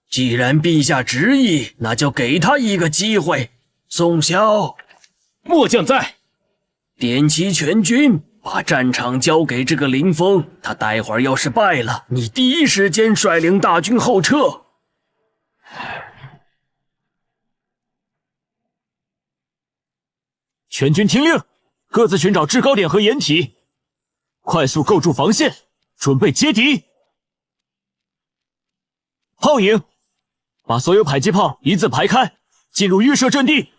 S16: 既然陛下执意，那就给他一个机会。宋萧，
S12: 末将在。
S16: 点齐全军，把战场交给这个林峰。他待会儿要是败了，你第一时间率领大军后撤。
S1: 全军听令，各自寻找制高点和掩体，快速构筑防线，准备接敌。炮营，把所有迫击炮一字排开，进入预设阵地。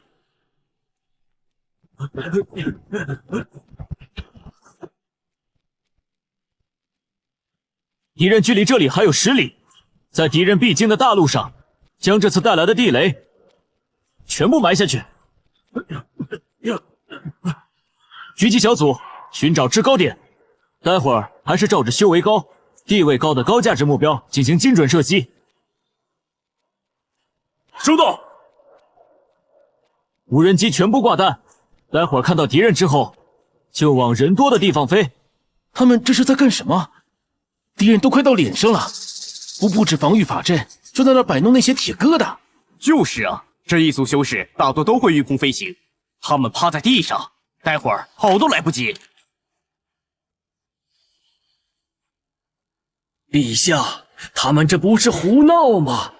S1: 敌人距离这里还有10里，在敌人必经的大路上，将这次带来的地雷全部埋下去。狙击小组寻找制高点，待会儿还是照着修为高、地位高的高价值目标进行精准射击。
S15: 收到。
S1: 无人机全部挂弹，待会儿看到敌人之后，就往人多的地方飞。
S12: 他们这是在干什么？敌人都快到脸上了，不布置防御法阵，就在那摆弄那些铁疙瘩。
S3: 就是啊，这异族修士大多都会御空飞行，他们趴在地上，待会儿跑都来不及。
S16: 陛下，他们这不是胡闹吗？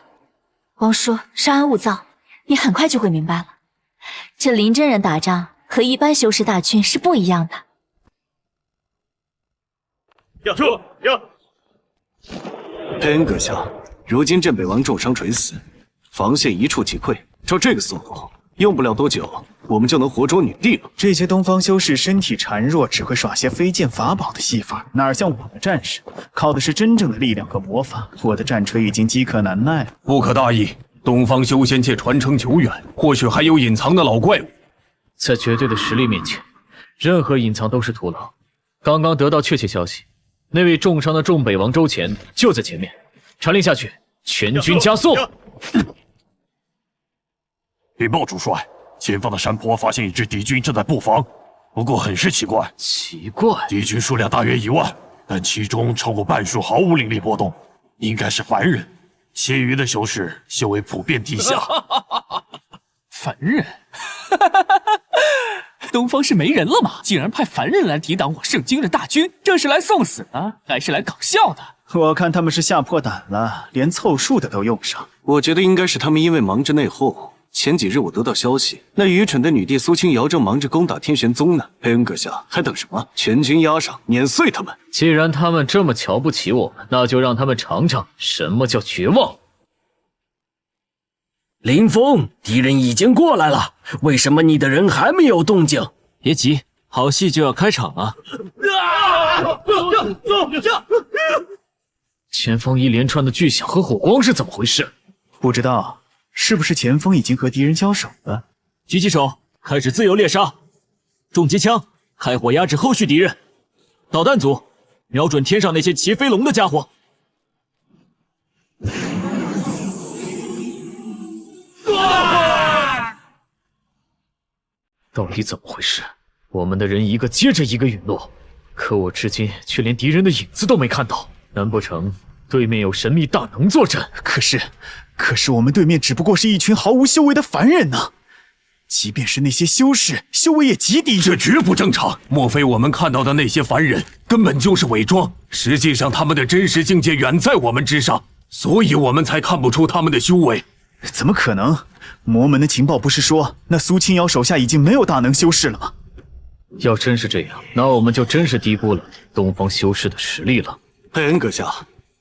S2: 王叔，稍安勿躁，你很快就会明白了。这林真人打仗和一般修士大军是不一样的。
S15: 要撤！要！
S13: 佩恩阁下，如今镇北王重伤垂死，防线一触即溃。照这个速度，用不了多久，我们就能活捉女帝了。
S17: 这些东方修士身体孱弱，只会耍些飞剑法宝的戏法，哪像我的战士，靠的是真正的力量和魔法。我的战锤已经饥渴难耐了。
S5: 不可大意，东方修仙界传承久远，或许还有隐藏的老怪物。
S14: 在绝对的实力面前，任何隐藏都是徒劳。刚刚得到确切消息，那位重伤的众北王周乾就在前面，传令下去，全军加速。
S5: 禀报主帅，前方的山坡发现一支敌军正在布防，不过很是奇怪。
S4: 奇怪，
S5: 敌军数量大约1万，但其中超过半数毫无灵力波动，应该是凡人。其余的修士修为普遍低下。
S14: 凡人？东方是没人了吗？竟然派凡人来抵挡我圣君的大军，这是来送死的，还是来搞笑的？
S17: 我看他们是吓破胆了，连凑数的都用上。
S13: 我觉得应该是他们因为忙着内讧。前几日我得到消息，那愚蠢的女帝苏清瑶正忙着攻打天玄宗呢。佩恩阁下，还等什么？全军压上，碾碎他们！
S4: 既然他们这么瞧不起我们，那就让他们尝尝什么叫绝望。
S16: 林峰，敌人已经过来了，为什么你的人还没有动静？
S1: 别急，好戏就要开场啊！
S4: 前方一连串的巨响和火光是怎么回事？
S17: 不知道，是不是前锋已经和敌人交手了？
S1: 狙击手开始自由猎杀，重机枪开火压制后续敌人，导弹组瞄准天上那些骑飞龙的家伙。
S4: 到底怎么回事？我们的人一个接着一个陨落，可我至今却连敌人的影子都没看到。难不成对面有神秘大能坐镇？
S17: 可是我们对面只不过是一群毫无修为的凡人呢。即便是那些修士，修为也极低。
S5: 这绝不正常！莫非我们看到的那些凡人根本就是伪装？实际上他们的真实境界远在我们之上，所以我们才看不出他们的修为。
S17: 怎么可能？魔门的情报不是说那苏清瑶手下已经没有大能修士了吗？
S4: 要真是这样，那我们就真是低估了东方修士的实力了。
S13: 佩恩阁下，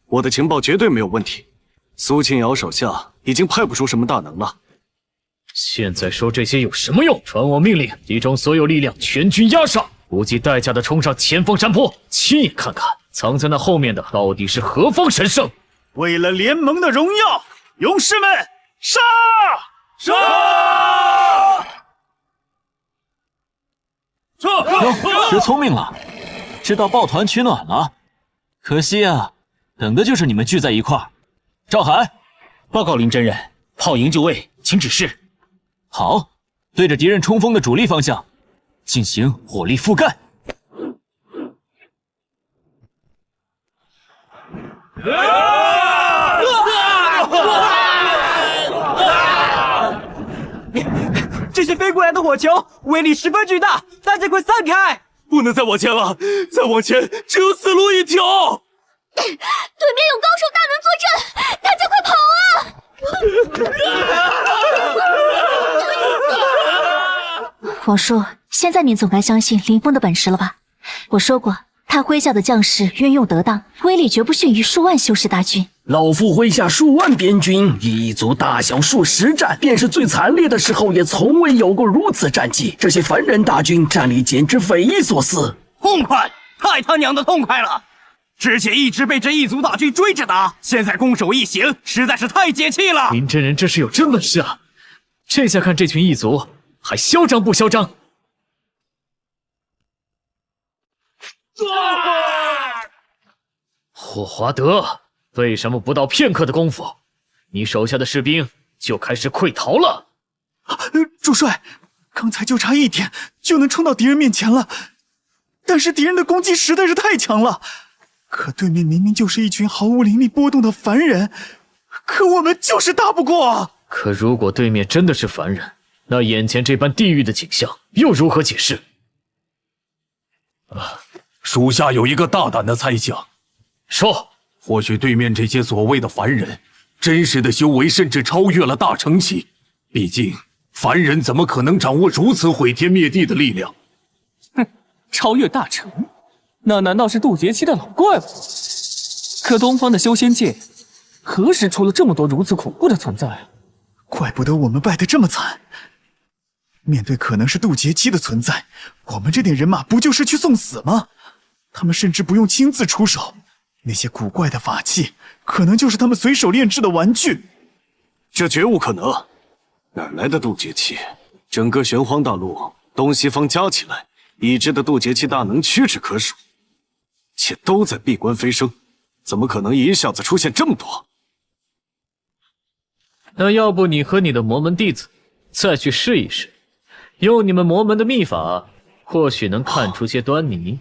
S13: 我的情报绝对没有问题。苏清瑶手下已经派不出什么大能了。
S4: 现在说这些有什么用？传我命令，集中所有力量，全军压上，不计代价的冲上前方山坡，亲眼看看藏在那后面的到底是何方神圣。
S17: 为了联盟的荣耀，勇士们，杀！杀！
S1: 哟，学聪明了，知道抱团取暖了。可惜啊，等的就是你们聚在一块儿。赵海，
S12: 报告林真人，炮营就位，请指示。
S1: 好，对着敌人冲锋的主力方向进行火力覆盖。
S3: 这些飞过来的火球威力十分巨大，大家快散开！
S13: 不能再往前了，再往前只有死路一条。
S6: 对面有高手大能坐镇，大家快跑啊！
S2: 王叔，现在您总该相信林峰的本事了吧？我说过，他麾下的将士运用得当，威力绝不逊于数万修士大军。
S16: 老夫麾下数万边军，一族大小数十战，便是最惨烈的时候，也从未有过如此战绩。这些凡人大军战力简直匪夷所思。
S3: 痛快，太他娘的痛快了！之前一直被这一族大军追着打，现在攻守一行，实在是太解气了。
S4: 林真人这是有真本事啊！这下看这群异族还嚣张不嚣张？霍华德，为什么不到片刻的功夫，你手下的士兵就开始溃逃了？
S17: 主帅，刚才就差一点就能冲到敌人面前了，但是敌人的攻击实在是太强了。可对面明明就是一群毫无灵力波动的凡人，可我们就是打不过啊！
S4: 可如果对面真的是凡人，那眼前这般地狱的景象又如何解释？
S5: 属下有一个大胆的猜想，
S4: 说，
S5: 或许对面这些所谓的凡人，真实的修为甚至超越了大成期。毕竟，凡人怎么可能掌握如此毁天灭地的力量？
S14: 哼，超越大成，那难道是渡劫期的老怪物？可东方的修仙界，何时出了这么多如此恐怖的存在？
S17: 怪不得我们败得这么惨。面对可能是渡劫期的存在，我们这点人马不就是去送死吗？他们甚至不用亲自出手，那些古怪的法器，可能就是他们随手炼制的玩具。
S13: 这绝无可能，哪来的渡劫期？整个玄荒大陆东西方加起来，已知的渡劫期大能屈指可数，且都在闭关飞升，怎么可能一下子出现这么多？
S18: 那要不你和你的魔门弟子再去试一试，用你们魔门的秘法，或许能看出些端倪。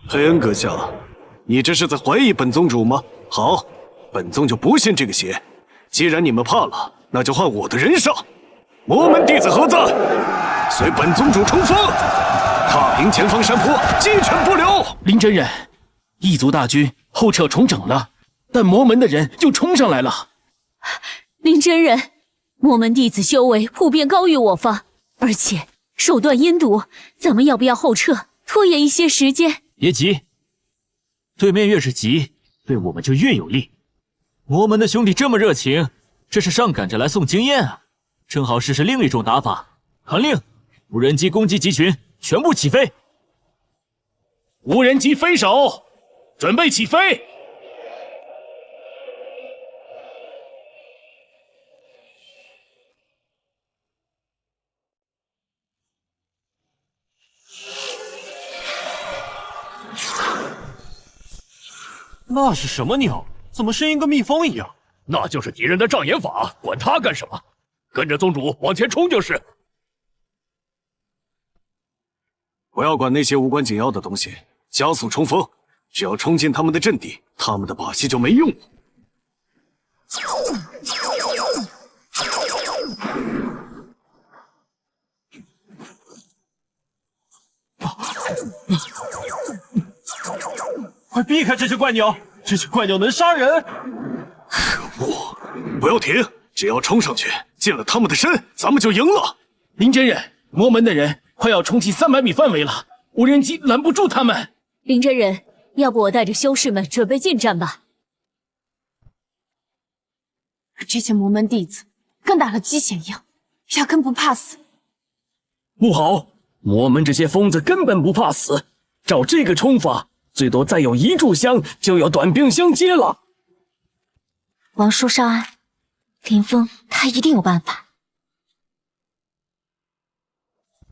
S13: 佩恩阁下，你这是在怀疑本宗主吗？好，本宗就不信这个邪。既然你们怕了，那就换我的人上。魔门弟子何在？随本宗主冲锋，踏平前方山坡，鸡犬不留。
S12: 林真人，异族大军后撤重整了，但魔门的人又冲上来了。
S11: 林真人，魔门弟子修为普遍高于我方，而且手段阴毒，咱们要不要后撤，拖延一些时间？
S1: 别急，对面越是急，对我们就越有利。魔门的兄弟这么热情，这是上赶着来送经验啊！正好试试另一种打法。传令，无人机攻击集群，全部起飞！
S12: 无人机飞手，准备起飞！
S3: 那是什么鸟？怎么声音跟蜜蜂一样？
S4: 那就是敌人的障眼法，管他干什么？跟着宗主往前冲就是。
S13: 不要管那些无关紧要的东西，加速冲锋！只要冲进他们的阵地，他们的把戏就没用了。
S3: 快避开这些怪鸟！这些怪鸟能杀人！
S13: 可恶！不要停！只要冲上去，进了他们的身，咱们就赢了。
S12: 林真人，魔门的人快要冲进300米范围了，无人机拦不住他们。
S11: 林真人，要不我带着修士们准备近战吧？
S10: 这些魔门弟子跟打了鸡血一样，压根不怕死。
S16: 不好，魔门这些疯子根本不怕死，照这个冲法，最多再有1炷香就要短兵相接了。
S2: 王叔上岸，林峰他一定有办法。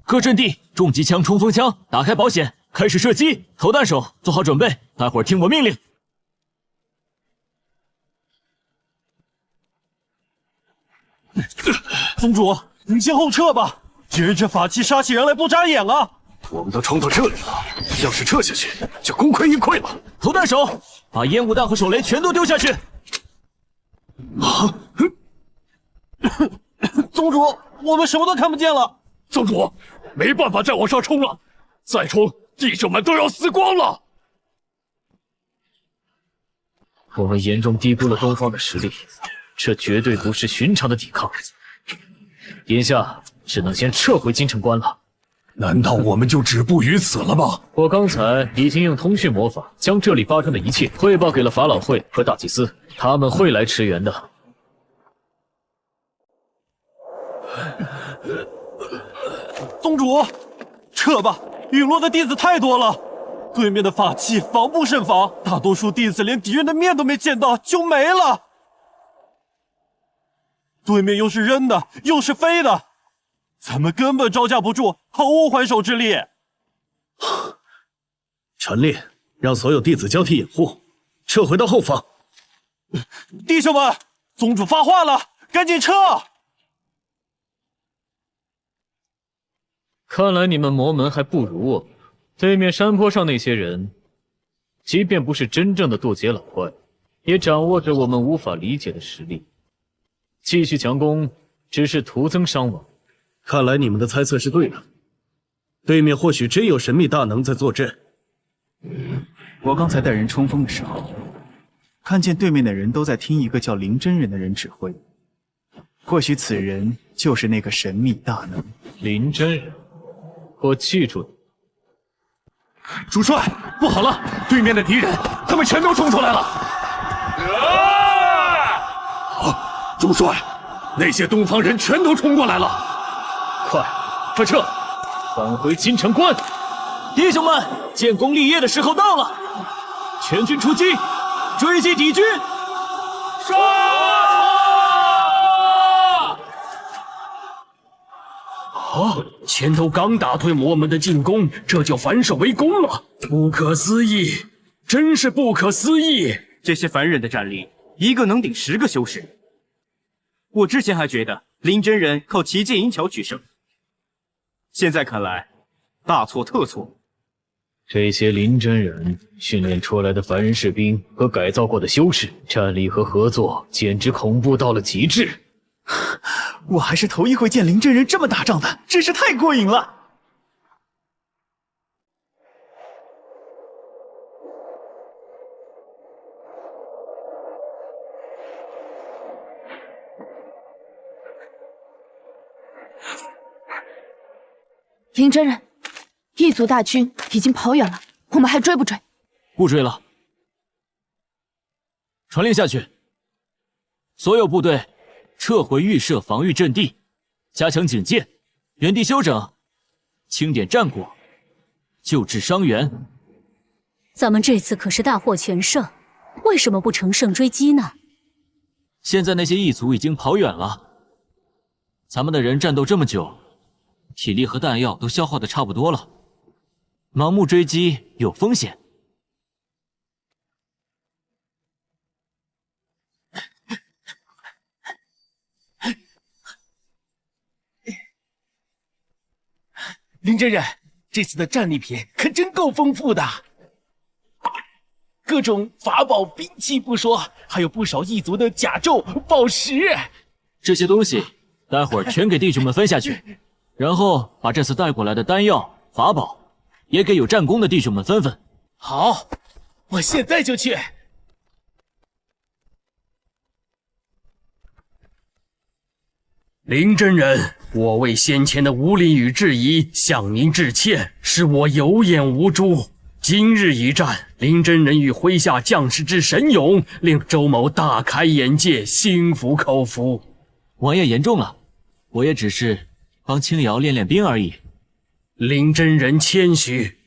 S1: 各阵地，重机枪、冲锋枪，打开保险，开始射击。投弹手做好准备，待会儿听我命令。
S3: 宗主，你先后撤吧，敌人这法器杀起人来不眨眼啊！
S13: 我们都冲到这里了，要是撤下去，就功亏一篑了。
S1: 投弹手，把烟雾弹和手雷全都丢下去。
S3: 啊！宗主，我们什么都看不见了。
S4: 宗主，没办法再往上冲了，再冲，弟兄们都要死光了。
S18: 我们严重低估了东方的实力，这绝对不是寻常的抵抗。眼下只能先撤回京城关了。
S5: 难道我们就止步于此了吗？
S18: 我刚才已经用通讯魔法将这里发生的一切汇报给了法老会和大祭司，他们会来驰援的。
S3: 宗主，撤吧！陨落的弟子太多了，对面的法器防不胜防，大多数弟子连敌人的面都没见到就没了。对面又是扔的，又是飞的，咱们根本招架不住，毫无还手之力。
S13: 传令，让所有弟子交替掩护，撤回到后方。
S3: 弟兄们，宗主发话了，赶紧撤！
S18: 看来你们魔门还不如我们。对面山坡上那些人，即便不是真正的渡劫老怪，也掌握着我们无法理解的实力。继续强攻，只是徒增伤亡。
S13: 看来你们的猜测是对的，对面或许真有神秘大能在坐镇。
S17: 我刚才带人冲锋的时候，看见对面的人都在听一个叫林真人的人指挥，或许此人就是那个神秘大能。
S18: 林真人，我记住你。
S3: 主帅，不好了，对面的敌人，他们全都冲出来了！
S4: 主帅，那些东方人全都冲过来了！
S18: 快撤，返回京城关！
S1: 弟兄们，建功立业的时候到了，全军出击，追击敌军！
S16: 前头刚打退魔门的进攻，这就反手围攻了，不可思议，真是不可思议！
S3: 这些凡人的战力，一个能顶10个修士。我之前还觉得林真人靠奇剑银桥取胜，现在看来大错特错。
S18: 这些林真人训练出来的凡人士兵和改造过的修士，战力和合作简直恐怖到了极致。
S17: 我还是头一回见林真人这么打仗的，真是太过瘾了。
S10: 林真人，异族大军已经跑远了，我们还追不追？
S1: 不追了。传令下去，所有部队撤回预设防御阵地，加强警戒，原地休整，清点战果，救治伤员。
S11: 咱们这次可是大获全胜，为什么不乘胜追击呢？
S1: 现在那些异族已经跑远了，咱们的人战斗这么久，体力和弹药都消耗的差不多了，盲目追击有风险。
S12: 林真人，这次的战利品可真够丰富的，各种法宝兵器不说，还有不少异族的甲胄、宝石。
S1: 这些东西待会儿全给弟兄们分下去，然后把这次带过来的丹药、法宝也给有战功的弟兄们分分。
S12: 好，我现在就去。
S16: 林真人，我为先前的无礼与质疑向您致歉，是我有眼无珠。今日一战，林真人与麾下将士之神勇，令周某大开眼界，心服口服。
S1: 王爷言重了，我也只是帮青瑶练练兵而已。
S16: 林真人谦虚，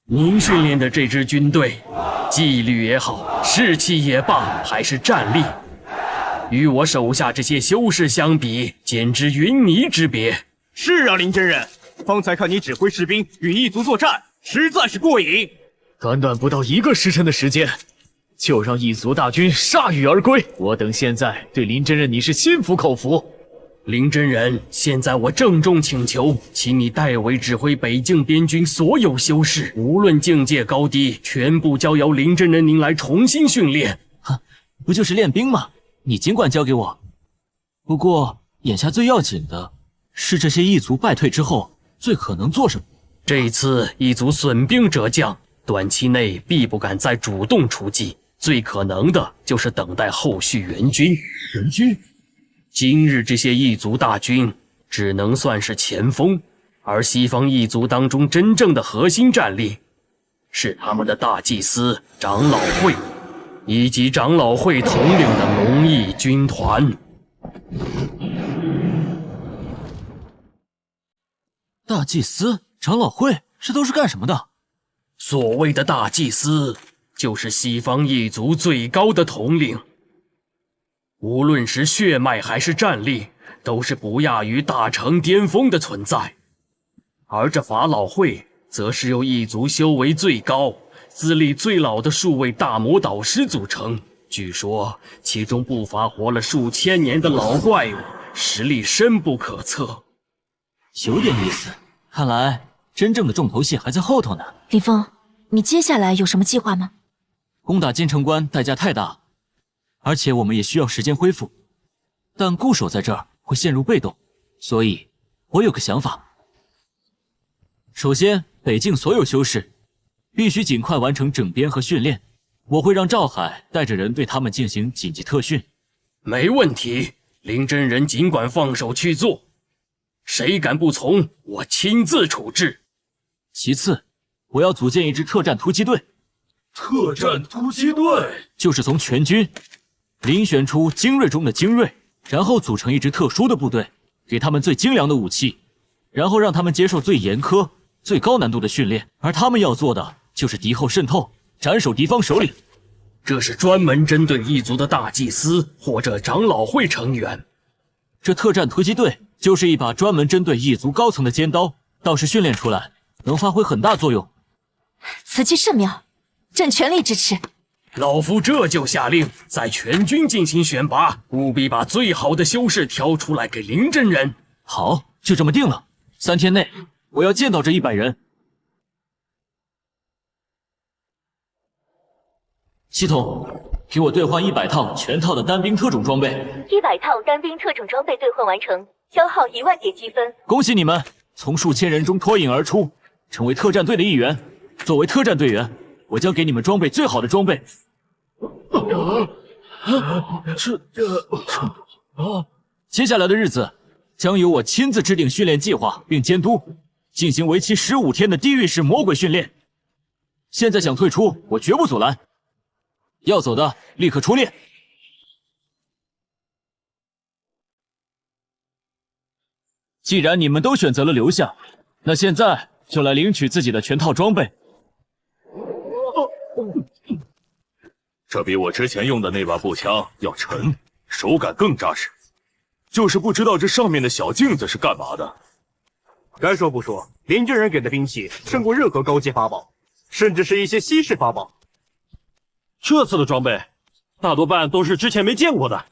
S16: 您训练的这支军队，纪律也好，士气也罢，还是战力，与我手下这些修士相比，简直云泥之别。
S3: 是啊，林真人，方才看你指挥士兵与异族作战，实在是过瘾。
S18: 短短不到1个时辰的时间，就让异族大军铩羽而归。我等现在对林真人你是心服口服。
S16: 林真人，现在我郑重请求，请你代为指挥北境边军所有修士，无论境界高低，全部交由林真人您来重新训练。
S1: 不就是练兵吗？你尽管交给我。不过眼下最要紧的是这些异族败退之后最可能做什么。
S16: 这次异族损兵折将，短期内必不敢再主动出击，最可能的就是等待后续援军。
S5: 援军？
S16: 今日这些异族大军只能算是前锋，而西方异族当中真正的核心战力是他们的大祭司长老会，以及长老会统领的龙翼军团。
S1: 大祭司、长老会，这都是干什么的？
S16: 所谓的大祭司，就是西方异族最高的统领。无论是血脉还是战力，都是不亚于大成巅峰的存在。而这法老会，则是由异族修为最高、资历最老的数位大魔导师组成。据说其中不乏活了数千年的老怪物，实力深不可测。
S1: 有点意思，看来真正的重头戏还在后头呢。
S2: 李峰，你接下来有什么计划吗？
S1: 攻打京城关代价太大，而且我们也需要时间恢复，但固守在这儿会陷入被动，所以我有个想法。首先，北境所有修士必须尽快完成整编和训练，我会让赵海带着人对他们进行紧急特训。
S16: 没问题，林真人尽管放手去做，谁敢不从，我亲自处置。
S1: 其次，我要组建一支特战突击队。
S5: 特战突击队
S1: 就是从全军遴选出精锐中的精锐，然后组成一支特殊的部队，给他们最精良的武器，然后让他们接受最严苛、最高难度的训练，而他们要做的就是敌后渗透，斩首敌方首领。
S16: 这是专门针对异族的大祭司或者长老会成员。
S1: 这特战突击队就是一把专门针对异族高层的尖刀，到时训练出来能发挥很大作用。
S2: 此计甚妙，朕全力支持。
S16: 老夫这就下令，在全军进行选拔，务必把最好的修士挑出来给林真人。
S1: 好，就这么定了。3天内，我要见到这100人。系统，给我兑换100套全套的单兵特种装备。
S6: 100套单兵特种装备兑换完成，消耗1万点积分。
S1: 恭喜你们，从数千人中脱颖而出，成为特战队的一员。作为特战队员，我将给你们装备最好的装备。接下来的日子，将由我亲自制定训练计划并监督，进行为期15天的地狱式魔鬼训练。现在想退出，我绝不阻拦。要走的，立刻出列。既然你们都选择了留下，那现在就来领取自己的全套装备。
S5: 这比我之前用的那把步枪要沉，手感更扎实。就是不知道这上面的小镜子是干嘛的。
S3: 该说不说，林真人给的兵器胜过任何高阶法宝，甚至是一些稀世法宝。这次的装备，大多半都是之前没见过的。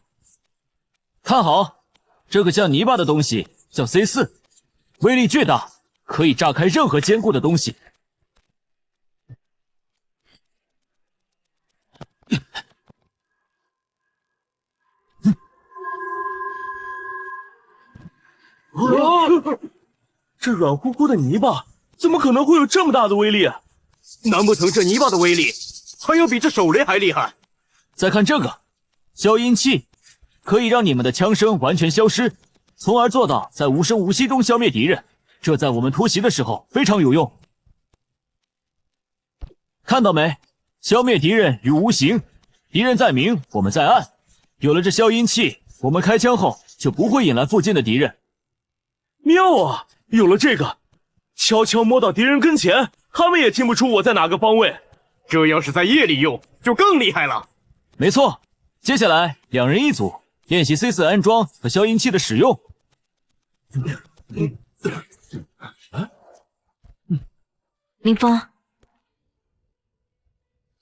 S1: 看好，这个像泥巴的东西叫 C4， 威力巨大，可以炸开任何坚固的东西。
S3: 这软乎乎的泥巴怎么可能会有这么大的威力？难不成这泥巴的威力还要比这手雷还厉害？
S1: 再看这个消音器，可以让你们的枪声完全消失，从而做到在无声无息中消灭敌人。这在我们突袭的时候非常有用。看到没？消灭敌人于无形，敌人在明，我们在暗。有了这消音器，我们开枪后就不会引来附近的敌人。
S3: 妙啊！有了这个，悄悄摸到敌人跟前，他们也听不出我在哪个方位。这要是在夜里用，就更厉害了。
S1: 没错，接下来2人一组，练习 C4 安装和消音器的使用。
S2: 林峰，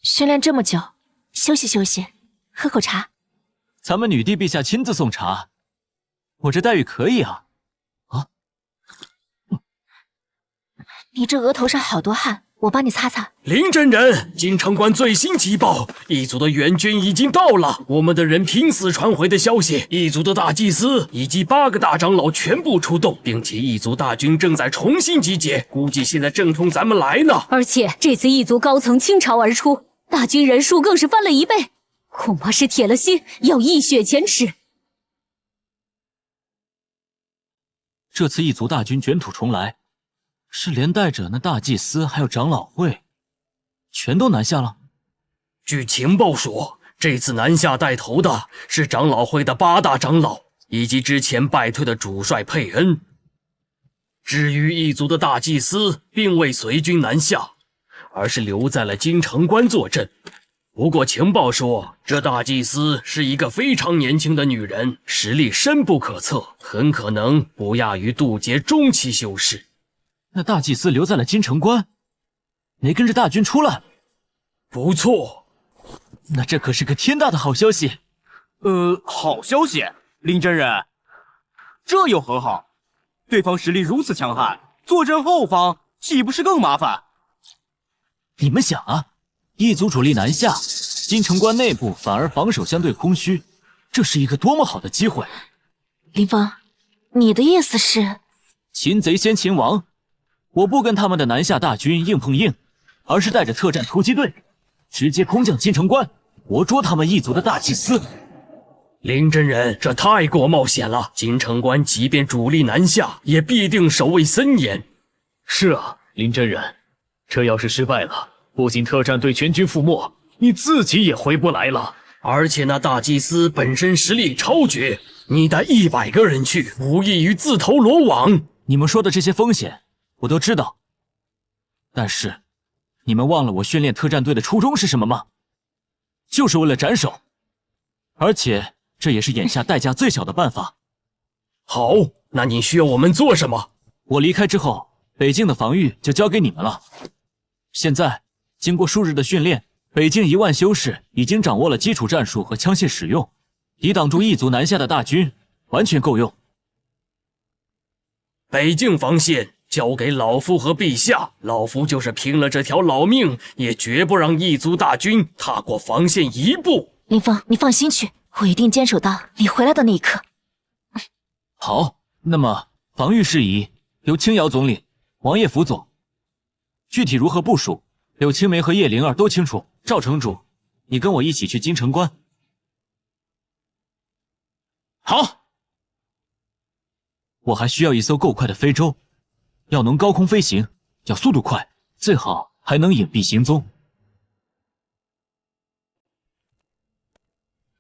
S2: 训练这么久，休息休息，喝口茶。
S1: 咱们女帝陛下亲自送茶，我这待遇可以啊。
S2: 你这额头上好多汗，我帮你擦擦。
S16: 林真人，京城关最新急报，异族的援军已经到了。我们的人拼死传回的消息，异族的大祭司以及8个大长老全部出动，并且异族大军正在重新集结，估计现在正冲咱们来呢。
S11: 而且这次异族高层倾巢而出，大军人数更是翻了1倍，恐怕是铁了心要一雪前耻。
S1: 这次异族大军卷土重来，是连带着那大祭司还有长老会全都南下了。
S16: 据情报说，这次南下带头的是长老会的8大长老以及之前败退的主帅佩恩。至于异族的大祭司并未随军南下，而是留在了京城关坐镇。不过情报说，这大祭司是一个非常年轻的女人，实力深不可测，很可能不亚于渡劫中期修士。
S1: 那大祭司留在了京城关，没跟着大军出来。
S16: 不错，
S1: 那这可是个天大的好消息。
S3: 好消息，林真人，这又何好？对方实力如此强悍，坐镇后方岂不是更麻烦？
S1: 你们想啊，异族主力南下，京城关内部反而防守相对空虚，这是一个多么好的机会。
S2: 林峰，你的意思是？
S1: 擒贼先擒王。我不跟他们的南下大军硬碰硬，而是带着特战突击队，直接空降京城关，活捉他们异族的大祭司。
S16: 林真人，这太过冒险了。京城关即便主力南下，也必定守卫森严。
S18: 是啊，林真人，这要是失败了，不仅特战队全军覆没，你自己也回不来了。
S16: 而且那大祭司本身实力超绝，你带100个人去，无异于自投罗网。
S1: 你们说的这些风险我都知道，但是你们忘了我训练特战队的初衷是什么吗？就是为了斩首，而且这也是眼下代价最小的办法。
S16: 好，那你需要我们做什么？
S1: 我离开之后，北境的防御就交给你们了。现在经过数日的训练，北境1万修士已经掌握了基础战术和枪械使用，抵挡住异族南下的大军，完全够用。
S16: 北境防线交给老夫和陛下，老夫就是拼了这条老命，也绝不让异族大军踏过防线一步。
S2: 林峰，你放心去，我一定坚守到你回来的那一刻。
S1: 好，那么防御事宜由青瑶总领，王爷辅佐。具体如何部署，柳青梅和叶灵儿都清楚。赵城主，你跟我一起去京城关。
S12: 好。
S1: 我还需要一艘够快的飞舟，要能高空飞行，要速度快，最好还能隐蔽行踪。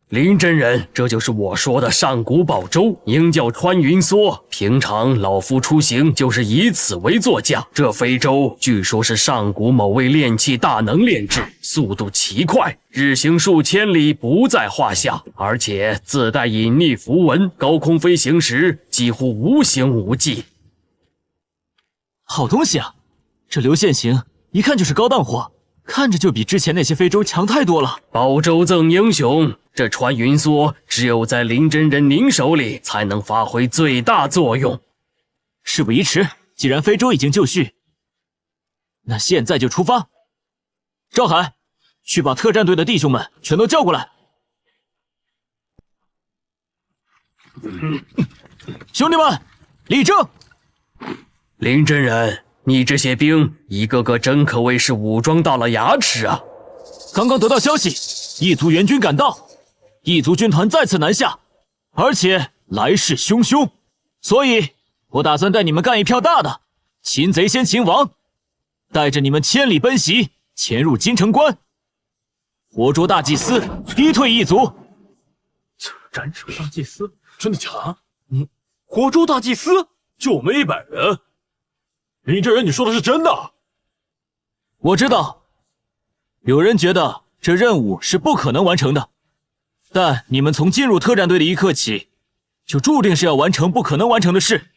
S16: 林真人，这就是我说的上古宝舟，应叫穿云梭。平常老夫出行就是以此为座驾。这飞舟据说是上古某位炼器大能炼制，速度奇快，日行数千里不在话下，而且自带隐匿符文，高空飞行时几乎无形无迹。
S1: 好东西啊！这流线型一看就是高档货，看着就比之前那些飞舟强太多了。
S16: 宝舟赠英雄，这穿云梭只有在林真人您手里才能发挥最大作用。
S1: 事不宜迟，既然飞舟已经就绪，那现在就出发。赵海，去把特战队的弟兄们全都叫过来。兄弟们，立正！
S16: 林真人，你这些兵一个个真可谓是武装到了牙齿啊！
S1: 刚刚得到消息，异族援军赶到，异族军团再次南下，而且来势汹汹，所以我打算带你们干一票大的，擒贼先擒王，带着你们千里奔袭，潜入京城关，活捉大祭司，逼退异族。
S5: 斩首大祭司，真的假？
S3: 活捉大祭司，
S5: 就我们100人。林真人，你说的是真的？
S1: 我知道，有人觉得这任务是不可能完成的，但你们从进入特战队的一刻起，就注定是要完成不可能完成的事。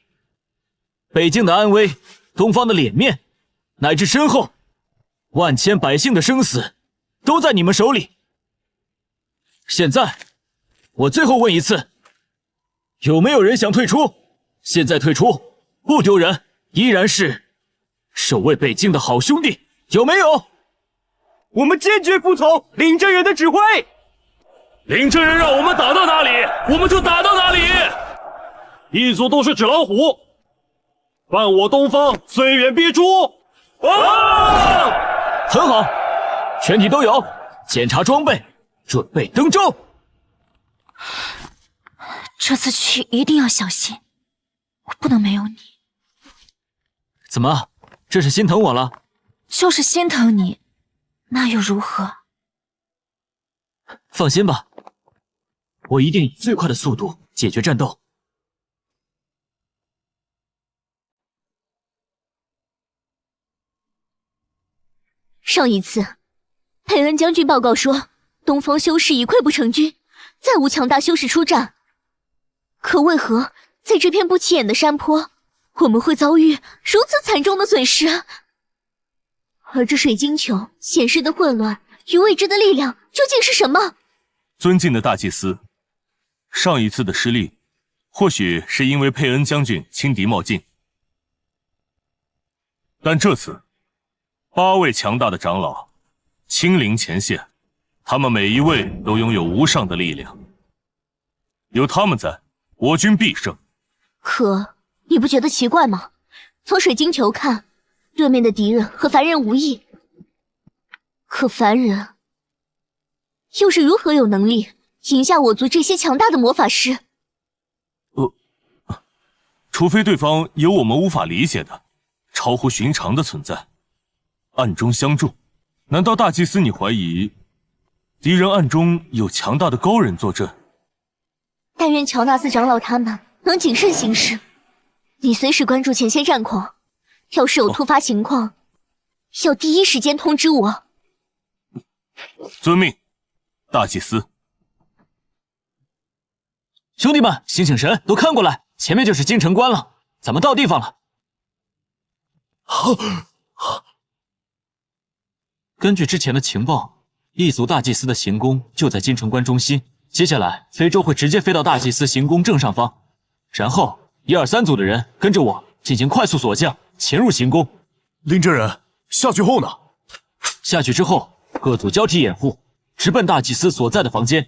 S1: 北境的安危，东方的脸面，乃至身后万千百姓的生死，都在你们手里。现在，我最后问一次，有没有人想退出？现在退出不丢人，依然是守卫北境的好兄弟，有没有？
S3: 我们坚决服从林真人的指挥。
S4: 林真人让我们打到哪里，我们就打到哪里。
S5: 异族都是纸老虎，犯我东方，虽远必诛。
S1: 很好，全体都有，检查装备，准备登舟。
S2: 这次去一定要小心，我不能没有你。
S1: 怎么，这是心疼我了？
S2: 就是心疼你，那又如何？
S1: 放心吧，我一定以最快的速度解决战斗。
S6: 上一次，佩恩将军报告说，东方修士已溃不成军，再无强大修士出战。可为何在这片不起眼的山坡，我们会遭遇如此惨重的损失？而这水晶球显示的混乱与未知的力量究竟是什么？
S5: 尊敬的大祭司，上一次的失利，或许是因为佩恩将军轻敌冒进，但这次8位强大的长老亲临前线，他们每一位都拥有无上的力量，有他们在，我军必胜。
S6: 可你不觉得奇怪吗？从水晶球看，对面的敌人和凡人无异，可凡人又是如何有能力赢下我族这些强大的魔法师？
S5: 除非对方有我们无法理解的、超乎寻常的存在，暗中相助。难道大祭司你怀疑敌人暗中有强大的高人坐镇？
S6: 但愿乔纳斯长老他们能谨慎行事。你随时关注前线战况，要是有突发情况，要第一时间通知我。
S5: 遵命，大祭司。
S1: 兄弟们，醒醒神，都看过来，前面就是京城关了，咱们到地方了。根据之前的情报，异族大祭司的行宫就在京城关中心，接下来非洲会直接飞到大祭司行宫正上方，然后1、2、3组的人跟着我进行快速锁降，潜入行宫。
S5: 林真人，下去后呢？
S1: 下去之后，各组交替掩护，直奔大祭司所在的房间。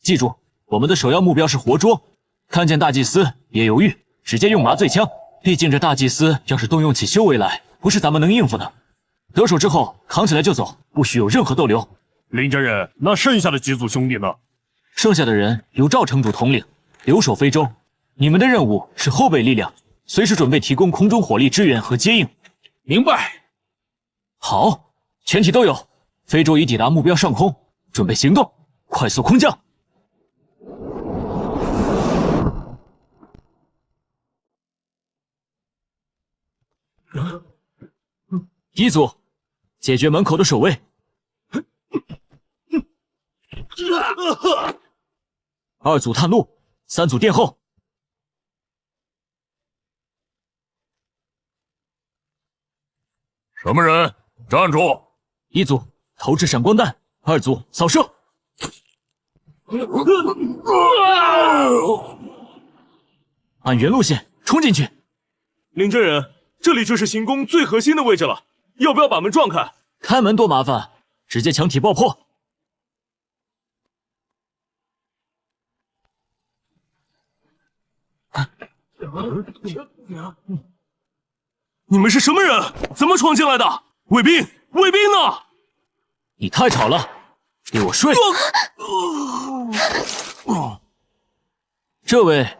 S1: 记住，我们的首要目标是活捉，看见大祭司别犹豫，直接用麻醉枪。毕竟这大祭司要是动用起修为来，不是咱们能应付的。得手之后扛起来就走，不许有任何逗留。
S5: 林真人，那剩下的几组兄弟呢？
S1: 剩下的人由赵城主统领，留守非洲。你们的任务是后备力量，随时准备提供空中火力支援和接应。
S12: 明白。
S1: 好，全体都有。非洲已抵达目标上空，准备行动，快速空降。一组，解决门口的守卫。2组探路，3组殿后。
S5: 什么人？站住
S1: ！1组投掷闪光弹，2组扫射。按原路线冲进去。
S15: 林真人，这里就是行宫最核心的位置了，要不要把门撞开？
S1: 开门多麻烦，直接墙体爆破。
S15: 你们是什么人？怎么闯进来的？卫兵，卫兵呢？
S1: 你太吵了，给我睡！这位，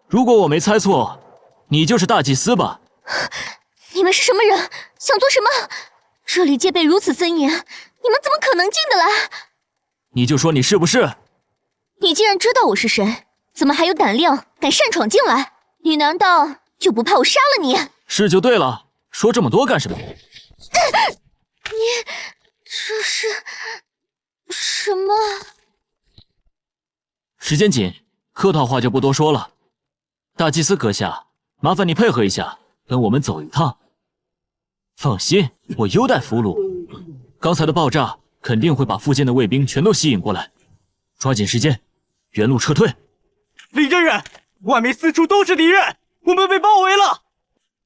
S1: 如果我没猜错，你就是大祭司吧？
S6: 你们是什么人？想做什么？这里戒备如此森严，你们怎么可能进得来？
S1: 你就说你是不是？
S6: 你既然知道我是谁，怎么还有胆量敢擅闯进来？你难道就不怕我杀了你？
S1: 是就对了，说这么多干什么？
S6: 你这是什么？
S1: 时间紧，客套话就不多说了。大祭司阁下，麻烦你配合一下，跟我们走一趟。放心，我优待俘虏。刚才的爆炸肯定会把附近的卫兵全都吸引过来，抓紧时间，原路撤退。
S3: 林真人，外面四处都是敌人，我们被包围了。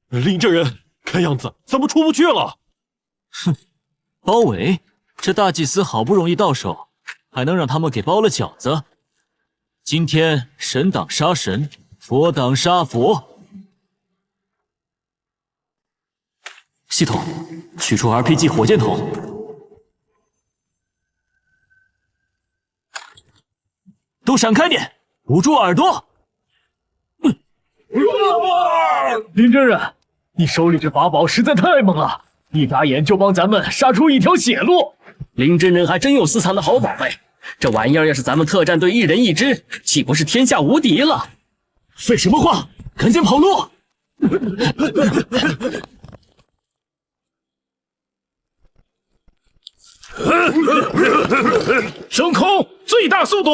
S5: 林真人，看样子咱们出不去了。
S1: 哼，包围？这大祭司好不容易到手，还能让他们给包了饺子？今天神挡杀神，佛挡杀佛。系统，取出 RPG 火箭筒。都闪开点，捂住耳朵。
S9: 林真人，你手里这法宝实在太猛了，一眨眼就帮咱们杀出一条血路。
S16: 林真人还真有私藏的好宝贝，这玩意儿要是咱们特战队一人一只，岂不是天下无敌了？
S1: 废什么话，赶紧跑路！
S12: 升空，最大速度！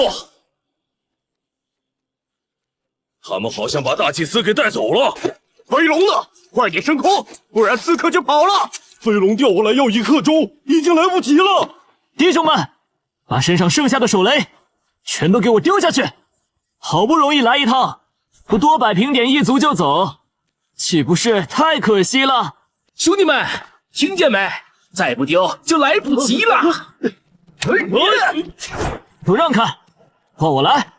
S5: 他们好像把大祭司给带走了。
S3: 飞龙呢？快点升空，不然刺客就跑了。
S5: 飞龙调过来要1刻钟，已经来不及了。
S1: 弟兄们，把身上剩下的手雷全都给我丢下去！好不容易来一趟，不多摆平点一族就走，岂不是太可惜了？
S12: 兄弟们，听见没？再不丢就来不及了！
S1: 都让开，换我来！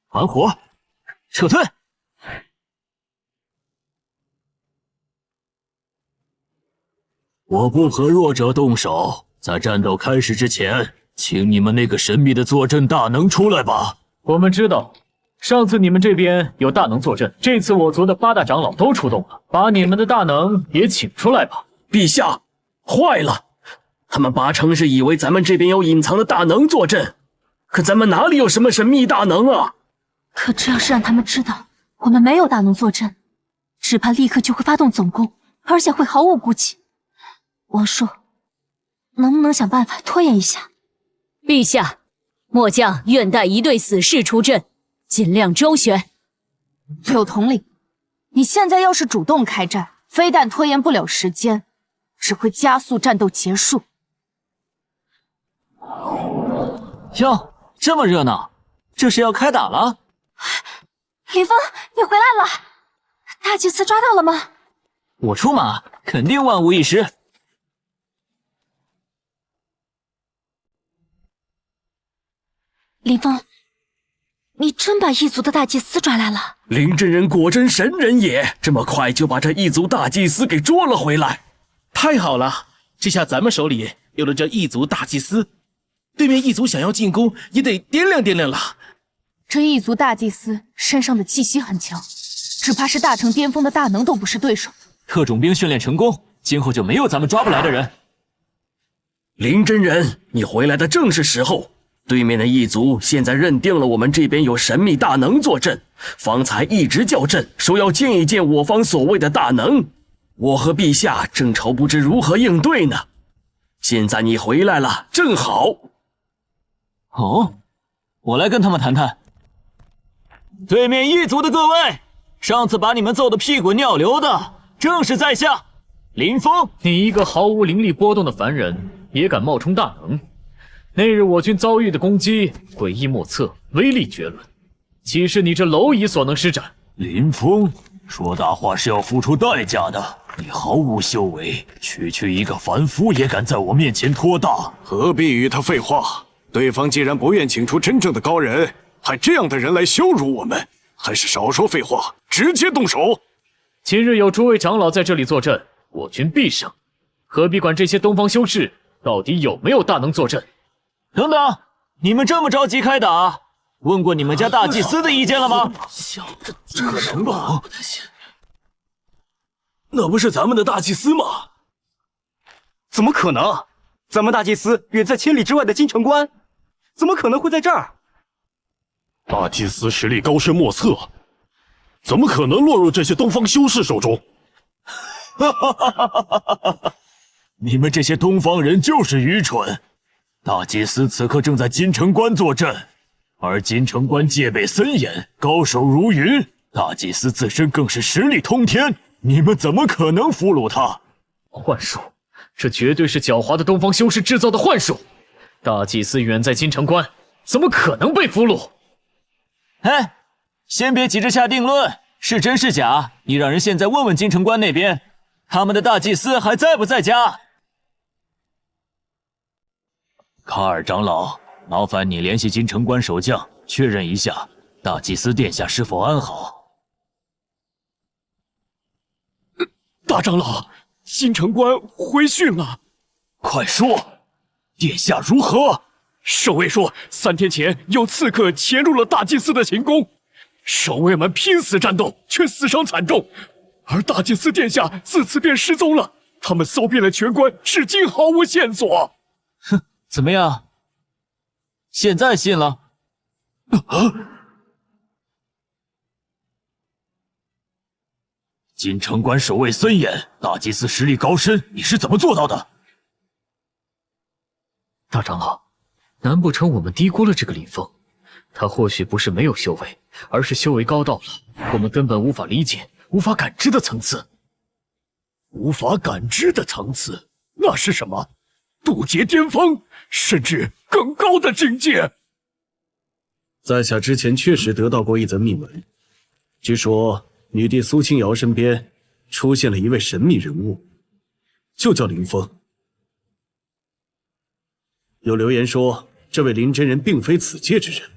S1: 还活，撤退！我不和弱者动手，在战斗开始之前，请你们那个神秘的坐镇大能出来吧。
S18: 我们知道，上次你们这边有大能坐镇，这次我族的8大长老都出动了，把你们的大能也请出来吧。
S16: 陛下，坏了！他们八成是以为咱们这边有隐藏的大能坐镇，可咱们哪里有什么神秘大能啊？
S2: 可这要是让他们知道我们没有大能坐镇，只怕立刻就会发动总攻，而且会毫无顾忌。王叔，能不能想办法拖延一下？
S11: 陛下，末将愿带一队死士出阵，尽量周旋。
S10: 柳统领，你现在要是主动开战，非但拖延不了时间，只会加速战斗结束。
S1: 哟，这么热闹，这是要开打了？
S2: 林峰，你回来了！大祭司抓到了吗？
S1: 我出马，肯定万无一失。
S2: 林峰，你真把异族的大祭司抓来了？
S16: 林真人果真神人也，这么快就把这异族大祭司给捉了回来，
S12: 太好了！这下咱们手里有了这异族大祭司，对面异族想要进攻也得掂量掂量了。
S10: 这异族大祭司身上的气息很强，只怕是大成巅峰的大能都不是对手。
S1: 特种兵训练成功，今后就没有咱们抓不来的人。
S16: 林真人，你回来的正是时候。对面的异族现在认定了我们这边有神秘大能坐镇，方才一直叫阵，说要见一见我方所谓的大能。我和陛下正愁不知如何应对呢。现在你回来了，正好。
S1: 哦，我来跟他们谈谈。对面异族的各位，上次把你们揍得屁滚尿流的，正是在下林峰。
S18: 你一个毫无灵力波动的凡人，也敢冒充大能？那日我军遭遇的攻击诡异莫测，威力绝伦，岂是你这蝼蚁所能施展？
S5: 林峰，说大话是要付出代价的。你毫无修为，区一个凡夫也敢在我面前托大，
S13: 何必与他废话？对方既然不愿请出真正的高人，派这样的人来羞辱我们，还是少说废话，直接动手。
S18: 今日有诸位长老在这里坐镇，我军必胜，何必管这些东方修士到底有没有大能坐镇？
S1: 等等，你们这么着急开打，问过你们家大祭司的意见了吗？
S5: 这可能吧？那不是咱们的大祭司吗？
S3: 怎么可能？咱们大祭司远在千里之外的京城关，怎么可能会在这儿？
S5: 大祭司实力高深莫测，怎么可能落入这些东方修士手中？你们这些东方人就是愚蠢。大祭司此刻正在金城关坐镇，而金城关戒备森严，高手如云。大祭司自身更是实力通天，你们怎么可能俘虏他？
S18: 幻术，这绝对是狡猾的东方修士制造的幻术。大祭司远在金城关，怎么可能被俘虏？
S1: 哎，先别急着下定论，是真是假，你让人现在问问金城关那边，他们的大祭司还在不在家？
S5: 卡尔长老，麻烦你联系金城关守将，确认一下大祭司殿下是否安好。
S4: 大长老，金城关回讯了。
S5: 快说，殿下如何？
S4: 守卫说，3天前有刺客潜入了大祭司的行宫，守卫们拼死战斗，却死伤惨重，而大祭司殿下自此便失踪了。他们搜遍了全关，至今毫无线索。
S1: 哼，怎么样？现在信了？
S5: 金城关守卫森严，大祭司实力高深，你是怎么做到的？
S18: 大长老，难不成我们低估了这个林峰？他或许不是没有修为，而是修为高到了我们根本无法理解、无法感知的层次。
S4: 无法感知的层次，那是什么？渡劫巅峰，甚至更高的境界。
S13: 在下之前确实得到过一则秘闻，据说女帝苏清瑶身边出现了一位神秘人物，就叫林峰。有流言说，这位林真人并非此界之人，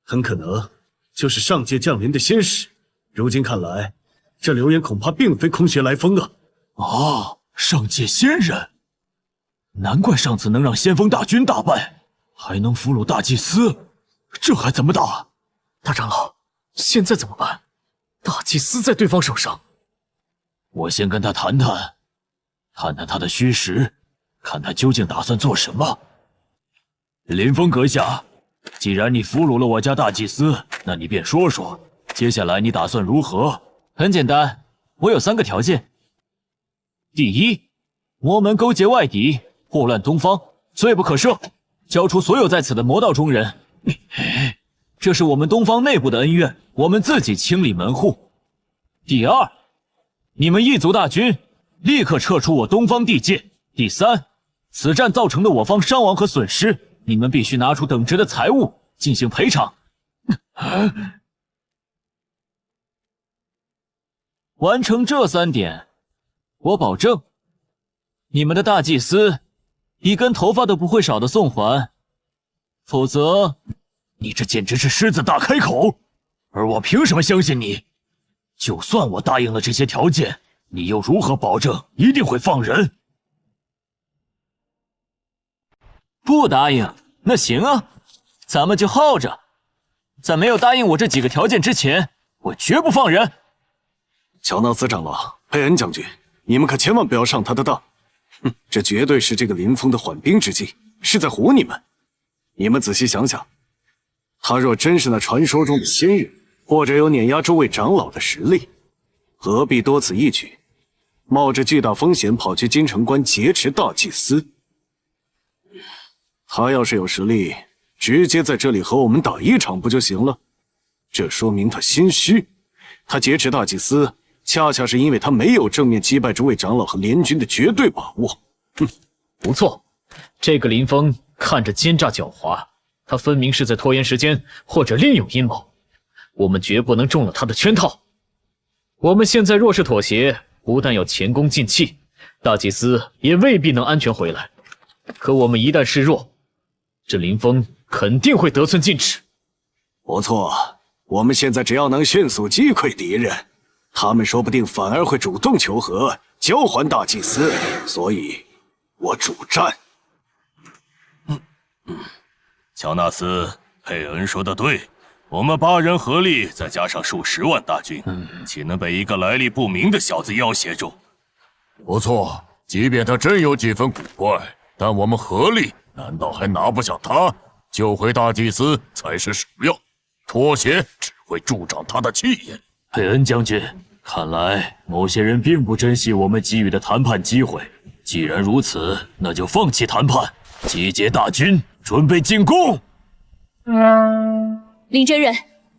S13: 很可能就是上界降临的仙使。如今看来，这流言恐怕并非空穴来风啊！
S5: 啊，上界仙人，难怪上次能让先锋大军大败，还能俘虏大祭司，这还怎么打？
S18: 大长老，现在怎么办？大祭司在对方手上，
S5: 我先跟他谈谈，探探他的虚实，看他究竟打算做什么。林峰阁下，既然你俘虏了我家大祭司，那你便说说，接下来你打算如何？
S1: 很简单，我有3个条件。第一，魔门勾结外敌，祸乱东方，罪不可赦，交出所有在此的魔道中人。这是我们东方内部的恩怨，我们自己清理门户。第二，你们异族大军立刻撤出我东方地界。第三，此战造成的我方伤亡和损失，你们必须拿出等值的财物进行赔偿。完成这3点，我保证，你们的大祭司一根头发都不会少的送还。否则，你这简直是狮子大开口，而我凭什么相信你？就算我答应了这些条件，你又如何保证一定会放人？不答应，那行啊，咱们就耗着。在没有答应我这几个条件之前，我绝不放人。
S13: 乔纳斯长老、佩恩将军，你们可千万不要上他的当。哼，这绝对是这个林峰的缓兵之计，是在唬你们。你们仔细想想，他若真是那传说中的仙人，或者有碾压诸位长老的实力，何必多此一举，冒着巨大风险跑去金城关劫持大祭司？他要是有实力，直接在这里和我们打一场不就行了？这说明他心虚。他劫持大祭司，恰恰是因为他没有正面击败诸位长老和联军的绝对把握。
S18: 不错，这个林峰看着奸诈狡猾，他分明是在拖延时间，或者另有阴谋。我们绝不能中了他的圈套。我们现在若是妥协，不但要前功尽弃，大祭司也未必能安全回来。可我们一旦示弱，这林峰肯定会得寸进尺。
S13: 不错，我们现在只要能迅速击溃敌人，他们说不定反而会主动求和，交还大祭司。所以，我主战。
S4: 乔纳斯、佩恩说的对，我们8人合力，再加上数10万大军，岂能被一个来历不明的小子要挟住？
S5: 不错，即便他真有几分古怪，但我们合力难道还拿不下他？救回大祭司才是首要，妥协只会助长他的气焰。
S1: 佩恩将军，看来某些人并不珍惜我们给予的谈判机会。既然如此，那就放弃谈判，集结大军，准备进攻。
S11: 林真人，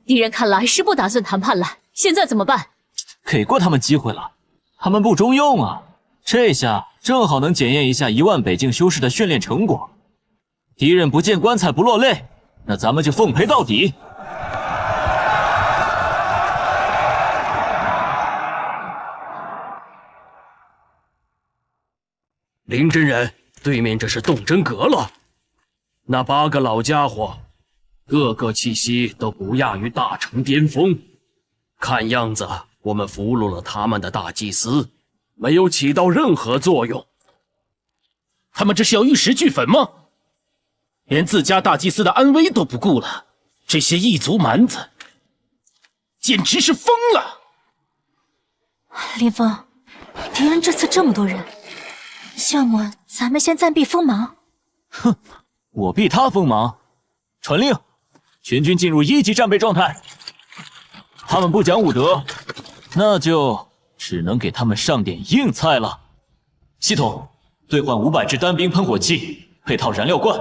S11: 敌人看来是不打算谈判了，现在怎么办？
S1: 给过他们机会了，他们不中用啊！这下正好能检验一下1万北境修士的训练成果。敌人不见棺材不落泪，那咱们就奉陪到底。
S16: 林真人，对面这是动真格了。那8个老家伙，个个气息都不亚于大成巅峰。看样子，我们俘虏了他们的大祭司，没有起到任何作用。
S12: 他们这是要玉石俱焚吗？连自家大祭司的安危都不顾了，这些异族蛮子简直是疯了！
S2: 林峰，敌人这次这么多人，要么咱们先暂避锋芒。
S1: 哼，我避他锋芒。传令，全军进入1级战备状态。他们不讲武德，那就只能给他们上点硬菜了。系统兑换500支单兵喷火器，配套燃料罐。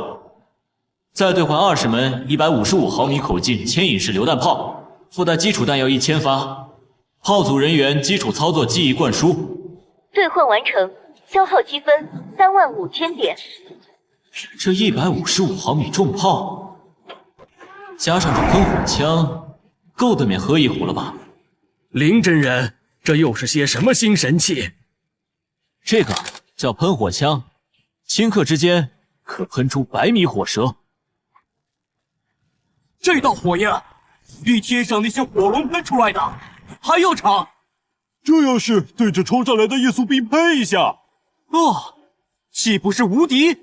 S1: 再兑换20门155毫米口径牵引式榴弹炮，附带基础弹药1000发。炮组人员基础操作记忆灌输。
S6: 兑换完成，消耗积分35000点。
S1: 这155毫米重炮，加上这喷火枪，够对面喝一壶了吧？
S16: 林真人，这又是些什么新神器？
S1: 这个叫喷火枪，顷刻之间可喷出100米火舌。
S3: 这道火焰比天上那些火龙喷出来的还要长。
S5: 这要是对着冲上来的异族兵喷一下，
S3: 岂不是无敌？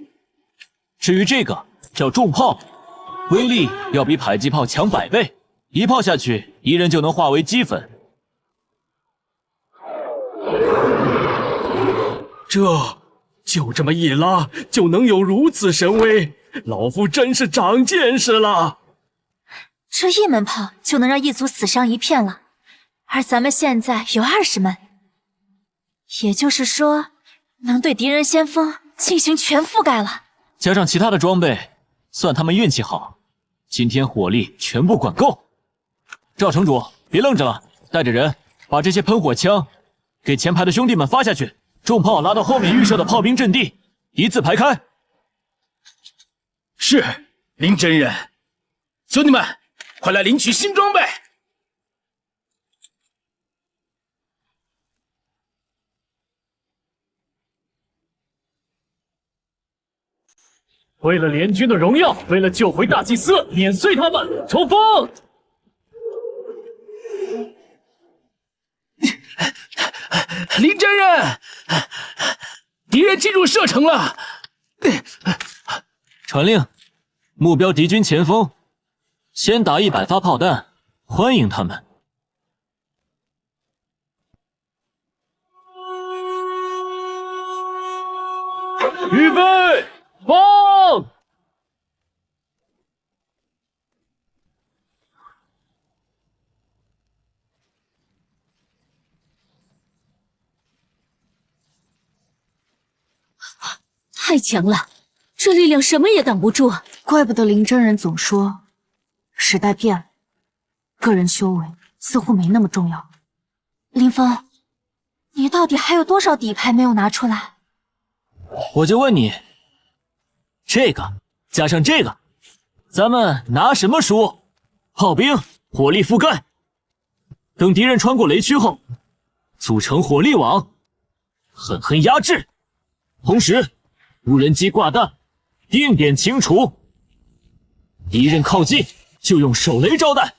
S1: 至于这个叫重炮，威力要比迫击炮强100倍，一炮下去，敌人就能化为齑粉。
S16: 就这么一拉，就能有如此神威，老夫真是长见识了。
S2: 这1门炮就能让异族死伤一片了，而咱们现在有20门，也就是说，能对敌人先锋进行全覆盖了。
S1: 加上其他的装备，算他们运气好，今天火力全部管够。赵城主，别愣着了，带着人把这些喷火枪给前排的兄弟们发下去，重炮拉到后面预设的炮兵阵地，一字排开。
S12: 是，林真人。兄弟们，快来领取新装备！
S18: 为了联军的荣耀，为了救回大祭司，碾碎他们，冲锋！
S12: 林真人，敌人进入射程了。
S1: 传令，目标敌军前锋，先打100发炮弹，欢迎他们。
S18: 预备，放！
S11: 太强了，这力量什么也挡不住啊！
S10: 怪不得林真人总说，时代变了，个人修为似乎没那么重要。林峰，你到底还有多少底牌没有拿出来？
S1: 我就问你，这个加上这个，咱们拿什么输？炮兵火力覆盖，等敌人穿过雷区后，组成火力网，狠狠压制。同时，无人机挂弹，定点清除。敌人靠近就用手雷招弹。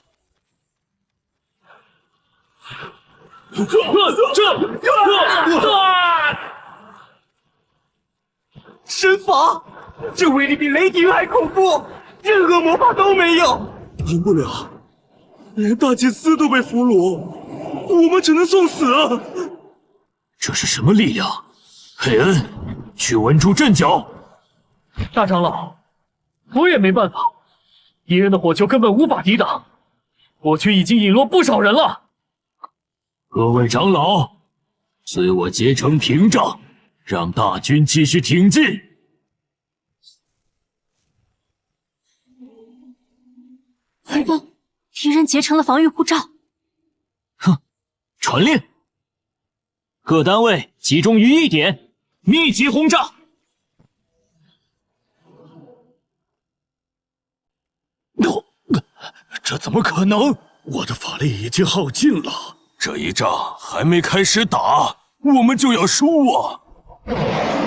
S3: 神法，这威力比雷霆还恐怖，任何魔法都没有，赢不了，连大祭司都被俘虏，我们只能送死啊！
S5: 这是什么力量？佩恩，去稳住阵脚。
S18: 大长老，我也没办法，敌人的火球根本无法抵挡，我军已经引落不少人了。
S5: 各位长老，随我结成屏障，让大军继续挺进。
S2: 林峰，敌人结成了防御护罩。
S1: 哼，传令，各单位集中于一点，密集轰炸。
S5: 这怎么可能？我的法力已经耗尽了，这一仗还没开始打，我们就要输啊！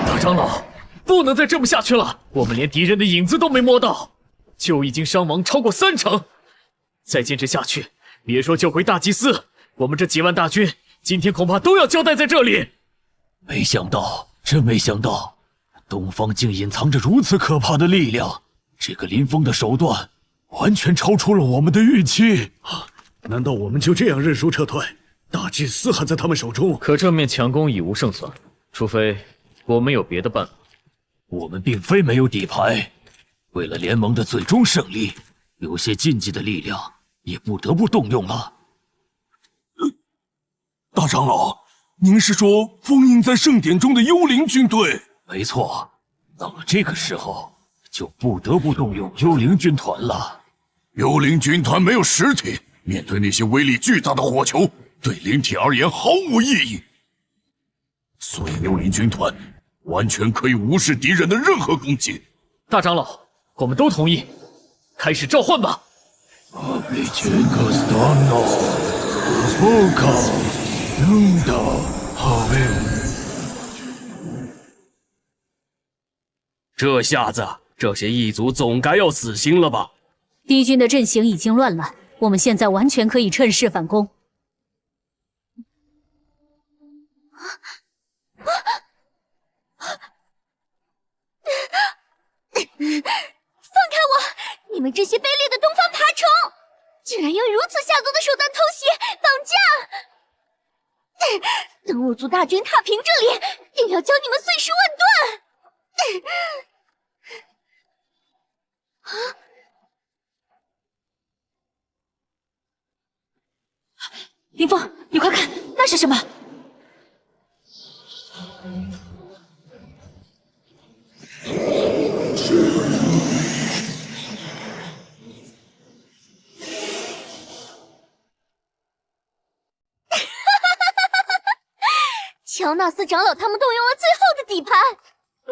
S18: 大长老，不能再这么下去了，我们连敌人的影子都没摸到，就已经伤亡超过30%。再坚持下去，别说救回大祭司，我们这几万大军今天恐怕都要交代在这里。
S5: 没想到，真没想到，东方竟隐藏着如此可怕的力量。这个林峰的手段完全超出了我们的预期。
S13: 难道我们就这样认输撤退？大祭司还在他们手中，
S18: 可正面强攻已无胜算，除非我们有别的办法。
S5: 我们并非没有底牌，为了联盟的最终胜利，有些禁忌的力量也不得不动用了。大长老，您是说封印在圣典中的幽灵军队？没错，到了这个时候，就不得不动用幽灵军团了。幽灵军团没有实体，面对那些威力巨大的火球，对灵体而言毫无意义。所以幽灵军团完全可以无视敌人的任何攻击。
S18: 大长老，我们都同意，开始召唤吧。
S16: 这下子，这些异族总该要死心了吧？
S11: 敌军的阵型已经乱了，我们现在完全可以趁势反攻。
S6: 放开我！你们这些卑劣的东方爬虫，居然用如此下作的手段偷袭、绑架！等我族大军踏平这里，定要将你们碎尸万段！
S2: 林峰，你快看，那是什么？
S6: 乔纳斯长老他们动用了最后的底牌，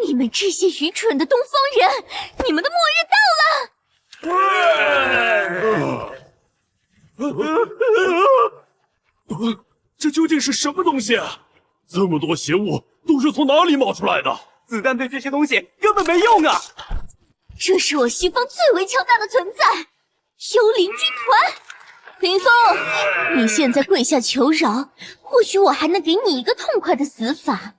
S6: 你们这些愚蠢的东方人，你们的末日到了！
S5: 这究竟是什么东西？这么多邪物都是从哪里冒出来的？
S3: 子弹对这些东西根本没用啊！
S6: 这是我西方最为强大的存在——幽灵军团。林峰，你现在跪下求饶，或许我还能给你一个痛快的死法。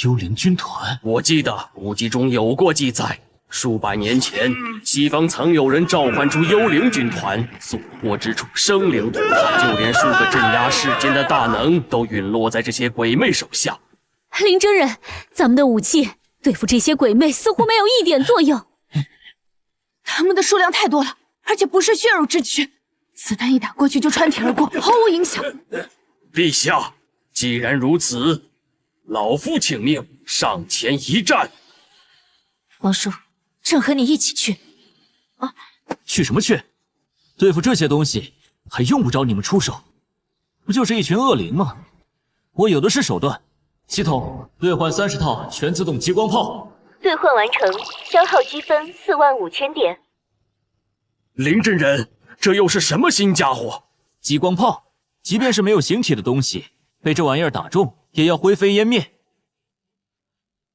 S12: 幽灵军团，
S16: 我记得古籍中有过记载，数百年前，西方曾有人召唤出幽灵军团，所过之处生灵涂炭，就连数个镇压世间的大能都陨落在这些鬼魅手下。
S11: 林真人，咱们的武器对付这些鬼魅似乎没有一点作用。
S10: 他们的数量太多了，而且不是血肉之躯，子弹一打过去就穿体而过，毫无影响。
S16: 陛下，既然如此，老夫请命上前一战。
S2: 王叔，朕和你一起去。
S1: 啊，去什么去？对付这些东西还用不着你们出手，不就是一群恶灵吗？我有的是手段。系统兑换30套全自动激光炮。
S6: 兑换完成，消耗积分45000点。
S16: 林真人，这又是什么新家伙？
S1: 激光炮，即便是没有形体的东西，被这玩意儿打中，也要灰飞烟灭。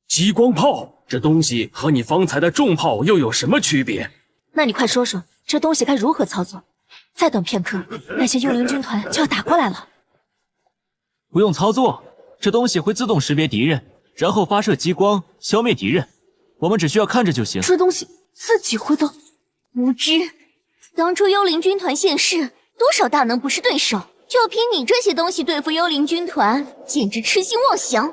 S16: 激光炮，这东西和你方才的重炮又有什么区别？
S2: 那你快说说，这东西该如何操作？再等片刻，那些幽灵军团就要打过来了。
S1: 不用操作，这东西会自动识别敌人，然后发射激光消灭敌人。我们只需要看着就行。
S10: 这东西自己会动？
S6: 无知！当初幽灵军团现世，多少大能不是对手？就凭你这些东西对付幽灵军团，简直痴心妄想！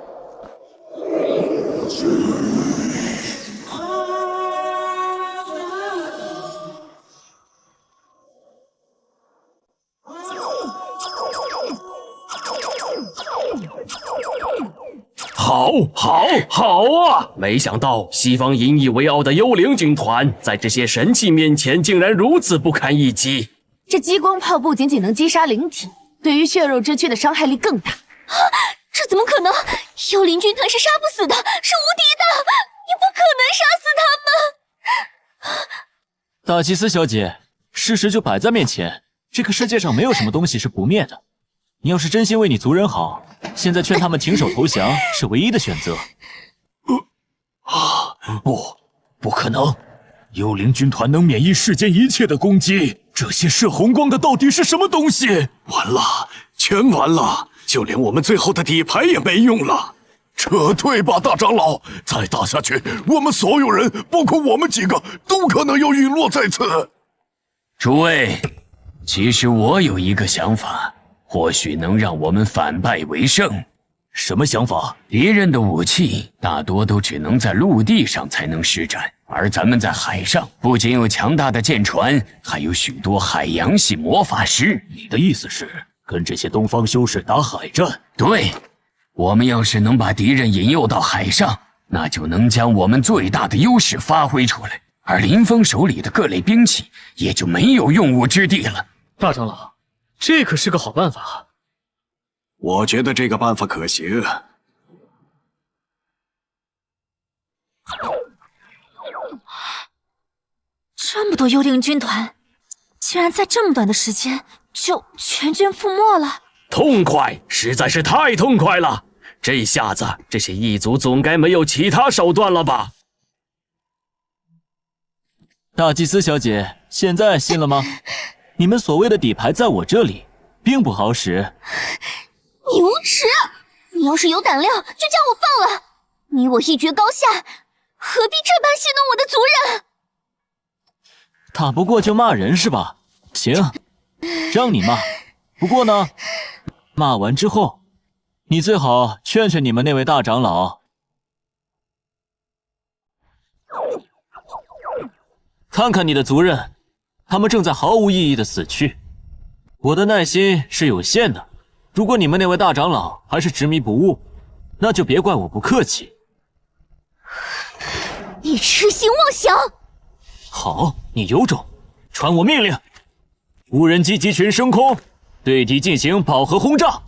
S16: 好啊！没想到西方引以为傲的幽灵军团，在这些神器面前竟然如此不堪一击。
S10: 这激光炮不仅仅能击杀灵体，对于血肉之躯的伤害力更大。
S6: 啊！这怎么可能？幽灵军团是杀不死的，是无敌的，你不可能杀死他们！
S1: 大祭司小姐，事实就摆在面前，这个世界上没有什么东西是不灭的。你要是真心为你族人好，现在劝他们停手投降是唯一的选择。
S5: 不可能！幽灵军团能免疫世间一切的攻击，这些射红光的到底是什么东西？
S13: 完了，全完了，就连我们最后的底牌也没用了。
S5: 撤退吧，大长老！再打下去，我们所有人，包括我们几个，都可能要陨落在此。
S19: 诸位，其实我有一个想法。或许能让我们反败为胜。
S5: 什么想法？
S19: 敌人的武器大多都只能在陆地上才能施展，而咱们在海上不仅有强大的舰船，还有许多海洋系魔法师。
S5: 你的意思是跟这些东方修士打海战？
S19: 对，我们要是能把敌人引诱到海上，那就能将我们最大的优势发挥出来，而林峰手里的各类兵器也就没有用武之地了。
S18: 大长老，这可是个好办法。
S13: 我觉得这个办法可行。
S2: 这么多幽灵军团，竟然在这么短的时间就全军覆没了。
S16: 痛快，实在是太痛快了！这下子，这些异族总该没有其他手段了吧？
S1: 大祭司小姐，现在信了吗？你们所谓的底牌在我这里，并不好使。
S6: 你无耻！你要是有胆量，就将我放了。你我一决高下，何必这般戏弄我的族人？
S1: 打不过就骂人是吧？行，让你骂。不过呢，骂完之后，你最好劝劝你们那位大长老。看看你的族人，他们正在毫无意义的死去。我的耐心是有限的，如果你们那位大长老还是执迷不悟，那就别怪我不客气。
S6: 你痴心妄想！
S1: 好，你有种，传我命令，无人机集群升空，对敌进行饱和轰炸。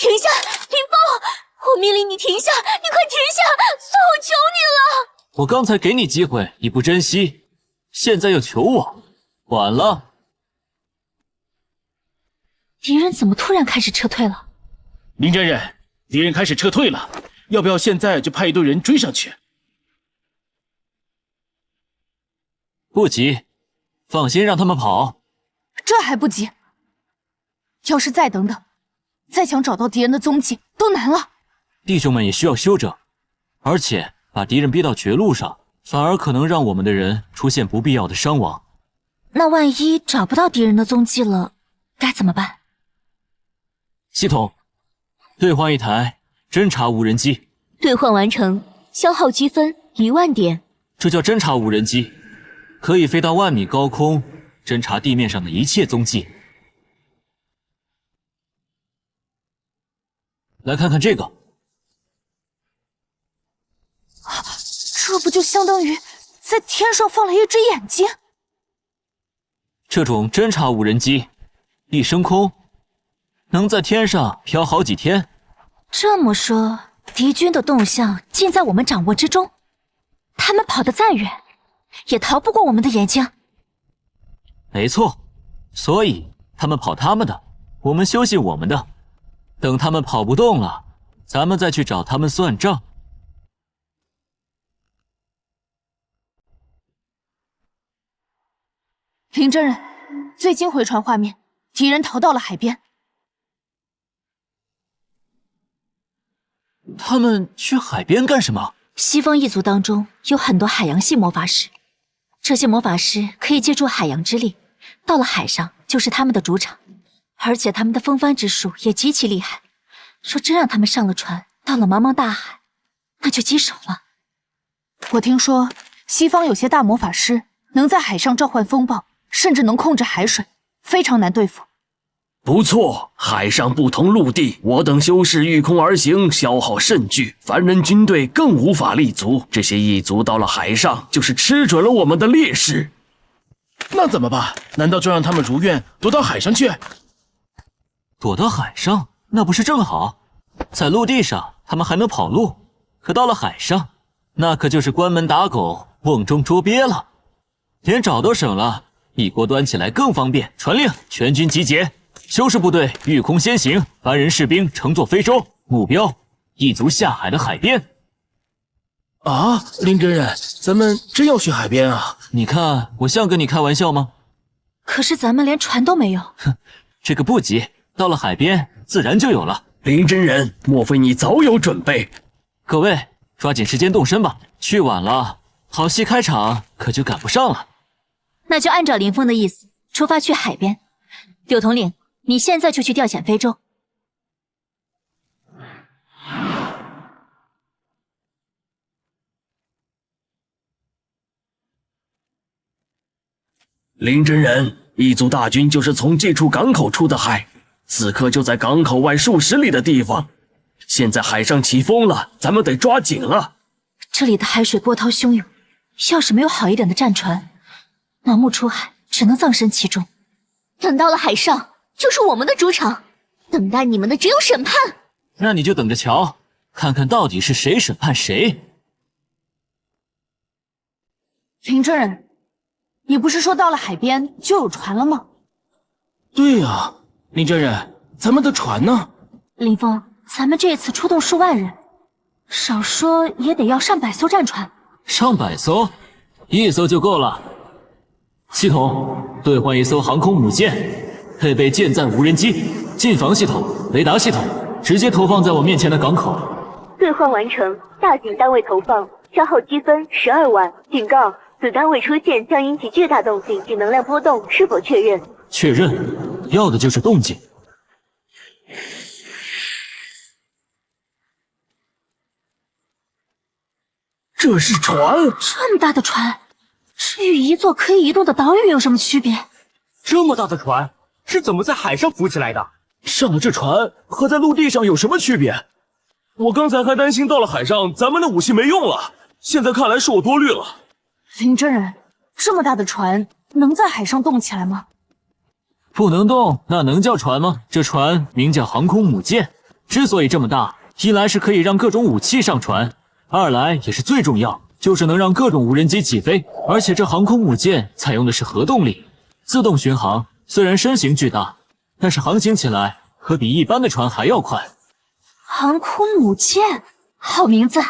S6: 停下，林峰！我命令你停下！你快停下！算我求你了！
S1: 我刚才给你机会，你不珍惜，现在又求我，晚了。
S2: 敌人怎么突然开始撤退了？
S12: 林真人，敌人开始撤退了，要不要现在就派一队人追上去？
S1: 不急，放心让他们跑。
S10: 这还不急？要是再等等，再想找到敌人的踪迹都难了。
S1: 弟兄们也需要休整，而且把敌人逼到绝路上，反而可能让我们的人出现不必要的伤亡。
S2: 那万一找不到敌人的踪迹了，该怎么办？
S1: 系统，兑换一台侦察无人机。
S6: 兑换完成，消耗积分10000点。
S1: 这叫侦察无人机，可以飞到10000米高空，侦察地面上的一切踪迹。来看看这个，
S10: 这不就相当于在天上放了一只眼睛？
S1: 这种侦察无人机一升空，能在天上飘好几天。
S2: 这么说，敌军的动向尽在我们掌握之中，他们跑得再远，也逃不过我们的眼睛。
S1: 没错，所以他们跑他们的，我们休息我们的。等他们跑不动了，咱们再去找他们算账。
S10: 林真人，最近回传画面，敌人逃到了海边。
S1: 他们去海边干什么？
S2: 西方一族当中有很多海洋系魔法师，这些魔法师可以借助海洋之力，到了海上就是他们的主场，而且他们的风帆之术也极其厉害。说真让他们上了船，到了茫茫大海，那就棘手了。
S10: 我听说西方有些大魔法师能在海上召唤风暴，甚至能控制海水，非常难对付。
S16: 不错，海上不同陆地，我等修士御空而行，消耗甚巨，凡人军队更无法立足。这些异族到了海上，就是吃准了我们的劣势。
S12: 那怎么办？难道就让他们如愿躲到海上去？
S1: 躲到海上，那不是正好？在陆地上他们还能跑路，可到了海上，那可就是关门打狗，瓮中捉鳖了。连找都省了，一锅端起来更方便。传令，全军集结，修士部队御空先行，凡人士兵乘坐非舟，目标异族下海的海边。
S12: 啊，林真人，咱们真要去海边啊？
S1: 你看我像跟你开玩笑吗？
S2: 可是咱们连船都没有。
S1: 哼，这个不急，到了海边自然就有了。
S16: 林真人，莫非你早有准备？
S1: 各位，抓紧时间动身吧，去晚了，好戏开场可就赶不上了。
S2: 那就按照林峰的意思，出发去海边。柳统领，你现在就去调遣非洲。
S16: 林真人，异族大军就是从这处港口出的海，此刻就在港口外数十里的地方。现在海上起风了，咱们得抓紧了。
S2: 这里的海水波涛汹涌，要是没有好一点的战船，盲目出海只能葬身其中。
S6: 等到了海上，就是我们的主场，等待你们的只有审判。
S1: 那你就等着瞧，看看到底是谁审判谁。
S10: 林真人，你不是说到了海边就有船了吗？
S12: 对呀，林真人，咱们的船呢？
S2: 林峰，咱们这次出动数万人，少说也得要上百艘战船。
S1: 上百艘？1艘就够了。系统，兑换1艘航空母舰，配备舰载无人机、近防系统、雷达系统，直接投放在我面前的港口。
S6: 兑换完成，大型单位投放，消耗积分12万。警告，此单位出现将引起巨大动静及能量波动，是否确认？
S1: 确认，要的就是动静。
S16: 这是船？
S2: 这么大的船，这与一座可以移动的岛屿有什么区别？
S3: 这么大的船是怎么在海上浮起来的？
S5: 上了这船和在陆地上有什么区别？我刚才还担心到了海上咱们的武器没用了，现在看来是我多虑了。
S10: 林真人，这么大的船能在海上动起来吗？
S1: 不能动，那能叫船吗？这船名叫航空母舰，之所以这么大，一来是可以让各种武器上传，二来也是最重要，就是能让各种无人机起飞。而且这航空母舰采用的是核动力，自动巡航，虽然身形巨大，但是航行起来可比一般的船还要快。
S2: 航空母舰，好名字。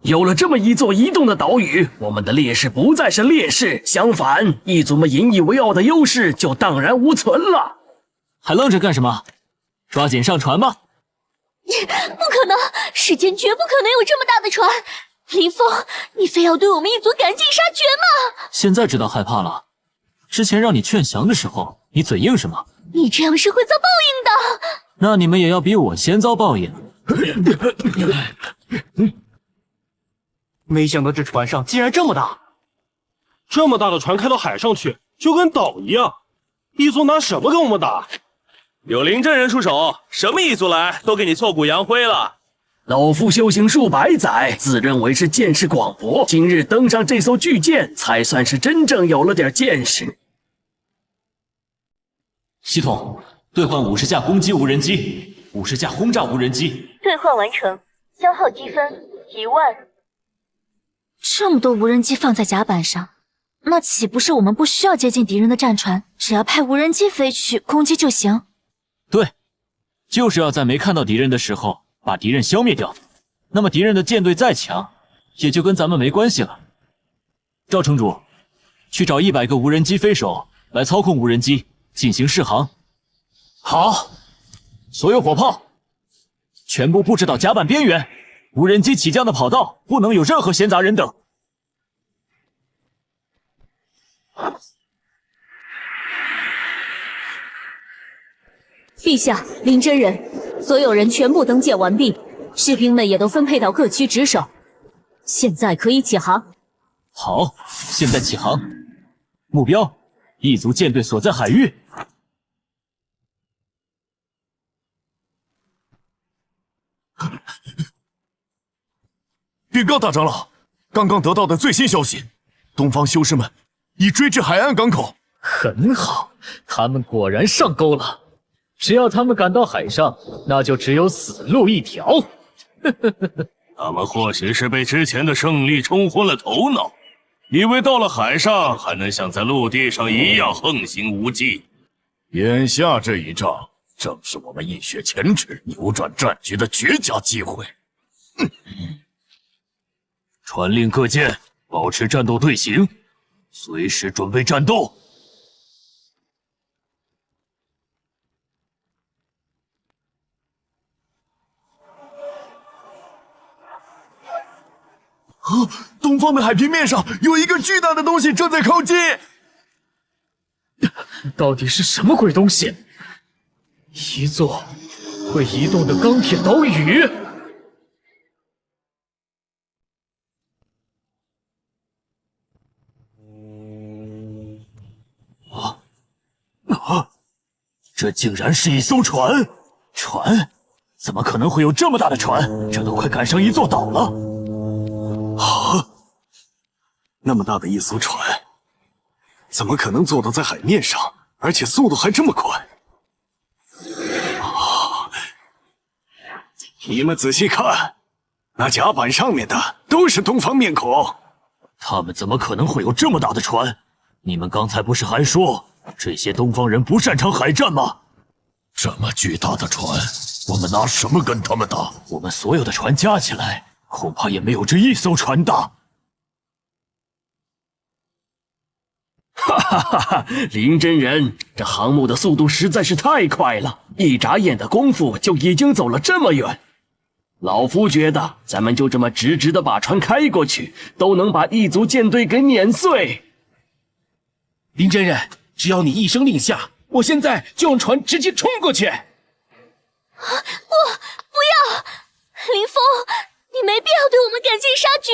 S16: 有了这么一座移动的岛屿，我们的劣势不再是劣势，相反，异族们引以为傲的优势就荡然无存了。
S1: 还愣着干什么？抓紧上船吧！
S6: 不可能，世间绝不可能有这么大的船。林峰，你非要对我们一族赶尽杀绝吗？
S1: 现在知道害怕了。之前让你劝降的时候，你嘴硬什么？
S6: 你这样是会遭报应的。
S1: 那你们也要比我先遭报应。
S3: 没想到这船上竟然这么大，
S12: 这么大的船开到海上去，就跟岛一样。异族拿什么跟我们打？
S3: 有林真人出手，什么异族来都给你挫骨扬灰了。
S16: 老夫修行数百载，自认为是见识广博，今日登上这艘巨舰，才算是真正有了点见识。
S1: 系统兑换50架攻击无人机，50架轰炸无人机。
S6: 兑换完成，消耗积分10000。
S2: 这么多无人机放在甲板上，那岂不是我们不需要接近敌人的战船，只要派无人机飞去攻击就行？
S1: 对，就是要在没看到敌人的时候把敌人消灭掉。那么敌人的舰队再强，也就跟咱们没关系了。赵城主，去找100个无人机飞手来操控无人机进行试航。好，所有火炮全部布置到甲板边缘，无人机起降的跑道不能有任何闲杂人等。
S11: 陛下，林真人，所有人全部登舰完毕，士兵们也都分配到各区值守，现在可以起航。
S1: 好，现在起航。目标：异族舰队所在海域。
S15: 禀告大长老，刚刚得到的最新消息，东方修士们已追至海岸港口。
S18: 很好，他们果然上钩了。只要他们赶到海上，那就只有死路一条。
S4: 他们或许是被之前的胜利冲昏了头脑，以为到了海上还能像在陆地上一样横行无忌。
S5: 眼下这一仗，正是我们一雪前耻、扭转战局的绝佳机会。
S4: 传令各舰保持战斗队形，随时准备战斗。
S15: 东方的海平面上有一个巨大的东西正在靠近。
S18: 到底是什么鬼东西？一座会移动的钢铁岛屿。
S1: 这竟然是一艘船！船？怎么可能会有这么大的船？这都快赶上一座岛了！
S13: 啊！那么大的一艘船，怎么可能坐到在海面上，而且速度还这么快？啊！你们仔细看，那甲板上面的都是东方面孔。
S1: 他们怎么可能会有这么大的船？你们刚才不是还说这些东方人不擅长海战吗？
S5: 这么巨大的船，我们拿什么跟他们打？
S1: 我们所有的船加起来，恐怕也没有这一艘船大。
S16: 哈哈哈哈！林真人，这航母的速度实在是太快了，一眨眼的功夫就已经走了这么远。老夫觉得，咱们就这么直直的把船开过去，都能把异族舰队给碾碎。
S12: 林真人，只要你一声令下，我现在就用船直接冲过去。
S6: 不要，林峰，你没必要对我们赶尽杀绝。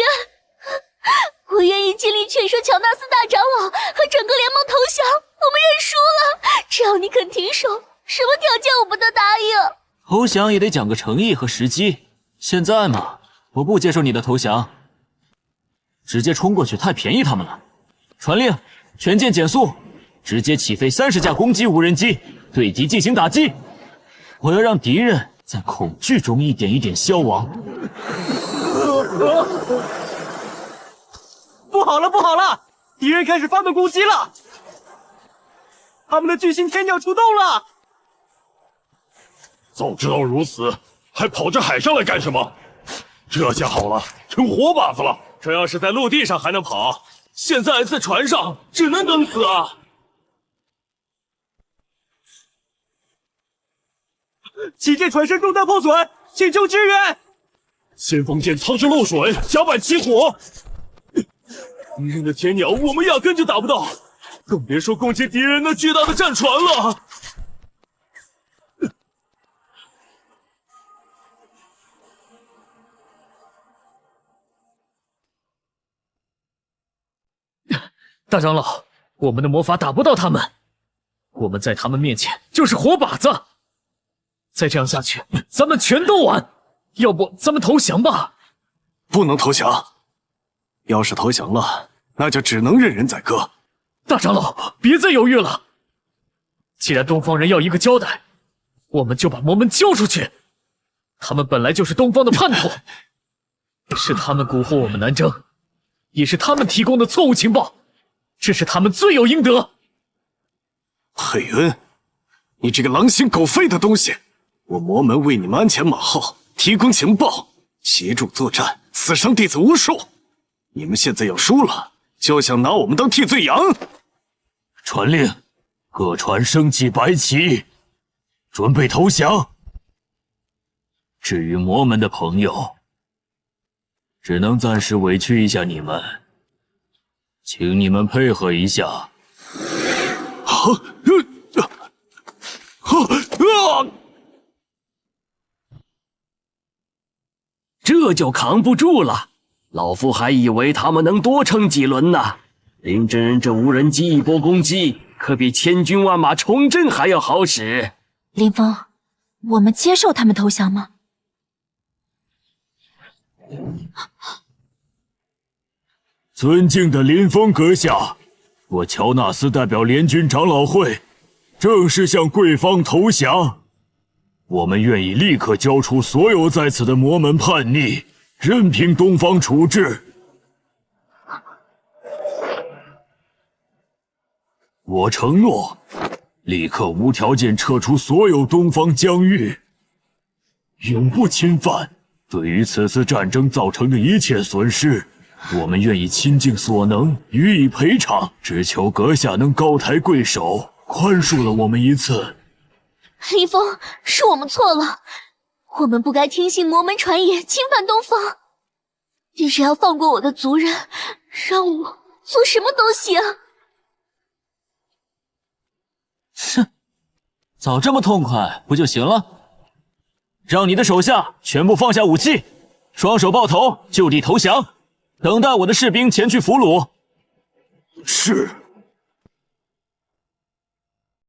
S6: 我愿意尽力劝说乔纳斯大长老和整个联盟投降，我们认输了。只要你肯停手，什么条件我们都答应。
S1: 投降也得讲个诚意和时机。现在嘛，我不接受你的投降，直接冲过去太便宜他们了。传令，全舰减速，直接起飞30架攻击无人机，对敌进行打击。我要让敌人在恐惧中一点一点消亡。
S3: 不好了，不好了！敌人开始发动攻击了，他们的巨型天鸟出动了。
S5: 早知道如此，还跑着海上来干什么？这下好了，成活靶子了。
S13: 这要是在陆地上还能跑，现在在船上只能等死啊！
S3: 旗舰船身中弹破损，请求支援！
S5: 先锋舰舱室漏水，甲板起火。
S13: 敌人的天鸟我们压根就打不到，更别说攻击敌人那巨大的战船了。
S14: 大长老，我们的魔法打不到他们，我们在他们面前就是活靶子。再这样下去，咱们全都完。要不咱们投降吧？
S13: 不能投降，要是投降了，那就只能任人宰割。
S14: 大长老，别再犹豫了。既然东方人要一个交代，我们就把魔门交出去。他们本来就是东方的叛徒，是他们蛊惑我们南征，也是他们提供的错误情报，这是他们罪有应得。
S13: 佩恩，你这个狼心狗肺的东西！我魔门为你们鞍前马后，提供情报，协助作战，死伤弟子无数。你们现在要输了，就想拿我们当替罪羊？
S5: 传令，各船升起白旗，准备投降。至于魔门的朋友，只能暂时委屈一下你们，请你们配合一下。
S16: 这就扛不住了，老夫还以为他们能多撑几轮呢。林真人这无人机一波攻击，可比千军万马冲阵还要好使。
S2: 林峰，我们接受他们投降吗？
S5: 尊敬的林峰阁下，我乔纳斯代表联军长老会，正式向贵方投降。我们愿意立刻交出所有在此的魔门叛逆，任凭东方处置。我承诺，立刻无条件撤出所有东方疆域，永不侵犯。对于此次战争造成的一切损失，我们愿意倾尽所能予以赔偿，只求阁下能高抬贵手，宽恕了我们一次。
S6: 林峰，是我们错了，我们不该听信魔门传言侵犯东方。你只要放过我的族人，让我做什么都行。
S1: 哼，早这么痛快不就行了？让你的手下全部放下武器，双手抱头，就地投降，等待我的士兵前去俘虏。
S5: 是。